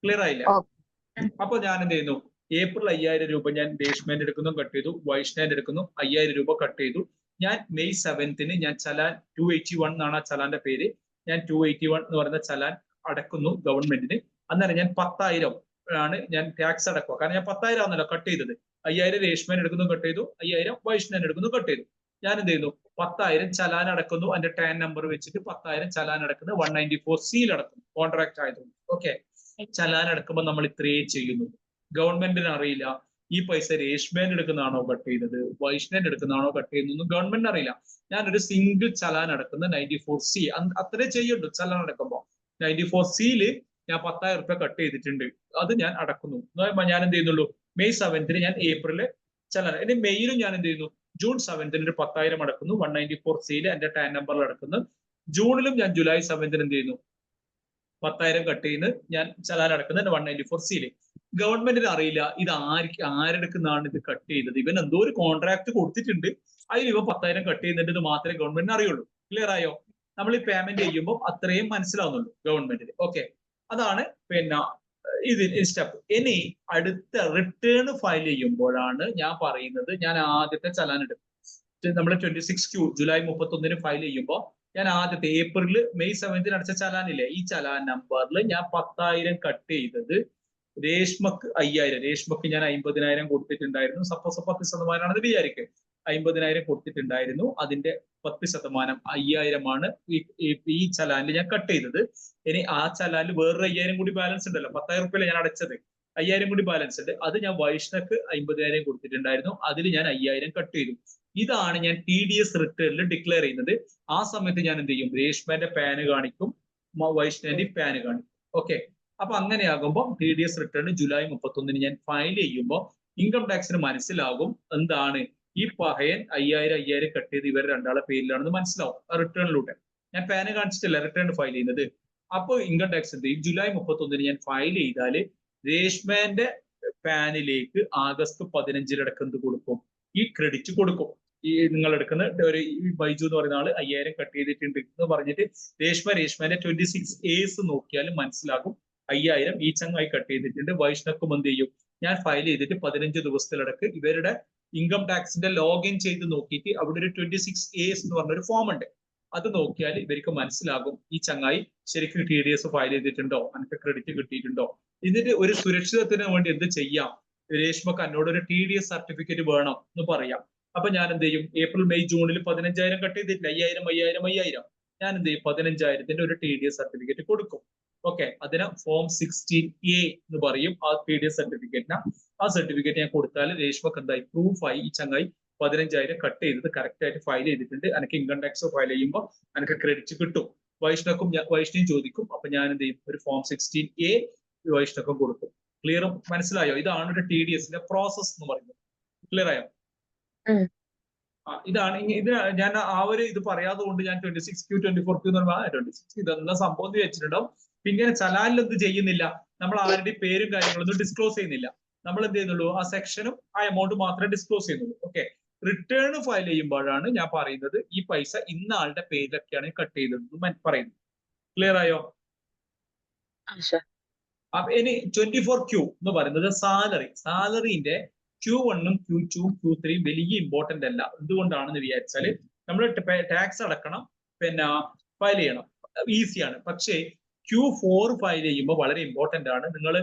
ക്ലിയർ ആയില്ല? അപ്പൊ ഞാൻ എന്ത് ചെയ്യുന്നു, ഏപ്രിൽ 5000 രൂപ ഞാൻ രേഷ്മേന്റെ എടുക്കുന്നു, കട്ട് ചെയ്തു. വൈഷ്ണേന്റെ എടുക്കുന്നു, 5000 രൂപ കട്ട് ചെയ്തു. ഞാൻ മെയ് 7th ഞാൻ ചലാൻ 281 എന്നാണ് ആ ചലാന്റെ പേര്. ഞാൻ 281 എന്ന് പറയുന്ന ചലാൻ അടക്കുന്നു ഗവൺമെന്റിന്. അന്നേരം ഞാൻ 10,000 ആണ് ഞാൻ ടാക്സ് അടക്കുക. കാരണം ഞാൻ 10,000 ആണല്ലോ കട്ട് ചെയ്തത്. 5000 രേഷ്മേൻ എടുക്കുന്നു, കട്ട് ചെയ്തു. 5000 വൈഷ്ണേൻ എടുക്കുന്നു, കട്ട് ചെയ്തു. ഞാൻ എന്ത് ചെയ്യുന്നു, 10,000 ചലാൻ അടക്കുന്നു. അതിന്റെ ടാൻ നമ്പർ വെച്ചിട്ട് 10,000 ചലാൻ അടക്കുന്നു. 194C അടക്കുന്നു, കോൺട്രാക്ട് ആയതുകൊണ്ട്. ഓക്കെ, ചലാൻ അടക്കുമ്പോൾ നമ്മൾ ഇത്രയേ ചെയ്യുന്നു. ഗവൺമെന്റിന് അറിയില്ല ഈ പൈസ രേഷ്മേൻ എടുക്കുന്നതാണോ കട്ട് ചെയ്തത്, വൈഷ്ണേൻ എടുക്കുന്നതാണോ കട്ട് ചെയ്യുന്നതെന്നും ഗവൺമെന്റിന് അറിയില്ല. ഞാനൊരു സിംഗിൾ ചലാൻ അടക്കുന്ന 94C അത്രേ ചെയ്യുള്ളൂ. ചലാൻ അടക്കുമ്പോൾ 94Cയിൽ ഞാൻ 10,000 രൂപ കട്ട് ചെയ്തിട്ടുണ്ട്, അത് ഞാൻ അടക്കുന്നു. ഞാൻ എന്ത് ചെയ്യുന്നുള്ളൂ, മെയ് 7th ഞാൻ ഏപ്രില് ചലാൻ, ഇനി മെയ്യിലും ഞാൻ എന്ത് ചെയ്യുന്നു, ജൂൺ 7th ഒരു 10,000 അടക്കുന്നു, 194Cയിൽ എന്റെ ടാൻ നമ്പറിൽ അടക്കുന്നു. ജൂണിലും ഞാൻ ജൂലൈ 7th എന്ത് ചെയ്യുന്നു, 10,000 കട്ട് ചെയ്യുന്നു, ഞാൻ ചലാൻ അടക്കുന്നത് 194Cയിൽ. ഗവൺമെന്റിന് അറിയില്ല ഇത് ആരെടുക്കുന്നതാണ് ഇത് കട്ട് ചെയ്തത്. ഇവൻ എന്തോ ഒരു കോൺട്രാക്ട് കൊടുത്തിട്ടുണ്ട്, അതിൽ ഇവ 10,000 കട്ട് ചെയ്യുന്നുണ്ട്, ഇത് മാത്രമേ ഗവൺമെന്റിന് അറിയുള്ളൂ. ക്ലിയർ ആയോ? നമ്മൾ ഈ പേയ്മെന്റ് ചെയ്യുമ്പോൾ അത്രയും മനസ്സിലാവുന്നുള്ളൂ ഗവൺമെന്റിന്. ഓക്കെ, അതാണ് പിന്നെ ഇത് സ്റ്റെപ്പ്. ഇനി അടുത്ത റിട്ടേൺ ഫയൽ ചെയ്യുമ്പോഴാണ് ഞാൻ പറയുന്നത്, ഞാൻ ആദ്യത്തെ ചലാൻ എടുക്കും. നമ്മൾ 26Q ജൂലൈ 31 ഫയൽ ചെയ്യുമ്പോൾ ഞാൻ ആദ്യത്തെ ഏപ്രിൽ മെയ് 7th അടച്ച ചലാനില്ലേ, ഈ ചലാൻ നമ്പറിൽ ഞാൻ 10,000 കട്ട് ചെയ്തത് രേഷ്മക്ക് 5000, രേഷ്മക്ക് ഞാൻ 50,000 കൊടുത്തിട്ടുണ്ടായിരുന്നു. സപ്പോസ് 10% വിചാരിക്കും, 50,000 കൊടുത്തിട്ടുണ്ടായിരുന്നു. അതിന്റെ 10% 5000 ഈ ചലാനിൽ ഞാൻ കട്ട് ചെയ്തത്. ഇനി ആ ചലാനിൽ വേറൊരു 5000 കൂടി ബാലൻസ് ഉണ്ടല്ലോ, 10,000 രൂപയല്ലേ ഞാൻ അടച്ചത്, 5000 കൂടി ബാലൻസ് ഉണ്ട്. അത് ഞാൻ വൈഷ്ണക്ക് 50,000 കൊടുത്തിട്ടുണ്ടായിരുന്നു, അതിൽ ഞാൻ 5000 കട്ട് ചെയ്തു. ഇതാണ് ഞാൻ TDS റിട്ടേണിൽ ഡിക്ലെയർ ചെയ്യുന്നത്. ആ സമയത്ത് ഞാൻ എന്ത് ചെയ്യും, രേഷ്മേന്റെ പാന് കാണിക്കും, വൈഷ്ണേന്റെ പാന് കാണിക്കും. ഓക്കെ, അപ്പൊ അങ്ങനെയാകുമ്പോൾ TDS റിട്ടേൺ ജൂലൈ 31 ഞാൻ ഫയൽ ചെയ്യുമ്പോൾ ഇൻകം ടാക്സിന് മനസ്സിലാകും എന്താണ് ഈ പഹയൻ 5000 കട്ട് ചെയ്ത് ഇവർ രണ്ടാളെ പേരിലാണെന്ന് മനസ്സിലാവും റിട്ടേണിലൂടെ. ഞാൻ പാന് കാണിച്ചിട്ടില്ല റിട്ടേൺ ഫയൽ ചെയ്യുന്നത്. അപ്പോൾ ഇൻകം ടാക്സ് എന്ത് ചെയ്യും, ജൂലൈ 31 ഞാൻ ഫയൽ ചെയ്താൽ രേഷ്മേന്റെ പാനിലേക്ക് ആഗസ്റ്റ് 15 എന്ത് കൊടുക്കും, ഈ ക്രെഡിറ്റ് കൊടുക്കും. ഈ നിങ്ങൾ എടുക്കുന്ന ഒരു ബൈജു എന്ന് പറയുന്ന ആള് 5000 കട്ട് ചെയ്തിട്ടുണ്ട് എന്ന് പറഞ്ഞിട്ട് രേഷ്മേന്റെ 26As നോക്കിയാലും മനസ്സിലാകും 5000 ഈ ചങ്ങായി കട്ട് ചെയ്തിട്ടുണ്ട്. വൈഷ്ണക്കും എന്ത് ചെയ്യും, ഞാൻ ഫയൽ ചെയ്തിട്ട് 15 ദിവസത്തിലടക്ക് ഇവരുടെ ഇൻകം ടാക്സിന്റെ ലോഗിൻ ചെയ്ത് നോക്കിയിട്ട് അവിടെ ഒരു 26As എന്ന് പറഞ്ഞൊരു ഫോം ഉണ്ട്, അത് നോക്കിയാൽ ഇവർക്ക് മനസ്സിലാകും ഈ ചങ്ങായി ശരിക്കും TDS ഫയൽ ചെയ്തിട്ടുണ്ടോ, എനിക്ക് ക്രെഡിറ്റ് കിട്ടിയിട്ടുണ്ടോ. ഇതിന്റെ ഒരു സുരക്ഷിതത്തിന് വേണ്ടി എന്ത് ചെയ്യാം, രേഷ്മക്ക് എന്നോട് ഒരു TDS സർട്ടിഫിക്കറ്റ് വേണം എന്ന് പറയാം. അപ്പൊ ഞാൻ എന്ത് ചെയ്യും, ഏപ്രിൽ മെയ് ജൂണിൽ 15,000 കട്ട് ചെയ്തിട്ടില്ല, 5000 ഞാൻ എന്ത് ചെയ്യും, 15,000 ഒരു TDS സർട്ടിഫിക്കറ്റ് കൊടുക്കും. ഓക്കെ, അതിന് ഫോം 16A എന്ന് പറയും ആ TDS സർട്ടിഫിക്കറ്റിന്. ആ സർട്ടിഫിക്കറ്റ് ഞാൻ കൊടുത്താൽ രേഷ്മക്ക് എന്തായി, പ്രൂഫായി ഈ ചങ്ങായി 15,000 കട്ട് ചെയ്തത് കറക്റ്റ് ആയിട്ട് ഫയൽ ചെയ്തിട്ടുണ്ട്, എനിക്ക് ഇൻകം ടാക്സ് ഫയൽ ചെയ്യുമ്പോൾ എനിക്ക് ക്രെഡിറ്റ് കിട്ടും. വൈഷ്ണയും ചോദിക്കും, അപ്പൊ ഞാൻ എന്ത് ചെയ്യും, ഒരു ഫോം 16A വൈഷ്ണക്കും കൊടുക്കും. ക്ലിയർ, മനസ്സിലായോ? ഇതാണ് ഒരു TDSന്റെ പ്രോസസ് എന്ന് പറയുന്നത്. ക്ലിയർ ആയോ? ഇതാണ് ഇത് ഞാൻ ആ ഒരു ഇത് പറയാതെ കൊണ്ട് ഞാൻ 26Q 24Q എന്ന് പറയുമ്പോൾ 26 ഇതെല്ലാം സംഭവം വെച്ചിട്ടുണ്ടാവും. പിന്നെ ചലാനിൽ എന്ത് ചെയ്യുന്നില്ല, നമ്മൾ ആരുടെയും പേരും കാര്യങ്ങളൊന്നും ഡിസ്ക്ലോസ് ചെയ്യുന്നില്ല. നമ്മൾ എന്ത് ചെയ്യുന്നുള്ളൂ, ആ സെക്ഷനും ആ എമൗണ്ട് മാത്രമേ ഡിസ്ക്ലോസ് ചെയ്യുന്നുള്ളൂ. ഓക്കെ, റിട്ടേൺ ഫയൽ ചെയ്യുമ്പോഴാണ് ഞാൻ പറയുന്നത് ഈ പൈസ ഇന്ന ആളുടെ പേരിലൊക്കെയാണ് കട്ട് ചെയ്തതെന്ന് പറയുന്നത്. ക്ലിയർ ആയോ? ഇനി 24Q എന്ന് പറയുന്നത് സാലറിന്റെ Q1ഉം Q2ഉം Q3 വലിയ ഇമ്പോർട്ടന്റ് അല്ല. എന്തുകൊണ്ടാണെന്ന് വിചാരിച്ചാൽ നമ്മൾ ടാക്സ് അടക്കണം, പിന്നെ ഫയൽ ചെയ്യണം, ഈസിയാണ്. പക്ഷേ Q4 ഫയൽ ചെയ്യുമ്പോൾ വളരെ ഇമ്പോർട്ടന്റ് ആണ്. നിങ്ങൾ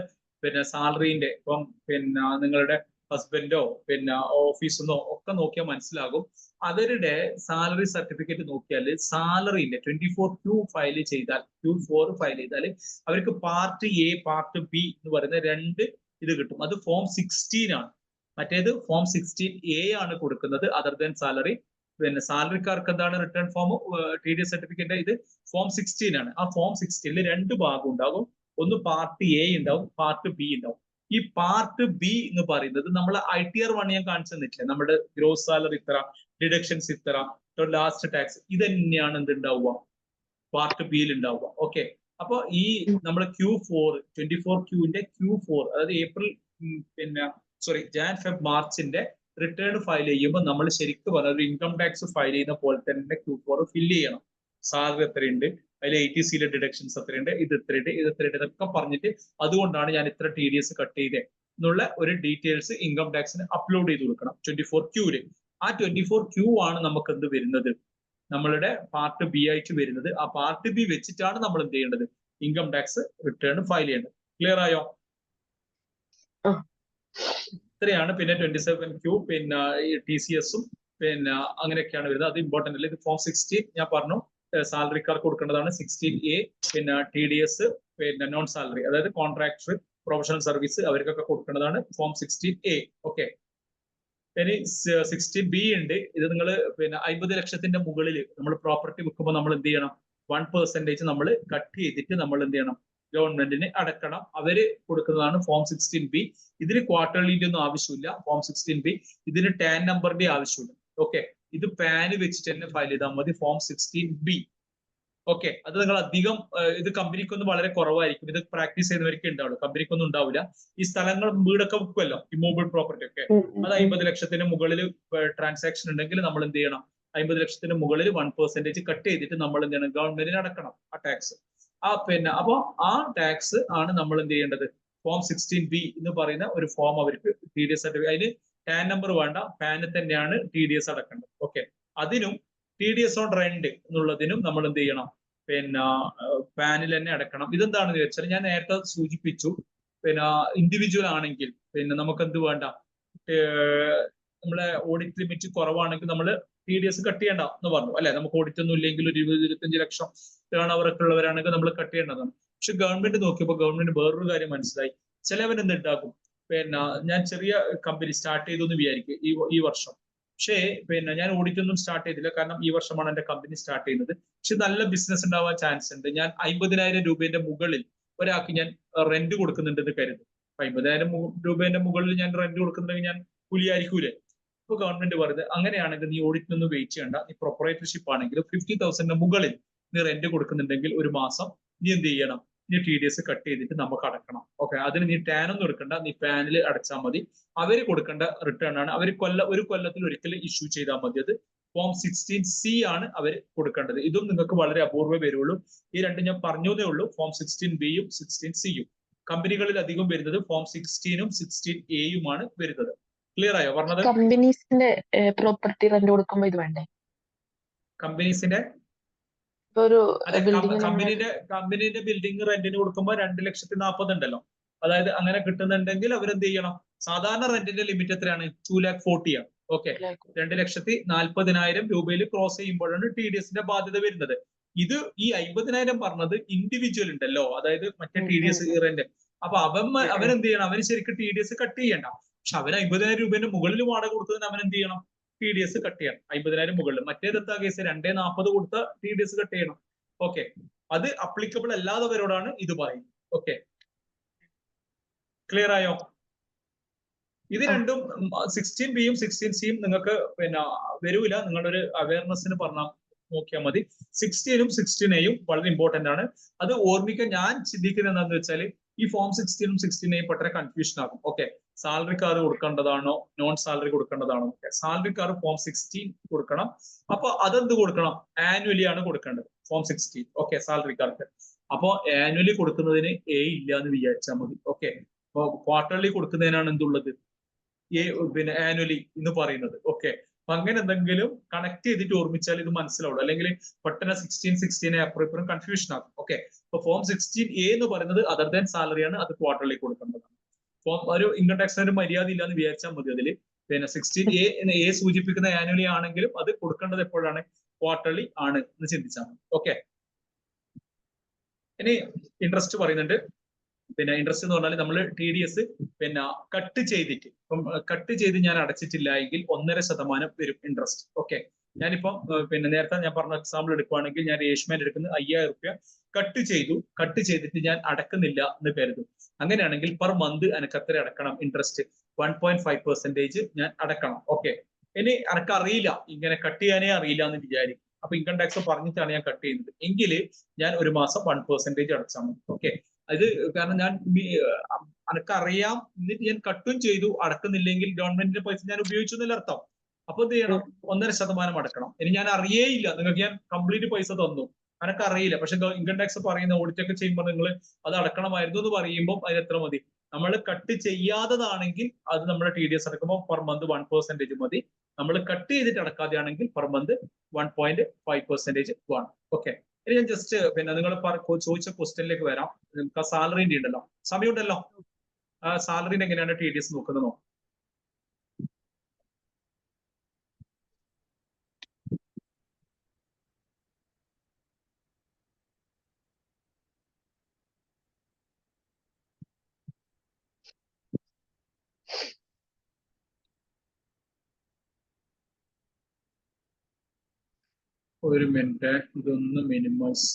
പിന്നെ സാലറിന്റെ ഇപ്പം പിന്നെ നിങ്ങളുടെ ഹസ്ബൻഡോ പിന്നെ ഓഫീസിന്നോ ഒക്കെ നോക്കിയാൽ മനസ്സിലാകും. അവരുടെ സാലറി സർട്ടിഫിക്കറ്റ് നോക്കിയാൽ സാലറിന്റെ 24Q ഫയൽ ചെയ്താൽ, Q4 ഫയൽ ചെയ്താൽ അവർക്ക് പാർട്ട് A പാർട്ട് B എന്ന് പറയുന്ന 2 ഇത് കിട്ടും. അത് ഫോം 16 ആണ്. മറ്റേത് ഫോം 16A ആണ് കൊടുക്കുന്നത്, അതർ ദാൻ സാലറി. പിന്നെ സാലറിക്കാർക്ക് എന്താണ് റിട്ടേൺ ഫോം TDS സർട്ടിഫിക്കറ്റ്, ഇത് ഫോം 16 ആണ്. ആ ഫോം 16ൽ 2 ഭാഗം ഉണ്ടാകും. ഒന്ന് പാർട്ട് A ഉണ്ടാവും, പാർട്ട് B ഉണ്ടാവും. ഈ പാർട്ട് B എന്ന് പറയുന്നത് നമ്മൾ ITR 1 ഞാൻ കാണിച്ചു തന്നിട്ടില്ല, നമ്മുടെ ഗ്രോസ് സാലറി ഇത്ര, ഡിഡക്ഷൻസ് ഇത്ര, ലാസ്റ്റ് ടാക്സ്, ഇത് തന്നെയാണ് എന്തുണ്ടാവുക, പാർട്ട് ബിയിൽ ഉണ്ടാവുക. ഓക്കെ, അപ്പൊ ഈ നമ്മുടെ Q4 24Qന്റെ Q4 അതായത് ഏപ്രിൽ ജാൻ ഫെബ് മാർച്ചിന്റെ റിട്ടേൺ ഫയൽ ചെയ്യുമ്പോൾ നമ്മൾ ശരിക്കും പറഞ്ഞ ഒരു ഇൻകം ടാക്സ് ഫയൽ ചെയ്യുന്ന പോലെ തന്നെ Q4 ഫില്ല് ചെയ്യണം. സാലറി എത്രയുണ്ട്, അതിൽ ATCയിലെ ഡിഡക്ഷൻസ് എത്രയുണ്ട്, ഇത് എത്രയുണ്ട്, ഇത് എത്രയുണ്ട് ഇതൊക്കെ പറഞ്ഞിട്ട് അതുകൊണ്ടാണ് ഞാൻ ഇത്ര TDS കട്ട് ചെയ്തത് എന്നുള്ള ഒരു ഡീറ്റെയിൽസ് ഇൻകം ടാക്സിന് അപ്ലോഡ് ചെയ്ത് കൊടുക്കണം 24Qല്. ആ 24Q ആണ് നമുക്ക് എന്ത് വരുന്നത്, നമ്മളുടെ പാർട്ട് ബി ആയിട്ട് വരുന്നത്. ആ പാർട്ട് ബി വെച്ചിട്ടാണ് നമ്മൾ എന്ത് ചെയ്യേണ്ടത്, ഇൻകം ടാക്സ് റിട്ടേൺ ഫയൽ ചെയ്യേണ്ടത്. ക്ലിയർ ആയോ? ഇത്രയാണ്. പിന്നെ 27Q പിന്നെ TCSഉം പിന്നെ അങ്ങനെയൊക്കെയാണ് വരുന്നത്. അത് ഇമ്പോർട്ടന്റ് അല്ല. ഇത് ഫോം 16 ഞാൻ പറഞ്ഞു സാലറിക്കാർക്ക് കൊടുക്കേണ്ടതാണ്. 16A പിന്നെ TDS പിന്നെ നോൺ സാലറി അതായത് കോൺട്രാക്ടർ പ്രൊഫഷണൽ സർവീസ് അവർക്കൊക്കെ കൊടുക്കേണ്ടതാണ് ഫോം 16A. ഓക്കെ. ഇനി 16B ഉണ്ട്. ഇത് നിങ്ങൾ പിന്നെ 50 ലക്ഷത്തിന്റെ മുകളിൽ നമ്മൾ പ്രോപ്പർട്ടി വിൽക്കുമ്പോൾ നമ്മൾ എന്ത് ചെയ്യണം, 1% നമ്മൾ കട്ട് ചെയ്തിട്ട് നമ്മൾ എന്ത് ചെയ്യണം, ഗവൺമെന്റിന് അടക്കണം. അവര് കൊടുക്കുന്നതാണ് ഫോം 16B. ഇതിന് ക്വാർട്ടർലിന്റെ ഒന്നും ആവശ്യമില്ല ഫോം 16B. ഇതിന് ടാൻ നമ്പറിന്റെ ആവശ്യമില്ല. ഓക്കെ. ഇത് പാന് വെച്ചിട്ട് തന്നെ ഫയൽ ചെയ്താൽ മതി ഫോം 16B. ഓക്കെ. അത് നിങ്ങൾ അധികം ഇത് കമ്പനിക്കൊന്നും വളരെ കുറവായിരിക്കും. ഇത് പ്രാക്ടീസ് ചെയ്യുന്നവർക്ക് ഉണ്ടാവുള്ളൂ, കമ്പനിക്കൊന്നും ഉണ്ടാവില്ല. ഈ സ്ഥലങ്ങൾ വീടൊക്കെ വിൽക്കുമല്ലോ, ഇമ്മൂവബിൾ പ്രോപ്പർട്ടി ഒക്കെ, അത് 50 ലക്ഷത്തിന് മുകളിൽ ട്രാൻസാക്ഷൻ ഉണ്ടെങ്കിൽ നമ്മൾ എന്ത് ചെയ്യണം, 50 ലക്ഷത്തിന് മുകളിൽ 1% കട്ട് ചെയ്തിട്ട് നമ്മൾ എന്ത് ചെയ്യണം, ഗവൺമെന്റിന് അടക്കണം ആ ടാക്സ്. അപ്പൊ ആ ടാക്സ് ആണ് നമ്മൾ എന്ത് ചെയ്യേണ്ടത്, ഫോം 16B എന്ന് പറയുന്ന ഒരു ഫോം അവർക്ക് TDS സർട്ടിഫിക്കറ്റ്, അതിന് ടാൻ നമ്പർ വേണ്ട, പാനിൽ തന്നെയാണ് TDS അടക്കേണ്ടത്. ഓക്കെ. അതിനും TDS ഓൺ റെന്റ് എന്നുള്ളതിനും നമ്മൾ എന്ത് ചെയ്യണം, പിന്നെ പാനിൽ തന്നെ അടക്കണം. ഇതെന്താണെന്ന് വെച്ചാൽ ഞാൻ നേരത്തെ സൂചിപ്പിച്ചു, പിന്നെ ഇൻഡിവിജ്വൽ ആണെങ്കിൽ പിന്നെ നമുക്ക് എന്ത് വേണ്ട, നമ്മളെ ഓഡിറ്റ് ലിമിറ്റ് കുറവാണെങ്കിൽ നമ്മൾ TDS കട്ട് ചെയ്യേണ്ട എന്ന് പറഞ്ഞു അല്ലെ. നമുക്ക് ഓഡിറ്റ് ഒന്നും ഇല്ലെങ്കിൽ ഒരു 20-25 ലക്ഷം ടേൺ ഓവർ ഒക്കെ ഉള്ളവരാണെങ്കിൽ നമ്മൾ കട്ട് ചെയ്യേണ്ടതാണ്. പക്ഷെ ഗവൺമെന്റ് നോക്കിയപ്പോൾ ഗവൺമെന്റ് വേറൊരു കാര്യം മനസ്സിലായി. ചിലവർ എന്തുണ്ടാക്കും, പിന്നെ ഞാൻ ചെറിയ കമ്പനി സ്റ്റാർട്ട് ചെയ്തു എന്ന് വിചാരിക്കും ഈ വർഷം, പക്ഷേ പിന്നെ ഞാൻ ഓഡിറ്റ് ഒന്നും സ്റ്റാർട്ട് ചെയ്തില്ല, കാരണം ഈ വർഷമാണ് എന്റെ കമ്പനി സ്റ്റാർട്ട് ചെയ്യുന്നത്. പക്ഷെ നല്ല ബിസിനസ് ഉണ്ടാവാൻ ചാൻസ് ഉണ്ട്. ഞാൻ 50,000 രൂപയുടെ മുകളിൽ ഒരാൾക്ക് ഞാൻ റെന്റ് കൊടുക്കുന്നുണ്ടെന്ന് കരുതും. 50,000 രൂപയുടെ മുകളിൽ ഞാൻ റെന്റ് കൊടുക്കുന്നുണ്ടെങ്കിൽ ഞാൻ കൂലിയായിരിക്കൂലേ. ഇപ്പൊ ഗവൺമെന്റ് പറയുന്നത് അങ്ങനെയാണെങ്കിൽ നീ ഓഡിറ്റിനൊന്നും വെയിറ്റ് ചെയ്യണ്ട, നീ പ്രൊപ്പറേറ്റർഷിപ്പ് ആണെങ്കിൽ 50,000 മുകളിൽ നീ റെന്റ് കൊടുക്കുന്നുണ്ടെങ്കിൽ ഒരു മാസം നീ എന്ത് ചെയ്യണം, നീ TDS കട്ട് ചെയ്തിട്ട് നമുക്ക് അടക്കണം. ഓക്കെ. അതിന് നീ ടാൻ ഒന്നും എടുക്കണ്ട, നീ പാനിൽ അടച്ചാൽ മതി. അവര് കൊടുക്കേണ്ട റിട്ടേൺ ആണ്. അവർ ഒരു കൊല്ലത്തിൽ ഒരിക്കൽ ഇഷ്യൂ ചെയ്താൽ മതി. അത് ഫോം 16C ആണ് അവർ കൊടുക്കേണ്ടത്. ഇതും നിങ്ങൾക്ക് വളരെ അപൂർവ്വം വരുള്ളൂ. ഈ രണ്ടും ഞാൻ പറഞ്ഞതേ ഉള്ളൂ, ഫോം 16Bയും 16Cയും. കമ്പനികളിൽ അധികം വരുന്നത് ഫോം 16ഉം 16Aയുമാണ് വരുന്നത്. ക്ലിയർ ആയോ പറഞ്ഞത്? കമ്പനീസിന്റെ പ്രോപ്പർട്ടി റെന്റ് കൊടുക്കുമ്പോൾ ഇത് വേണ്ടേ? കമ്പനീസിന്റെ ഒരു കമ്പനിന്റെ ബിൽഡിംഗ് റെന്റിന് കൊടുക്കുമ്പോൾ 2,40,000 ഉണ്ടല്ലോ, അതായത് അങ്ങനെ കിട്ടുന്നുണ്ടെങ്കിൽ അവരെന്ത് ചെയ്യണം, സാധാരണ റെന്റിന്റെ ലിമിറ്റ് എത്രയാണ്, 2,40,000 ആണ്. ഓക്കെ. 2,40,000 രൂപയിൽ ക്രോസ് ചെയ്യുമ്പോഴാണ് TDSന്റെ ബാധ്യത വരുന്നത്. ഇത് ഈ 50,000 പറഞ്ഞത് ഇൻഡിവിജ്വൽ ഉണ്ടല്ലോ, അതായത് മറ്റേ TDS റെന്റ്. അപ്പൊ അവനെന്ത് ചെയ്യണം, അവന് ശരിക്കും TDS കട്ട് ചെയ്യണ്ട. പക്ഷെ അവന് 50,000 രൂപേന്റെ മുകളിൽ വാടക കൊടുത്തതിന് അവൻ എന്ത് ചെയ്യണം, TDS കട്ട് ചെയ്യണം. 50,000 മുകളിൽ. മറ്റേതെത്താ കേസ് 2,40 കൊടുത്ത TDS കട്ട് ചെയ്യണം. ഓക്കെ. അത് അപ്ലിക്കബിൾ അല്ലാത്തവരോടാണ് ഇത് പറയുന്നത്. ഓക്കെ. ക്ലിയർ ആയോ? ഇത് രണ്ടും 16Bയും 16Cയും നിങ്ങൾക്ക് പിന്നെ വരൂല, നിങ്ങളുടെ ഒരു അവയർനെസ്സിന് പറഞ്ഞാൽ നോക്കിയാൽ മതി. 16ഉം 16Aയും വളരെ ഇമ്പോർട്ടന്റ് ആണ്. അത് ഓർമ്മിക്കാൻ ഞാൻ ചിന്തിക്കുന്നത് എന്താണെന്ന് വെച്ചാൽ ഈ ഫോം 16ഉം 16Aയും പെട്ടെന്ന് കൺഫ്യൂഷൻ ആകും. ഓക്കെ. സാലറിക്കാർ കൊടുക്കേണ്ടതാണോ നോൺ സാലറി കൊടുക്കേണ്ടതാണോ? സാലറിക്കാർ ഫോം 16 കൊടുക്കണം. അപ്പൊ അതെന്ത് കൊടുക്കണം, ആനുവലി ആണ് കൊടുക്കേണ്ടത് ഫോം 16. ഓക്കെ. സാലറിക്കാർക്ക് അപ്പൊ ആനുവലി കൊടുക്കുന്നതിന് A ഇല്ല എന്ന് വിചാരിച്ചാൽ മതി. ഓക്കെ. അപ്പൊ ക്വാർട്ടർലി കൊടുക്കുന്നതിനാണ് എന്തുള്ളത്, പിന്നെ ആനുവലി എന്ന് പറയുന്നത്. ഓക്കെ. അപ്പൊ അങ്ങനെ എന്തെങ്കിലും കണക്ട് ചെയ്തിട്ട് ഓർമ്മിച്ചാൽ ഇത് മനസ്സിലാവുള്ളൂ. അല്ലെങ്കിൽ പെട്ടെന്ന് 16 അപ്പുറം ഇപ്പുറം കൺഫ്യൂഷൻ ആകും. ഓക്കെ. അപ്പൊ ഫോം 16A എന്ന് പറയുന്നത് അതർ ദാൻ സാലറിയാണ്, അത് ക്വാർട്ടർലി കൊടുക്കേണ്ടതാണ്. ഒരു ഇൻകം ടാക്സിന് ഒരു മര്യാദ ഇല്ലാന്ന് വിചാരിച്ചാൽ മതി അതില്. പിന്നെ 16A സൂചിപ്പിക്കുന്ന ആനുവലി ആണെങ്കിലും അത് കൊടുക്കേണ്ടത് എപ്പോഴാണ്, ക്വാർട്ടർലി ആണ് എന്ന് ചിന്തിച്ചാൽ മതി. ഓക്കെ. ഇനി ഇൻട്രസ്റ്റ് പറയുന്നുണ്ട്. പിന്നെ ഇൻട്രസ്റ്റ് എന്ന് പറഞ്ഞാൽ നമ്മൾ TDS പിന്നെ കട്ട് ചെയ്തിട്ട്, ഇപ്പം കട്ട് ചെയ്ത് ഞാൻ അടച്ചിട്ടില്ല എങ്കിൽ 1.5% വരും ഇൻട്രസ്റ്റ്. ഓക്കെ. ഞാനിപ്പം പിന്നെ നേരത്തെ ഞാൻ പറഞ്ഞ എക്സാമ്പിൾ എടുക്കുവാണെങ്കിൽ ഞാൻ രേഷ്മേന്റെ എടുക്കുന്നത് 5,000 രൂപ കട്ട് ചെയ്തിട്ട് ഞാൻ അടക്കുന്നില്ല എന്ന് കരുതും. അങ്ങനെയാണെങ്കിൽ പെർ മന്ത് എനിക്ക് എത്ര അടക്കണം, ഇൻട്രസ്റ്റ് 1.5% ഞാൻ അടക്കണം. ഓക്കെ. ഇനി എനിക്ക് അറിയില്ല, ഇങ്ങനെ കട്ട് ചെയ്യാനേ അറിയില്ല എന്ന് വിചാരിക്കും. അപ്പൊ ഇൻകം ടാക്സ് പറഞ്ഞിട്ടാണ് ഞാൻ കട്ട് ചെയ്യുന്നത് എങ്കിൽ ഞാൻ ഒരു മാസം 1% അടച്ചാൽ മതി. ഓക്കെ, അത് കാരണം ഞാൻ അനക്കറിയാം, എന്നിട്ട് ഞാൻ കട്ടും ചെയ്തു, അടക്കുന്നില്ലെങ്കിൽ ഗവൺമെന്റിന്റെ പൈസ ഞാൻ ഉപയോഗിച്ചു എന്നല്ല അർത്ഥം. അപ്പൊ എന്ത് ചെയ്യണം? 1.5% അടക്കണം. ഇനി ഞാൻ അറിയേയില്ല, നിങ്ങൾക്ക് ഞാൻ കംപ്ലീറ്റ് പൈസ തന്നു, അനക്ക് അറിയില്ല, പക്ഷെ ഇൻകം ടാക്സ് പറയുന്ന ഓഡിറ്റ് ഒക്കെ ചെയ്യുമ്പോൾ നിങ്ങൾ അത് അടക്കണമായിരുന്നു എന്ന് പറയുമ്പോൾ അതിന് എത്ര മതി? നമ്മൾ കട്ട് ചെയ്യാത്തതാണെങ്കിൽ അത് നമ്മുടെ TDS അടക്കുമ്പോൾ പെർ മന്ത് 1% മതി. നമ്മൾ കട്ട് ചെയ്തിട്ട് അടക്കാതെയാണെങ്കിൽ പെർ മന്ത് 1.5% വേണം. ഓക്കെ, ഇനി ഞാൻ ജസ്റ്റ് പിന്നെ നിങ്ങൾ ചോദിച്ച ക്വസ്റ്റ്യനിലേക്ക് വരാം. നമുക്ക് ആ സാലറിന്റെ ഉണ്ടല്ലോ, സമയമുണ്ടല്ലോ, ആ സാലറിന്റെ എങ്ങനെയാണ് TDS നോക്കുന്നത് നോക്കാം. ഒരു മിനിറ്റ്, ഇതൊന്ന് മിനിമൈസ്.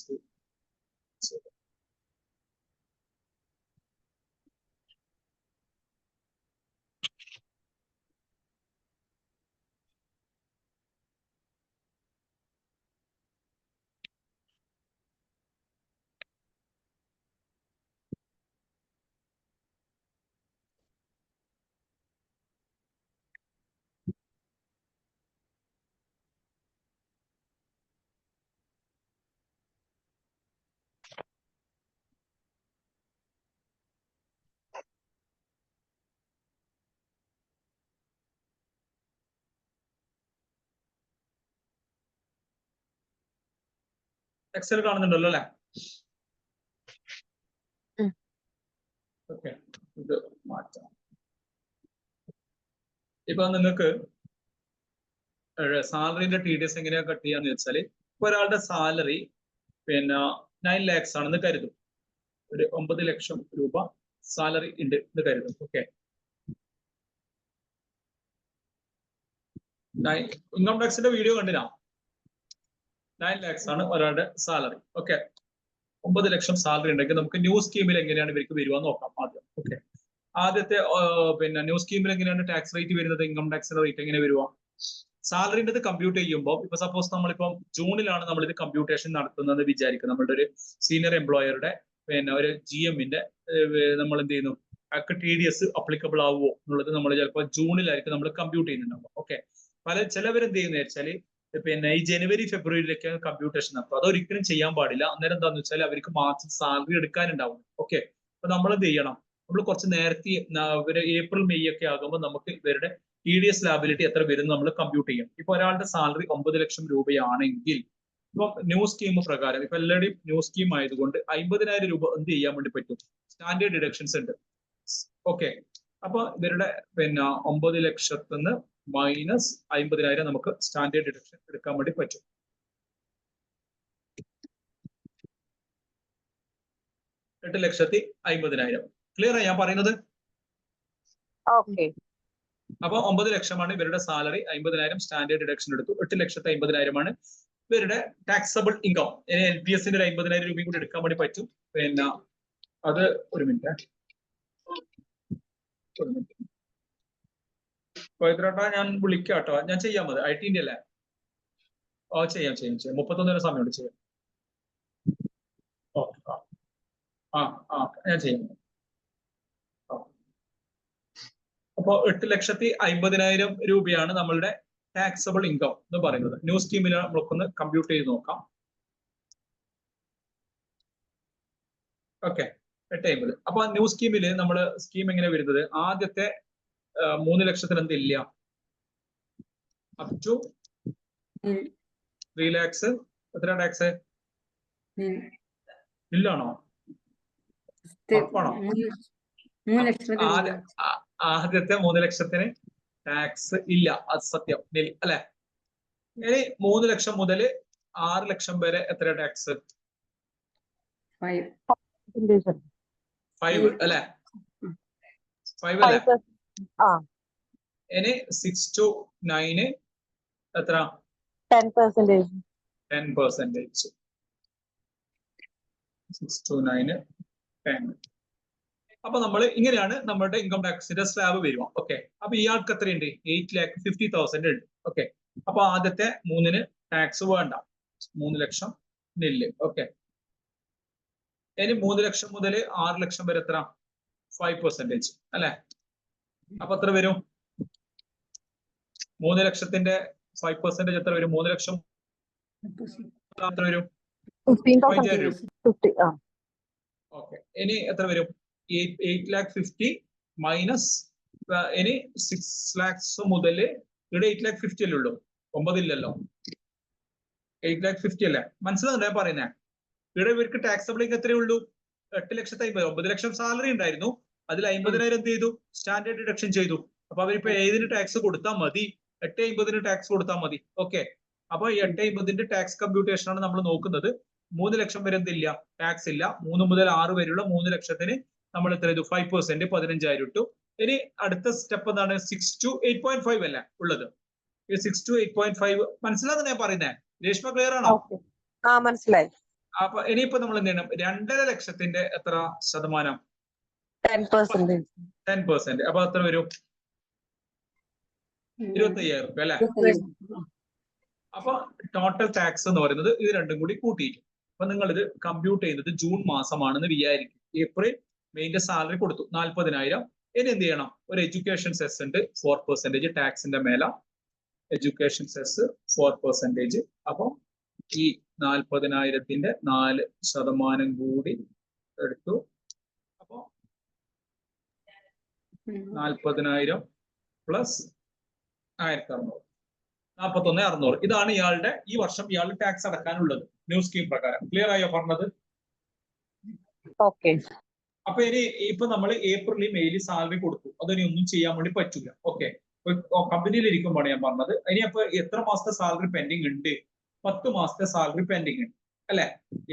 എക്സൽ കാണുന്നുണ്ടല്ലോ അല്ലെ? ഓക്കെ, ഇത് മാറ്റാം. ഇപ്പൊ നിങ്ങൾക്ക് സാലറിന്റെ TDS എങ്ങനെയാ കട്ട് ചെയ്യാന്ന് വെച്ചാല്, ഇപ്പൊ ഒരാളുടെ സാലറി പിന്നെ 9 lakhs ആണെന്ന് കരുതും, ഒരു 9 ലക്ഷം രൂപ സാലറി ഉണ്ട് എന്ന് കരുതും. ഓക്കെ, ഇൻകം ടാക്സിന്റെ വീഡിയോ കണ്ടിനാ? 9 lakhs ആണ് ഒരാളുടെ സാലറി. ഓക്കെ, 9 ലക്ഷം സാലറി ഉണ്ടെങ്കിൽ നമുക്ക് ന്യൂ സ്കീമിൽ എങ്ങനെയാണ് ഇവർക്ക് വരുവാന്ന് നോക്കാം ആദ്യം. ഓക്കെ, ആദ്യത്തെ പിന്നെ ന്യൂ സ്കീമിൽ എങ്ങനെയാണ് ടാക്സ് റേറ്റ് വരുന്നത്? ഇൻകം ടാക്സിന്റെ റേറ്റ് എങ്ങനെ വരുക? സാലറിന്റെ കമ്പ്യൂട്ട് ചെയ്യുമ്പോൾ ഇപ്പൊ സപ്പോസ് നമ്മളിപ്പം ജൂണിലാണ് നമ്മൾ ഇത് കമ്പ്യൂട്ടേഷൻ നടത്തുന്നത് വിചാരിക്കുക, നമ്മളുടെ ഒരു സീനിയർ എംപ്ലോയറുടെ പിന്നെ ഒരു GMന്റെ നമ്മൾ എന്ത് ചെയ്യുന്നു, അതൊക്കെ TDS അപ്ലിക്കബിൾ ആവുമോ എന്നുള്ളത് നമ്മൾ ചിലപ്പോൾ ജൂണിലായിരിക്കും നമ്മൾ കമ്പ്യൂട്ട് ചെയ്യുന്നുണ്ടാവും. ഓക്കെ, ചിലവരെന്ത് ചെയ്യുന്ന വെച്ചാൽ പിന്നെ ഈ ജനുവരി ഫെബ്രുവരിയിലൊക്കെ കമ്പ്യൂട്ടേഷൻ നടത്തും. അതൊരിക്കലും ചെയ്യാൻ പാടില്ല. അന്നേരം എന്താന്ന് വെച്ചാൽ അവർക്ക് മാസം സാലറി എടുക്കാനുണ്ടാവും. ഓക്കെ, അപ്പൊ നമ്മൾ എന്ത് ചെയ്യണം? നമ്മൾ കുറച്ച് നേരത്തെ ഏപ്രിൽ മെയ് ഒക്കെ ആകുമ്പോൾ നമുക്ക് ഇവരുടെ TDS ലാബിലിറ്റി എത്ര വരും നമ്മൾ കമ്പ്യൂട്ട് ചെയ്യും. ഇപ്പൊ ഒരാളുടെ സാലറി 9 ലക്ഷം രൂപയാണെങ്കിൽ ഇപ്പം ന്യൂ സ്കീം പ്രകാരം, ഇപ്പൊ എല്ലാവരുടെയും ന്യൂ സ്കീം ആയതുകൊണ്ട് 50,000 രൂപ എന്ത് ചെയ്യാൻ വേണ്ടി പറ്റും? സ്റ്റാൻഡേർഡ് ഡിഡക്ഷൻസ് ഉണ്ട്. ഓക്കെ, അപ്പൊ ഇവരുടെ പിന്നെ 9 ലക്ഷത്തിന് മൈനസ് 50,000 നമുക്ക് സ്റ്റാൻഡേർഡ് ഡിഡക്ഷൻ എടുക്കാൻ വേണ്ടി പറ്റും. എട്ട് 8,50,000. ക്ലിയർ ആയി ഞാൻ പറയുന്നത്? ഓക്കെ, അപ്പൊ 9 ലക്ഷമാണ് ഇവരുടെ സാലറി, 50,000 സ്റ്റാൻഡേർഡ് ഡിഡക്ഷൻ എടുത്തു, 8,50,000 ഇവരുടെ ടാക്സബിൾ ഇൻകം. LPSന്റെ ഒരു 50,000 രൂപയും കൂടി എടുക്കാൻ വേണ്ടി പറ്റും. പിന്നെ അത് ഒരു മിനിറ്റ് പവിത്രേട്ടാ, ഞാൻ വിളിക്കാം കേട്ടോ, ഞാൻ ചെയ്യാൻ മതി. IT-ന്റെ അല്ലേ? ചെയ്യാം 31 സമയമുണ്ട്, ചെയ്യാം. ഓക്കെ, ഞാൻ ചെയ്യാം. അപ്പൊ 8,50,000 രൂപയാണ് നമ്മളുടെ ടാക്സബിൾ ഇൻകം എന്ന് പറയുന്നത്. ന്യൂ സ്കീമിൽ നമുക്കൊന്ന് കമ്പ്യൂട്ട് ചെയ്ത് നോക്കാം. ഓക്കെ, 8,50,000. അപ്പൊ ന്യൂ സ്കീമില് നമ്മള് സ്കീം എങ്ങനെ വരുന്നത്? ആദ്യത്തെ 3 ലക്ഷത്തിന് എന്തില്ല, അപ് ടു 3 lakhs എത്ര ടാക്സ് ഇല്ലാണോ? ഉറപ്പാണോ? ആദ്യത്തെ 3 ലക്ഷത്തിന് ടാക്സ് ഇല്ല, അത് സത്യം അല്ലെ? ഇനി 3 ലക്ഷം മുതൽ 6 ലക്ഷം വരെ എത്ര ടാക്സ്? 5 അല്ലെ? 5 അല്ലെ? ഇനി 6 to 9 എത്ര? 10%. 10%. 6 to 9 10. അപ്പൊ നമ്മൾ ഇങ്ങനെയാണ് നമ്മുടെ ഇൻകം ടാക്സിന്റെ സ്ലാബ് വരിക. ഓക്കെ, അപ്പൊ ഇയാൾക്ക് എത്രയുണ്ട്? 8,50,000 ഉണ്ട്. ഓക്കെ, അപ്പൊ ആദ്യത്തെ 3-ന് ടാക്സ് വേണ്ട. 3 ലക്ഷം നില്ല്. ഓക്കെ. ഇനി 3 ലക്ഷം മുതൽ 6 ലക്ഷം വരെ എത്ര? 5% അല്ലെ? അപ്പൊ എത്ര വരും? 3 ലക്ഷത്തിന്റെ 5% എത്ര വരും? 3 ലക്ഷം എത്ര വരും? 15,000 രൂപ. 50. ഓക്കെ. ഇനി എത്ര വരും? 8,50,000 മൈനസ് ഇനി 6 lakhs മുതൽ ഇവിടെ 8,50,000 അല്ലേ ഉള്ളൂ, 9 ഇല്ലല്ലോ. 8,50,000 അല്ലേ? മനസ്സിലാവുന്നേ പറയുന്നേ? ഇവിടെ ഇവർക്ക് ടാക്സബിൾ എത്രയേ ഉള്ളൂ? 8,50,000. 9 ലക്ഷം സാലറി ഉണ്ടായിരുന്നു, അതിൽ 50,000 എന്ത് ചെയ്തു? സ്റ്റാൻഡേർഡ് ഡിഡക്ഷൻ ചെയ്തു. അപ്പൊ അവരിപ്പോ ഏതിന് ടാക്സ് കൊടുത്താൽ മതി? 850 ടാക്സ് കൊടുത്താൽ മതി. ഓക്കെ. അപ്പൊ 850 ടാക്സ് കമ്പ്യൂട്ടേഷൻ ആണ് നമ്മൾ നോക്കുന്നത്. 3 ലക്ഷം വരെ എന്തില്ല? ടാക്സ് ഇല്ല. 3 മുതൽ 6 വരെയുള്ള 3 ലക്ഷത്തിന് നമ്മൾ എത്ര ചെയ്തു? 5%, 15,000 ഇട്ടു. ഇനി അടുത്ത സ്റ്റെപ്പ് എന്താണ്? 6 to 8.5 അല്ലേ ഉള്ളത്? 6 to 8.5 മനസ്സിലാകുന്ന ഞാൻ പറയുന്നേ? രേഷ്മ ക്ലിയർ ആണോ? മനസ്സിലായി. അപ്പൊ ഇനിയിപ്പോ നമ്മൾ എന്ത് ചെയ്യണം? 2.5 ലക്ഷത്തിന്റെ എത്ര ശതമാനം? 10%. 10%. അപ്പൊ എത്ര വരും? 25,000 രൂപ അല്ലെ? അപ്പൊ ടോട്ടൽ ടാക്സ് എന്ന് പറയുന്നത് ഇത് രണ്ടും കൂടി കൂട്ടിയിട്ട്, അപ്പൊ നിങ്ങൾ ഇത് കമ്പ്യൂട്ട് ചെയ്യുന്നത് ജൂൺ മാസമാണെന്ന് വിചാരിക്കും. ഏപ്രിൽ മെയിന്റെ സാലറി കൊടുത്തു 40,000. ഇനി എന്ത് ചെയ്യണം? ഒരു എഡ്യൂക്കേഷൻ സെസ് ഉണ്ട് 4% ടാക്സിന്റെ മേല. Education cess 4%. അപ്പൊ ഈ 40,000ത്തിന്റെ 4% കൂടി എടുത്തു. അപ്പൊ 40,000 പ്ലസ് 1,600, 41,600. ഇതാണ് ഇയാളുടെ ഈ വർഷം ഇയാളുടെ ടാക്സ് അടക്കാനുള്ളത് ന്യൂ സ്കീം പ്രകാരം. ക്ലിയർ ആയോ പറഞ്ഞത്? ഓക്കെ. അപ്പൊ ഇനി ഇപ്പൊ നമ്മൾ ഏപ്രിൽ മെയിൽ സാലറി കൊടുത്തു, അതിനി ഒന്നും ചെയ്യാൻ വേണ്ടി പറ്റില്ല. ഓക്കെ. കമ്പനിയിൽ ഇരിക്കുമ്പോഴാണ് ഞാൻ പറഞ്ഞത്. ഇനി അപ്പൊ എത്ര മാസത്തെ സാലറി പെൻഡിങ് ഉണ്ട്? 10 മാസത്തെ സാലറി പെൻഡിങ് ഉണ്ട് അല്ലെ?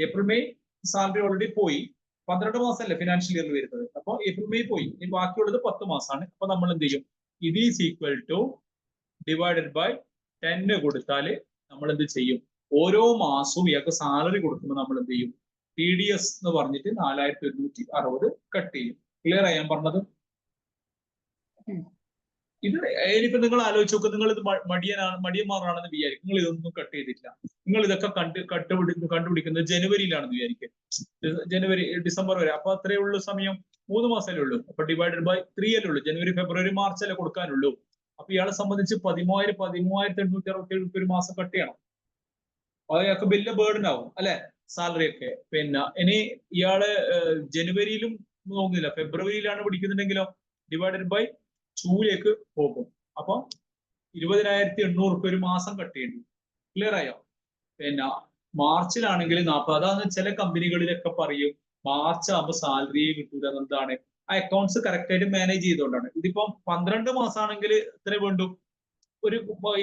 ഏപ്രിൽ മെയ് സാലറി ഓൾറെഡി പോയി. 12 മാസമല്ലേ ഫിനാൻഷ്യൽ ഇയറിൽ വരുന്നത്. അപ്പൊ ഏപ്രിൽ മെയ് പോയി, ഇനി ബാക്കിയുള്ളത് 10 മാസമാണ്. അപ്പൊ നമ്മൾ എന്ത് ചെയ്യും? ഇത് is equal to divided by 10 കൊടുത്താൽ നമ്മൾ എന്ത് ചെയ്യും? ഓരോ മാസവും ഇയാൾക്ക് സാലറി കൊടുക്കുമ്പോൾ നമ്മൾ എന്ത് ചെയ്യും? TDS എന്ന് പറഞ്ഞിട്ട് 4,160 കട്ട് ചെയ്യും. ക്ലിയർ ആയി ഞാൻ പറഞ്ഞത്? ഇത് ഇനിയിപ്പോ നിങ്ങൾ ആലോചിച്ച് നോക്കുക, നിങ്ങൾ ഇത് മടിയന്മാരാണെന്ന് വിചാരിക്കും. നിങ്ങൾ ഇതൊന്നും കട്ട് ചെയ്തിട്ടില്ല. നിങ്ങൾ ഇതൊക്കെ കണ്ടുപിടിക്കുന്നത് ജനുവരിയിലാണെന്ന് വിചാരിക്കുക. ജനുവരി ഡിസംബർ വരെ. അപ്പൊ അത്രയേ ഉള്ളൂ സമയം, 3 മാസമല്ലേ ഉള്ളൂ. അപ്പൊ ഡിവൈഡഡ് ബൈ 3 അല്ലേ ഉള്ളൂ. ജനുവരി ഫെബ്രുവരി മാർച്ച് അല്ലേ കൊടുക്കാനുള്ളൂ. അപ്പൊ ഇയാളെ സംബന്ധിച്ച് 13,867 ഒരു മാസം കട്ട് ചെയ്യണം. അതൊക്കെ വലിയ ബേർഡൻ ആവും അല്ലെ? സാലറി ഒക്കെ. പിന്നെ ഇനി ഇയാള് ജനുവരിയിലും നോക്കുന്നില്ല, ഫെബ്രുവരിയിലാണ് പിടിക്കുന്നുണ്ടെങ്കിലോ ഡിവൈഡഡ് ബൈ 2 പോകും. അപ്പൊ 20,800 ഒരു മാസം കട്ട് ചെയ്യേണ്ടി. ക്ലിയർ ആയോ? പിന്നെ മാർച്ചിലാണെങ്കിൽ 40. അതാണ് ചില കമ്പനികളിലൊക്കെ പറയും മാർച്ച് ആകുമ്പോൾ സാലറിയെ കിട്ടൂല. എന്താണ്? ആ അക്കൗണ്ട്സ് കറക്റ്റ് ആയിട്ട് മാനേജ് ചെയ്തുകൊണ്ടാണ്. ഇതിപ്പം 12 മാസമാണെങ്കിൽ എത്ര വേണ്ടു? ഒരു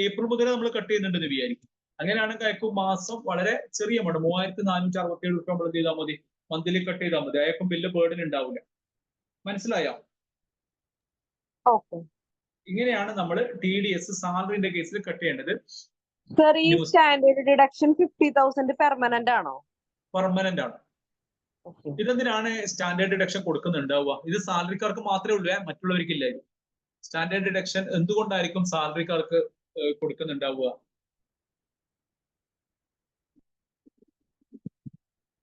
ഏപ്രിൽ മുതൽ നമ്മൾ കട്ട് ചെയ്യുന്നുണ്ടെന്ന് വിചാരിക്കും. അങ്ങനെയാണെങ്കിൽ അയക്കും മാസം വളരെ ചെറിയ എമൗണ്ട് 3,467 രൂപ നമ്മൾ എന്ത് ചെയ്താൽ മതി? മന്ത്ലി കട്ട് ചെയ്താൽ മതി. അയക്കും വലിയ ബേർഡൻ ഉണ്ടാവില്ല. മനസ്സിലായോ? ഇങ്ങനെയാണ് നമ്മൾ TDS സാലറിന്റെ കേസിൽ കട്ട് ചെയ്യേണ്ടത്. സർ, ഈ സ്റ്റാൻഡേർഡ് ഡിഡക്ഷൻ 50,000 പെർമനന്റ് ആണോ? പെർമനന്റ് ആണ്. ഇതെന്തിനാണ് സ്റ്റാൻഡേർഡ് ഡിഡക്ഷൻ കൊടുക്കുന്നുണ്ടാവുക? ഇത് സാലറിക്കാർക്ക് മാത്രമേ ഉള്ളൂ, മറ്റുള്ളവർക്ക് ഇല്ലായിരുന്നു. സ്റ്റാൻഡേർഡ് ഡിഡക്ഷൻ എന്തുകൊണ്ടായിരിക്കും സാലറിക്കാർക്ക് കൊടുക്കുന്നുണ്ടാവുക?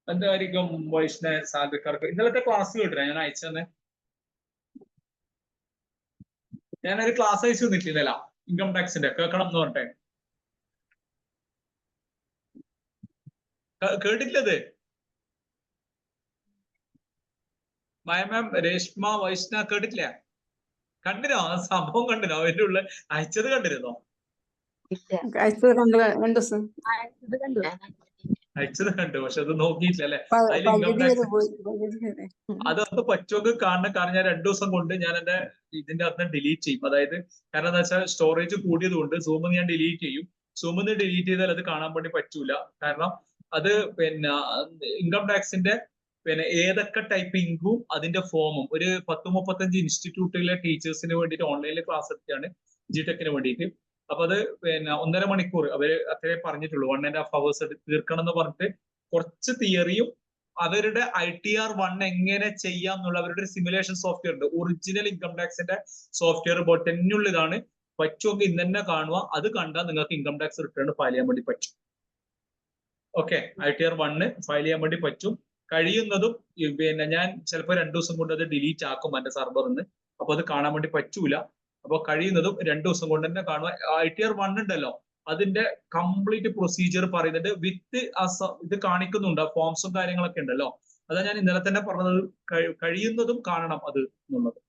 എന്തായിരിക്കും വൈഷ്ണവ സാലറിക്കാർക്ക്? ഇന്നലത്തെ ക്ലാസ് കേട്ടില്ല, ഞാൻ അയച്ചെന്ന്. ഞാനൊരു ക്ലാസ് അയച്ചു നിൽക്കുന്നില്ല ഇൻകം ടാക്സിന്റെ, കേൾക്കണം എന്ന് പറഞ്ഞെ. കേട്ടില്ലത്? മാം, രേഷ്മ, വൈഷ്ണ കേട്ടിട്ടില്ല? കണ്ടിനോ? സംഭവം കണ്ടിനോ? അതിന്റെ ഉള്ള അയച്ചത് കണ്ടിരുന്നോ? അയച്ചത് കണ്ടു, പക്ഷെ അത് നോക്കിയിട്ടില്ല അല്ലെ? അതിൽ ഇൻകം ടാക്സ് അതൊന്ന് പറ്റുമെങ്കിൽ കാണണം. കാരണം ഞാൻ 2 ദിവസം കൊണ്ട് ഞാൻ എന്റെ ഇതിന്റെ അകത്ത് ഡിലീറ്റ് ചെയ്യും. അതായത് കാരണം എന്താ വെച്ചാൽ സ്റ്റോറേജ് കൂടിയത് കൊണ്ട് സൂമിൽ ഞാൻ ഡിലീറ്റ് ചെയ്യും. സൂമിൽ ഡിലീറ്റ് ചെയ്താൽ അത് കാണാൻ വേണ്ടി പറ്റൂല. കാരണം അത് പിന്നെ ഇൻകം ടാക്സിന്റെ ഏതൊക്കെ ടൈപ്പ് ഇൻകും അതിന്റെ ഫോമും ഒരു 10-35 ഇൻസ്റ്റിറ്റ്യൂട്ടിലെ ടീച്ചേഴ്സിന് വേണ്ടിയിട്ട് ഓൺലൈനിൽ ക്ലാസ് എടുക്കുകയാണ് ജിടെക്കിന് വേണ്ടിയിട്ട്. അപ്പൊ അത് 1.5 മണിക്കൂർ അവര് അത്രേ പറഞ്ഞിട്ടുള്ളൂ. 1.5 hours തീർക്കണം എന്ന് പറഞ്ഞിട്ട് കുറച്ച് തിയറിയും അവരുടെ ITR 1 എങ്ങനെ ചെയ്യാം എന്നുള്ള അവരുടെ ഒരു സിമുലേഷൻ സോഫ്റ്റ്വെയർ ഉണ്ട്. ഒറിജിനൽ ഇൻകം ടാക്സിന്റെ സോഫ്റ്റ്വെയർ ബൊട്ടനുള്ളതാണ്. പറ്റുമെങ്കിൽ ഇന്ന് തന്നെ കാണുക. അത് കണ്ടാൽ നിങ്ങൾക്ക് ഇൻകം ടാക്സ് റിട്ടേൺ ഫയൽ ചെയ്യാൻ വേണ്ടി പറ്റും. ഓക്കെ. ITR 1 ഫയൽ ചെയ്യാൻ വേണ്ടി പറ്റും. കഴിയുന്നതും പിന്നെ ഞാൻ ചിലപ്പോൾ 2 ദിവസം കൊണ്ട് അത് ഡിലീറ്റ് ആക്കും എന്റെ സെർവറിൽ നിന്ന്. അപ്പൊ അത് കാണാൻ വേണ്ടി പറ്റൂല. അപ്പൊ കഴിയുന്നതും 2 ദിവസം കൊണ്ട് തന്നെ കാണുക. ITR 1 ഉണ്ടല്ലോ, അതിന്റെ കംപ്ലീറ്റ് പ്രൊസീജിയർ പറയുന്നുണ്ട് വിത്ത് ഇത് കാണിക്കുന്നുണ്ട്, ഫോംസും കാര്യങ്ങളൊക്കെ ഉണ്ടല്ലോ. അതാ ഞാൻ ഇന്നലെ തന്നെ പറഞ്ഞത്, കഴിയുന്നതും കാണണം അത് എന്നുള്ളത്.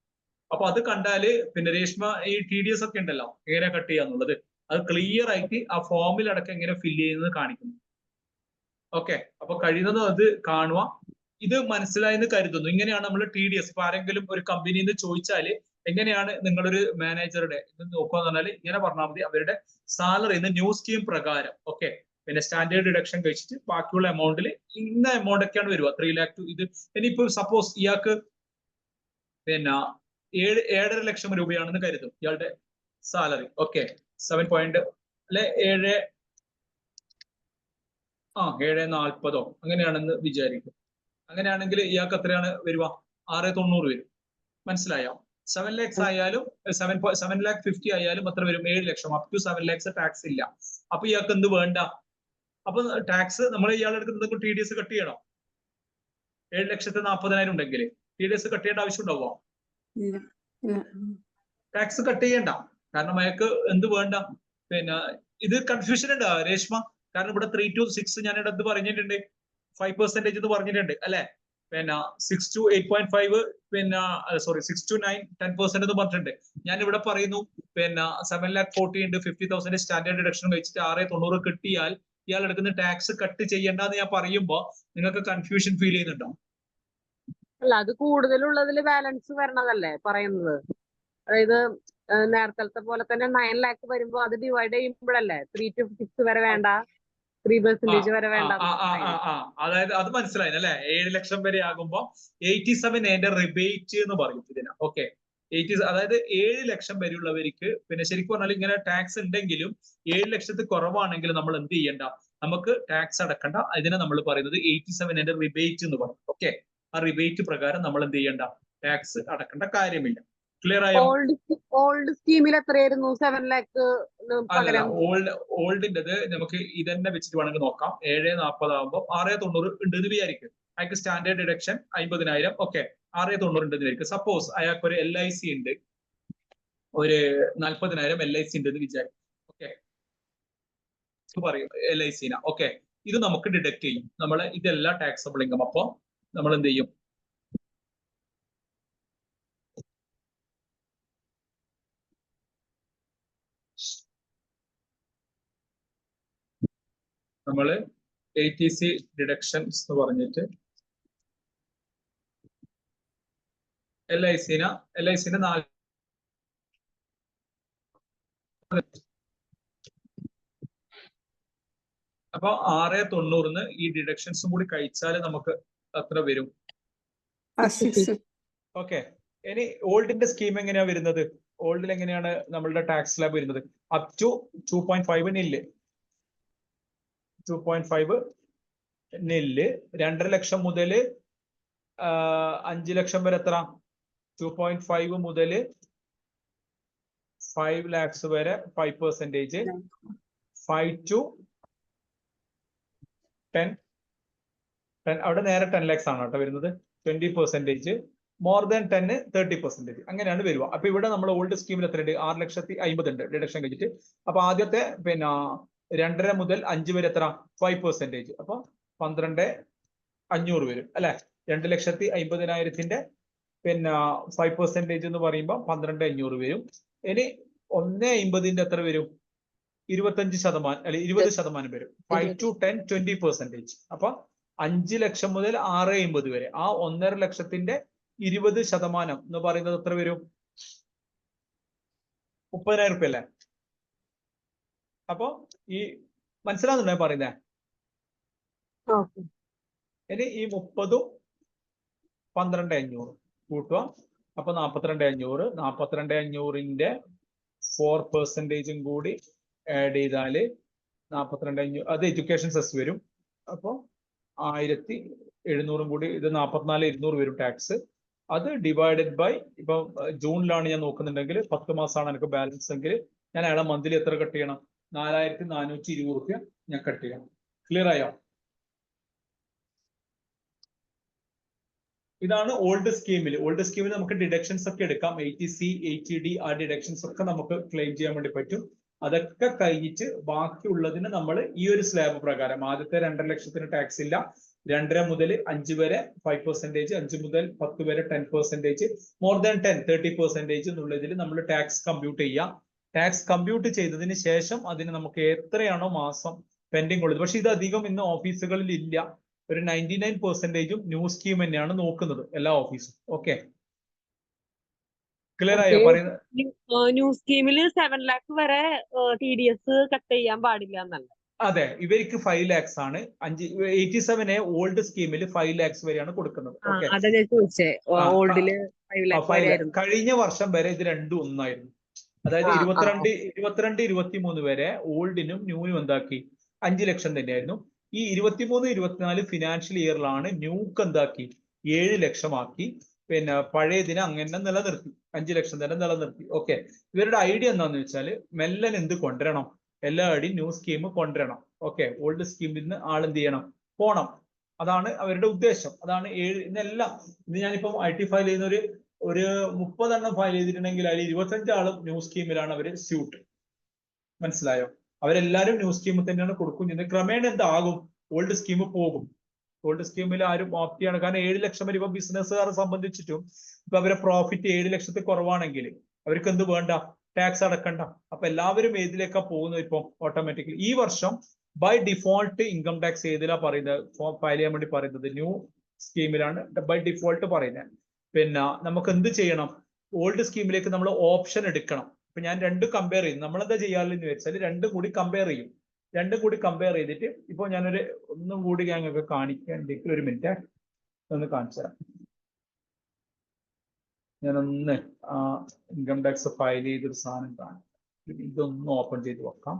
അപ്പൊ അത് കണ്ടാല് പിന്നെ രേഷ്മ ഈ TDS ഒക്കെ ഉണ്ടല്ലോ എങ്ങനെ കട്ട് ചെയ്യാന്നുള്ളത് അത് ക്ലിയർ ആയിട്ട് ആ ഫോമിൽ അടക്കം എങ്ങനെ ഫില്ല് ചെയ്യുന്നത് കാണിക്കുന്നു. ഓക്കെ. അപ്പൊ കഴിയുന്നതും അത് കാണുക. ഇത് മനസ്സിലായെന്ന് കരുതുന്നു. ഇങ്ങനെയാണ് നമ്മൾ TDS. ഇപ്പൊ ആരെങ്കിലും ഒരു കമ്പനിയിൽ നിന്ന് ചോദിച്ചാല് എങ്ങനെയാണ് നിങ്ങളൊരു മാനേജറുടെ ഇത് നോക്കുക എന്ന് പറഞ്ഞാൽ ഇങ്ങനെ പറഞ്ഞാൽ മതി. അവരുടെ സാലറി ന്യൂ സ്കീം പ്രകാരം ഓക്കെ, പിന്നെ സ്റ്റാൻഡേർഡ് ഡിഡക്ഷൻ കഴിച്ചിട്ട് ബാക്കിയുള്ള എമൗണ്ടിൽ ഇന്ന എമൗണ്ട് ഒക്കെയാണ് വരിക. 3 lakh to ഇത്. ഇനിയിപ്പോ സപ്പോസ് ഇയാൾക്ക് പിന്നെ 7.5 ലക്ഷം രൂപയാണെന്ന് കരുതും ഇയാളുടെ സാലറി. ഓക്കെ. 7 അല്ലെ 7.40 അങ്ങനെയാണെന്ന് വിചാരിക്കും. അങ്ങനെയാണെങ്കിൽ ഇയാൾക്ക് എത്രയാണ് വരിക? 690 വരും. മനസ്സിലായോ? 7 lakhs ആയാലും 7,50,000 ആയാലും എത്ര വരും? 7 ലക്ഷം. അപ് ടു 7 lakhs ടാക്സ് ഇല്ല. അപ്പൊ ഇയാൾക്ക് എന്ത് വേണ്ട? അപ്പൊ ടാക്സ് നമ്മൾ ഇയാളെ എടുക്കുന്നത് TDS കട്ട് ചെയ്യണം. 7,40,000 ഉണ്ടെങ്കിൽ TDS കട്ട് ചെയ്യേണ്ട ആവശ്യം ഉണ്ടാവോ? ടാക്സ് കട്ട് ചെയ്യണ്ട. കാരണം അയാൾക്ക് എന്ത് വേണ്ട? പിന്നെ ഇത് കൺഫ്യൂഷൻ ഉണ്ട് രേഷ്മ. കാരണം ഇവിടെ 3 to 6 ഞാൻ ഇവിടെ പറഞ്ഞിട്ടുണ്ട്, 5% എന്ന് പറഞ്ഞിട്ടുണ്ട് അല്ലെ. പിന്നെ 6 to 8.5 പിന്നെ സോറി 6 to 9 10% എന്ന് പറഞ്ഞിട്ടുണ്ട്. ഞാൻ ഇവിടെ പറയുന്നു പിന്നെ 7,40,000 ഉണ്ട്, 50,000 സ്റ്റാൻഡേർഡ് ഡിഡക്ഷൻ കഴിച്ചിട്ട് 690 കിട്ടിയാൽ ഇയാൾ എടുക്കുന്ന ടാക്സ് കട്ട് ചെയ്യണ്ടെന്ന് ഞാൻ പറയുമ്പോ നിങ്ങൾക്ക് കൺഫ്യൂഷൻ ഫീൽ ചെയ്യുന്നുണ്ടോ? അല്ല, അത് കൂടുതലുള്ളതിൽ ബാലൻസ് വരണതല്ലേ പറയുന്നത്. അതായത് നേരത്തെ പോലെ തന്നെ 9 lakh വരുമ്പോ അത് ഡിവൈഡ് ചെയ്യുമ്പോഴല്ലേ 3 to 6 വരെ വേണ്ട, 3% വരെ വേണ്ട. അതായത് അത് മനസ്സിലായി അല്ലെ. 7 ലക്ഷം വരെ ആകുമ്പോ 87 അതിന്റെ റിബേറ്റ് എന്ന് പറയും ഇതിന്. ഓക്കെ. 80 അതായത് 7 ലക്ഷം വരെയുള്ളവർക്ക് പിന്നെ ശരിക്കും പറഞ്ഞാൽ ഇങ്ങനെ ടാക്സ് ഉണ്ടെങ്കിലും 7 ലക്ഷത്തിൽ കുറവാണെങ്കിൽ നമ്മൾ എന്ത് ചെയ്യണ്ട? നമുക്ക് ടാക്സ് അടക്കണ്ട. ഇതിനെ നമ്മൾ പറയുന്നത് 87 അതിന്റെ റിബേറ്റ് എന്ന് പറയും. ഓക്കെ. ആ റിബേറ്റ് പ്രകാരം നമ്മൾ എന്ത് ചെയ്യണ്ട? ടാക്സ് അടക്കേണ്ട കാര്യമില്ല. ക്ലിയർ ആയോ? ഓൾഡ് സ്കീമിൽ എത്രയായിരുന്നു? 7 lakh അല്ല, ഓൾഡിൻ്റെത് നമുക്ക് ഇതന്നെ വെച്ചിട്ട് വേണമെങ്കിൽ നോക്കാം. 7.40 ആകുമ്പോൾ 690 ഉണ്ട് എന്ന് വിചാരിക്കും. അയാൾക്ക് സ്റ്റാൻഡേർഡ് ഡിഡക്ഷൻ 50,000. ഓക്കെ. 690 ഉണ്ട് എന്ന് വിചാരിക്കും. സപ്പോസ് അയാൾക്ക് ഒരു LIC ഉണ്ട്, ഒരു 40,000 LIC ഉണ്ട് എന്ന് വിചാരിക്കും. ഓക്കെ. പറയും LIC. ഓക്കെ. ഇത് നമുക്ക് ഡിഡക്ട് ചെയ്യും. നമ്മൾ ഇതെല്ലാം ടാക്സബിൾ ഇൻകം. അപ്പൊ നമ്മൾ എന്ത് ചെയ്യും? നമ്മള് ATC ഡിഡക്ഷൻസ് എന്ന് പറഞ്ഞിട്ട് LIC-ന് 4 അപ്പൊ 690 ഈ ഡിഡക്ഷൻസും കൂടി കഴിച്ചാൽ നമുക്ക് എത്ര വരും? ഓക്കെ. ഇനി ഓൾഡിന്റെ സ്കീം എങ്ങനെയാ വരുന്നത്? ഓൾഡിൽ എങ്ങനെയാണ് നമ്മളുടെ ടാക്സ് സ്ലാബ് വരുന്നത്? അപ് ടു 2.5 നില്ല്. 2.5 നില്ല് 2.5 ലക്ഷം മുതൽ 5 ലക്ഷം വരെ എത്ര? 2.5 മുതൽ 5 lakhs വരെ 5%. 5 to 10 അവിടെ നേരെ 10 lakhs ആണ് കേട്ടോ വരുന്നത്. 20%. More than 10 30%. അങ്ങനെയാണ് വരിക. അപ്പൊ ഇവിടെ നമ്മൾ ഓൾഡ് സ്കീമിൽ എത്രയുണ്ട്? 6,50,000 ഉണ്ട് ഡിഡക്ഷൻ കഴിച്ചിട്ട്. അപ്പൊ ആദ്യത്തെ പിന്നെ 2.5 മുതൽ 5 വരെ എത്ര? 5%. അപ്പൊ 12,500 വരും അല്ലെ. 2,50,000 പിന്നെ 5% എന്ന് പറയുമ്പോൾ 12,500 വരും. ഇനി 1.50 എത്ര വരും? 25% അല്ലെ 20% വരും. 5 to 10 20%. അപ്പൊ 5 ലക്ഷം മുതൽ 6.50 വരെ ആ 1.5 ലക്ഷത്തിന്റെ 20% എന്ന് പറയുന്നത് എത്ര വരും? 30,000 റുപ്യ അല്ലേ? അപ്പൊ ഈ മനസ്സിലാവുന്നുണ്ടോ ഞാൻ പറയുന്നേ? ഇനി ഈ 30ഉം 12,500 കൂട്ടുക. അപ്പൊ 42,500. 42,500ന്റെ 4% കൂടി ആഡ് ചെയ്താല് 42,500 അത് എഡ്യൂക്കേഷൻ സെസ് വരും. അപ്പൊ 1,700 കൂടി ഇത് 44,200 വരും ടാക്സ്. അത് ഡിവൈഡഡ് ബൈ ഇപ്പൊ ജൂണിലാണ് ഞാൻ നോക്കുന്നുണ്ടെങ്കിൽ 10 മാസമാണ് എനിക്ക് ബാലൻസ് എങ്കിൽ ഞാൻ അയാളെ മന്ത്ലി എത്ര കട്ട് ചെയ്യണം? 4,420 റുപ്യ ഞാൻ കട്ട് ചെയ്യണം. ക്ലിയർ ആയോ? ഇതാണ് ഓൾഡ് സ്കീമിൽ നമുക്ക് ഡിഡക്ഷൻസ് ഒക്കെ എടുക്കാം. 80C 80D ആ ഡിഡക്ഷൻസ് ഒക്കെ നമുക്ക് ക്ലെയിം ചെയ്യാൻ വേണ്ടി പറ്റും. അതൊക്കെ കഴിഞ്ഞിട്ട് ബാക്കിയുള്ളതിന് നമ്മൾ ഈ ഒരു സ്ലാബ് പ്രകാരം ആദ്യത്തെ 2.5 ലക്ഷത്തിന് ടാക്സ് ഇല്ല, 2.5 മുതൽ 5 വരെ 5%, 5 മുതൽ 10 വരെ 10%, മോർ ദാൻ 30% എന്നുള്ളതിൽ നമ്മൾ ടാക്സ് കമ്പ്യൂട്ട് ചെയ്യാം. ടാക്സ് കമ്പ്യൂട്ട് ചെയ്തതിന് ശേഷം അതിന് നമുക്ക് എത്രയാണോ മാസം പെൻഡിങ് ഉള്ളത്, പക്ഷെ ഇത് അധികം ഇന്ന് ഓഫീസുകളിൽ ഇല്ല. ഒരു 99%ഉം ന്യൂ സ്കീം തന്നെയാണ് നോക്കുന്നത് എല്ലാ ഓഫീസും. ഓക്കെ, ക്ലിയർ ആയോ പറയുന്നത്? ന്യൂ സ്കീമില് 7 ലാക്ക് വരെ TDS കട്ട് ചെയ്യാൻ പാടില്ല എന്നല്ല. അതെ, ഇവർക്ക് 5 lakhs ആണ്. 87A ഓൾഡ് സ്കീമിൽ 5 lakhs വരെയാണ് കൊടുക്കുന്നത്. ഓക്കെ, അതാ ഞാൻ ചോദിച്ചേ, ഓൾഡില് 5 ലാക്ക് വരെ ആയിരുന്നു. കഴിഞ്ഞ വർഷം വരെ ഇത് രണ്ടും ഒന്നായിരുന്നു. അതായത് 22, 23 വരെ ഓൾഡിനും ന്യൂനും എന്താക്കി 5 ലക്ഷം തന്നെയായിരുന്നു. ഈ 23, 24 ഫിനാൻഷ്യൽ ഇയറിലാണ് ന്യൂക്ക് എന്താക്കി 7 ലക്ഷമാക്കി. പിന്നെ പഴയതിനെ അങ്ങനെ നിലനിർത്തി, 5 ലക്ഷം തന്നെ നിലനിർത്തി. ഓക്കെ, ഇവരുടെ ഐഡിയ എന്താന്ന് വെച്ചാല് മെല്ലൻ എന്ത് കൊണ്ടുവരണം, എല്ലാവരുടെയും ന്യൂ സ്കീം കൊണ്ടുവരണം. ഓക്കെ, ഓൾഡ് സ്കീമിൽ നിന്ന് ആളെന്ത് ചെയ്യണം, പോണം. അതാണ് അവരുടെ ഉദ്ദേശം. അതാണ് ഇന്നെല്ലാം ഇന്ന് ഞാനിപ്പം IT ഫയൽ ചെയ്യുന്ന ഒരു 30 എണ്ണം ഫയൽ ചെയ്തിട്ടുണ്ടെങ്കിൽ അതിൽ 25 ആളും ന്യൂ സ്കീമിലാണ് അവര് സ്യൂട്ട്. മനസ്സിലായോ? അവരെല്ലാരും ന്യൂ സ്കീമിൽ തന്നെയാണ് കൊടുക്കും ചെയ്യുന്നത്. ക്രമേണ എന്താകും, ഓൾഡ് സ്കീം പോകും. ഓൾഡ് സ്കീമിൽ ആരും ഓപ്റ്റ് ചെയ്യാണ്. കാരണം 7 ലക്ഷം വരെ ഇപ്പൊ ബിസിനസ്സുകാരെ സംബന്ധിച്ചിട്ടും ഇപ്പൊ അവരെ പ്രോഫിറ്റ് 7 ലക്ഷത്തിൽ കുറവാണെങ്കിൽ അവർക്ക് എന്ത് വേണ്ട, ടാക്സ് അടക്കണ്ട. അപ്പൊ എല്ലാവരും ഏതിലേക്കാ പോകുന്നത് ഇപ്പം ഓട്ടോമാറ്റിക്കലി. ഈ വർഷം ബൈ ഡിഫോൾട്ട് ഇൻകം ടാക്സ് ഏതിലാ പറയുന്നത്, ഫയൽ ചെയ്യാൻ വേണ്ടി പറയുന്നത് ന്യൂ സ്കീമിലാണ് ബൈ ഡിഫോൾട്ട് പറയുന്നത്. പിന്നെ നമുക്ക് എന്ത് ചെയ്യണം, ഓൾഡ് സ്കീമിലേക്ക് നമ്മൾ ഓപ്ഷൻ എടുക്കണം. ഇപ്പൊ ഞാൻ രണ്ടും കമ്പയർ ചെയ്യും. നമ്മളെന്താ ചെയ്യാറില്ലെന്ന് വെച്ചാൽ രണ്ടും കൂടി കമ്പയർ ചെയ്യും. രണ്ടും കൂടി കമ്പയർ ചെയ്തിട്ട് ഇപ്പൊ ഞാനൊരു ഒന്നും കൂടി ഞങ്ങൾക്ക് കാണിക്കാൻ ഒരു മിനിറ്റ് ഒന്ന് കാണിച്ചു തരാം. ഞാനൊന്ന് ഇൻകം ടാക്സ് ഫയൽ ചെയ്തൊരു സാധനം കാണാം. ഇതൊന്ന് ഓപ്പൺ ചെയ്ത് വെക്കാം.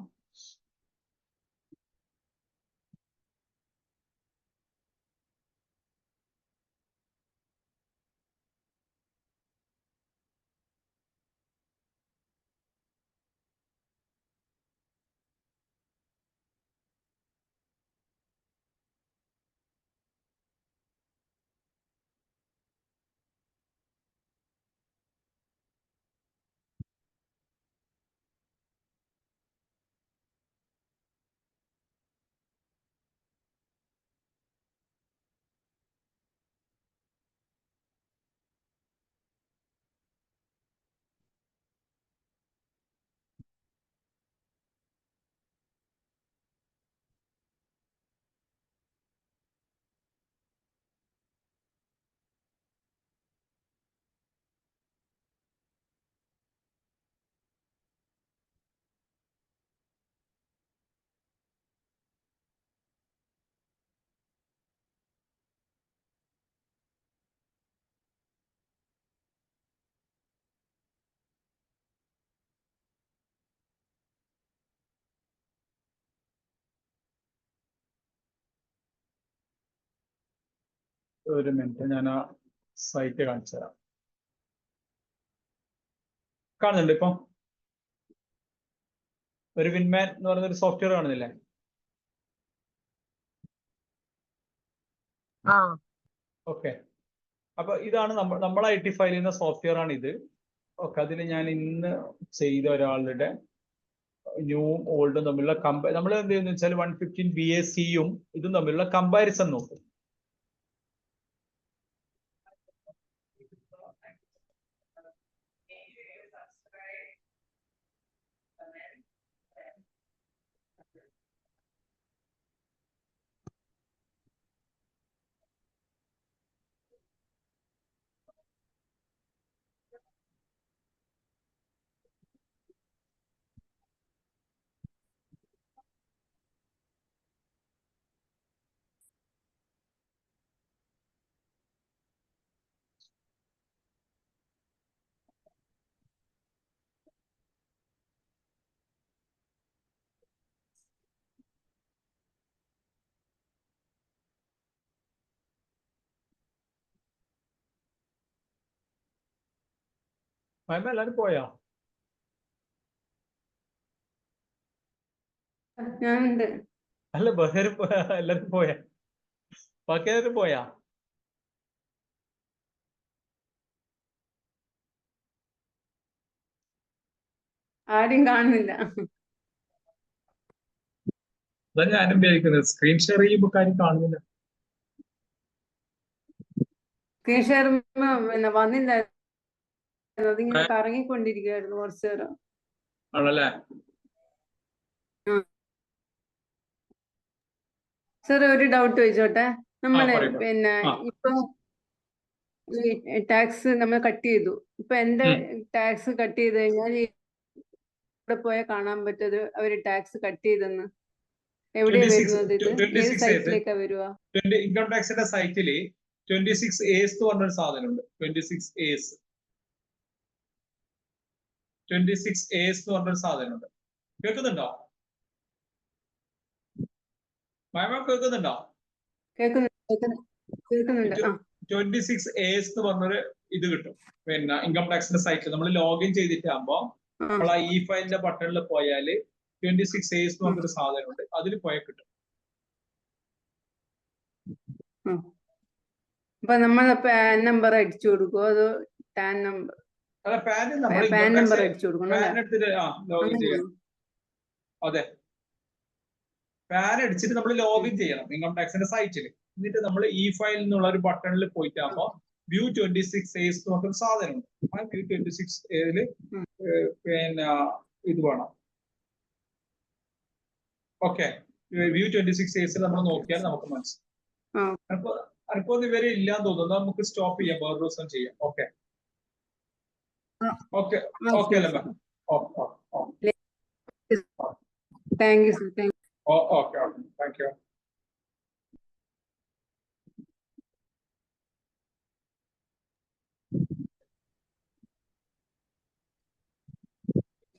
ഒരു മിനിറ്റ്, ഞാൻ ആ സൈറ്റ് കാണിച്ചു തരാം. കാണുന്നുണ്ട് ഇപ്പൊ ഒരു വിൻമാൻ എന്ന് പറയുന്ന ഒരു സോഫ്റ്റ്വെയർ കാണുന്നില്ലേ? ഓക്കെ, അപ്പൊ ഇതാണ് നമ്മൾ IT ഫയൽ ചെയ്യുന്ന സോഫ്റ്റ്വെയർ ആണ് ഇത്. ഓക്കെ, അതിൽ ഞാൻ ഇന്ന് ചെയ്ത ഒരാളുടെ ന്യൂവും ഓൾഡും തമ്മിലുള്ള നമ്മൾ എന്ത് ചെയ്യുന്ന വെച്ചാൽ 115 BACയും ഇതും തമ്മിലുള്ള കമ്പാരിസൺ നോക്കും. എല്ലാരും പോയാ? ഞാനുണ്ട്. അല്ല, ബഹർ എല്ലാരും പോയാ? ബാക്കി എല്ലാരും പോയാ? ആരും കാണുന്നില്ല. അതാ ഞാനും വിചാരിക്കുന്നത്, സ്ക്രീൻ ഷെയർ ചെയ്യുമ്പോൾ കാര്യം കാണുന്നില്ല. സ്ക്രീൻ ഷെയർ പിന്നെ വന്നില്ലായിരുന്നു, അതിങ്ങനെ കറങ്ങിക്കൊണ്ടിരിക്കുകയായിരുന്നു കുറച്ചു നേരം. ആണല്ലേ? സാർ ഒരു ഡൗട്ട് ചോദിച്ചോട്ടെ? നമ്മള് പറയൂ. പിന്നെ ആ. ഇപ്പൊ ടാക്സ് നമ്മൾ കട്ട് ചെയ്തു. ഇപ്പൊ എന്റെ ടാക്സ് കട്ട് ചെയ്ത് കഴിഞ്ഞാൽ ഇവിടെ പോയാൽ കാണാൻ പറ്റത് അവര് ടാക്സ് കട്ട് ചെയ്തെന്ന്. എവിടെയാ 26 വരുന്നത് ഇത്? ഏത് 26 സൈറ്റിലേക്കാ വരുക? ഇൻകം ടാക്സിന്റെ സൈറ്റില് 26 A's എന്ന് പറഞ്ഞൊരു സാധനമുണ്ട്. 26 A's. 26 A's എന്ന് പറഞ്ഞൊരു സാധനമുണ്ട്. കേൾക്കുന്നുണ്ടോ? മാം കേൾക്കുന്നുണ്ടോ? കേൾക്കുന്നുണ്ട്. ആ 26 A's എന്ന് പറഞ്ഞൊരു ഇത് കിട്ടും. പിന്നെ ഇൻകം ടാക്സിന്റെ സൈറ്റിൽ നമ്മൾ ലോഗിൻ ചെയ്തിട്ടാകുമ്പോ നമ്മൾ ആ ഇ ഫയലിന്റെ ബട്ടണിൽ പോയാല് 26 A's എന്ന് പറഞ്ഞൊരു സാധനമുണ്ട്. അതിൽ പോയാൽ കിട്ടും. അപ്പൊ നമ്മൾ പാൻ നമ്പർ അടിച്ചു കൊടുക്കുമോ അതോ ടാൻ നമ്പർ? അല്ല, പാൻ നമ്പർ അടിച്ചു കൊടുക്കണം പാൻ എടുത്തിട്ട് ലോഗിൻ ചെയ്യണം. അതെ, പാൻ അടിച്ചിട്ട് നമ്മൾ ലോഗിൻ ചെയ്യണം ഇൻകം ടാക്സിന്റെ സൈറ്റിൽ. എന്നിട്ട് നമ്മൾ ഇ ഫയൽ എന്നുള്ള ഒരു ബട്ടണിൽ പോയിട്ടാകുമ്പോ വ്യൂ 26 A's എന്ന് പറഞ്ഞൊരു സാധനമുണ്ട്. ആ വ്യൂ 26 A'ല് പിന്നെ ഇത് വേണം. ഓക്കെ, വ്യൂ 26 A's നമ്മൾ നോക്കിയാൽ നമുക്ക് മനസ്സിലാവും. അനക്കൊന്നും ഇവരെ ഇല്ലാന്ന് തോന്നുന്നു. നമുക്ക് സ്റ്റോപ്പ് ചെയ്യാം, വേറെ ദിവസം ചെയ്യാം. ഓക്കെ ഓക്കെ ഓക്കെ അല്ലേ ma'am? Thank you sir. Okay thank U.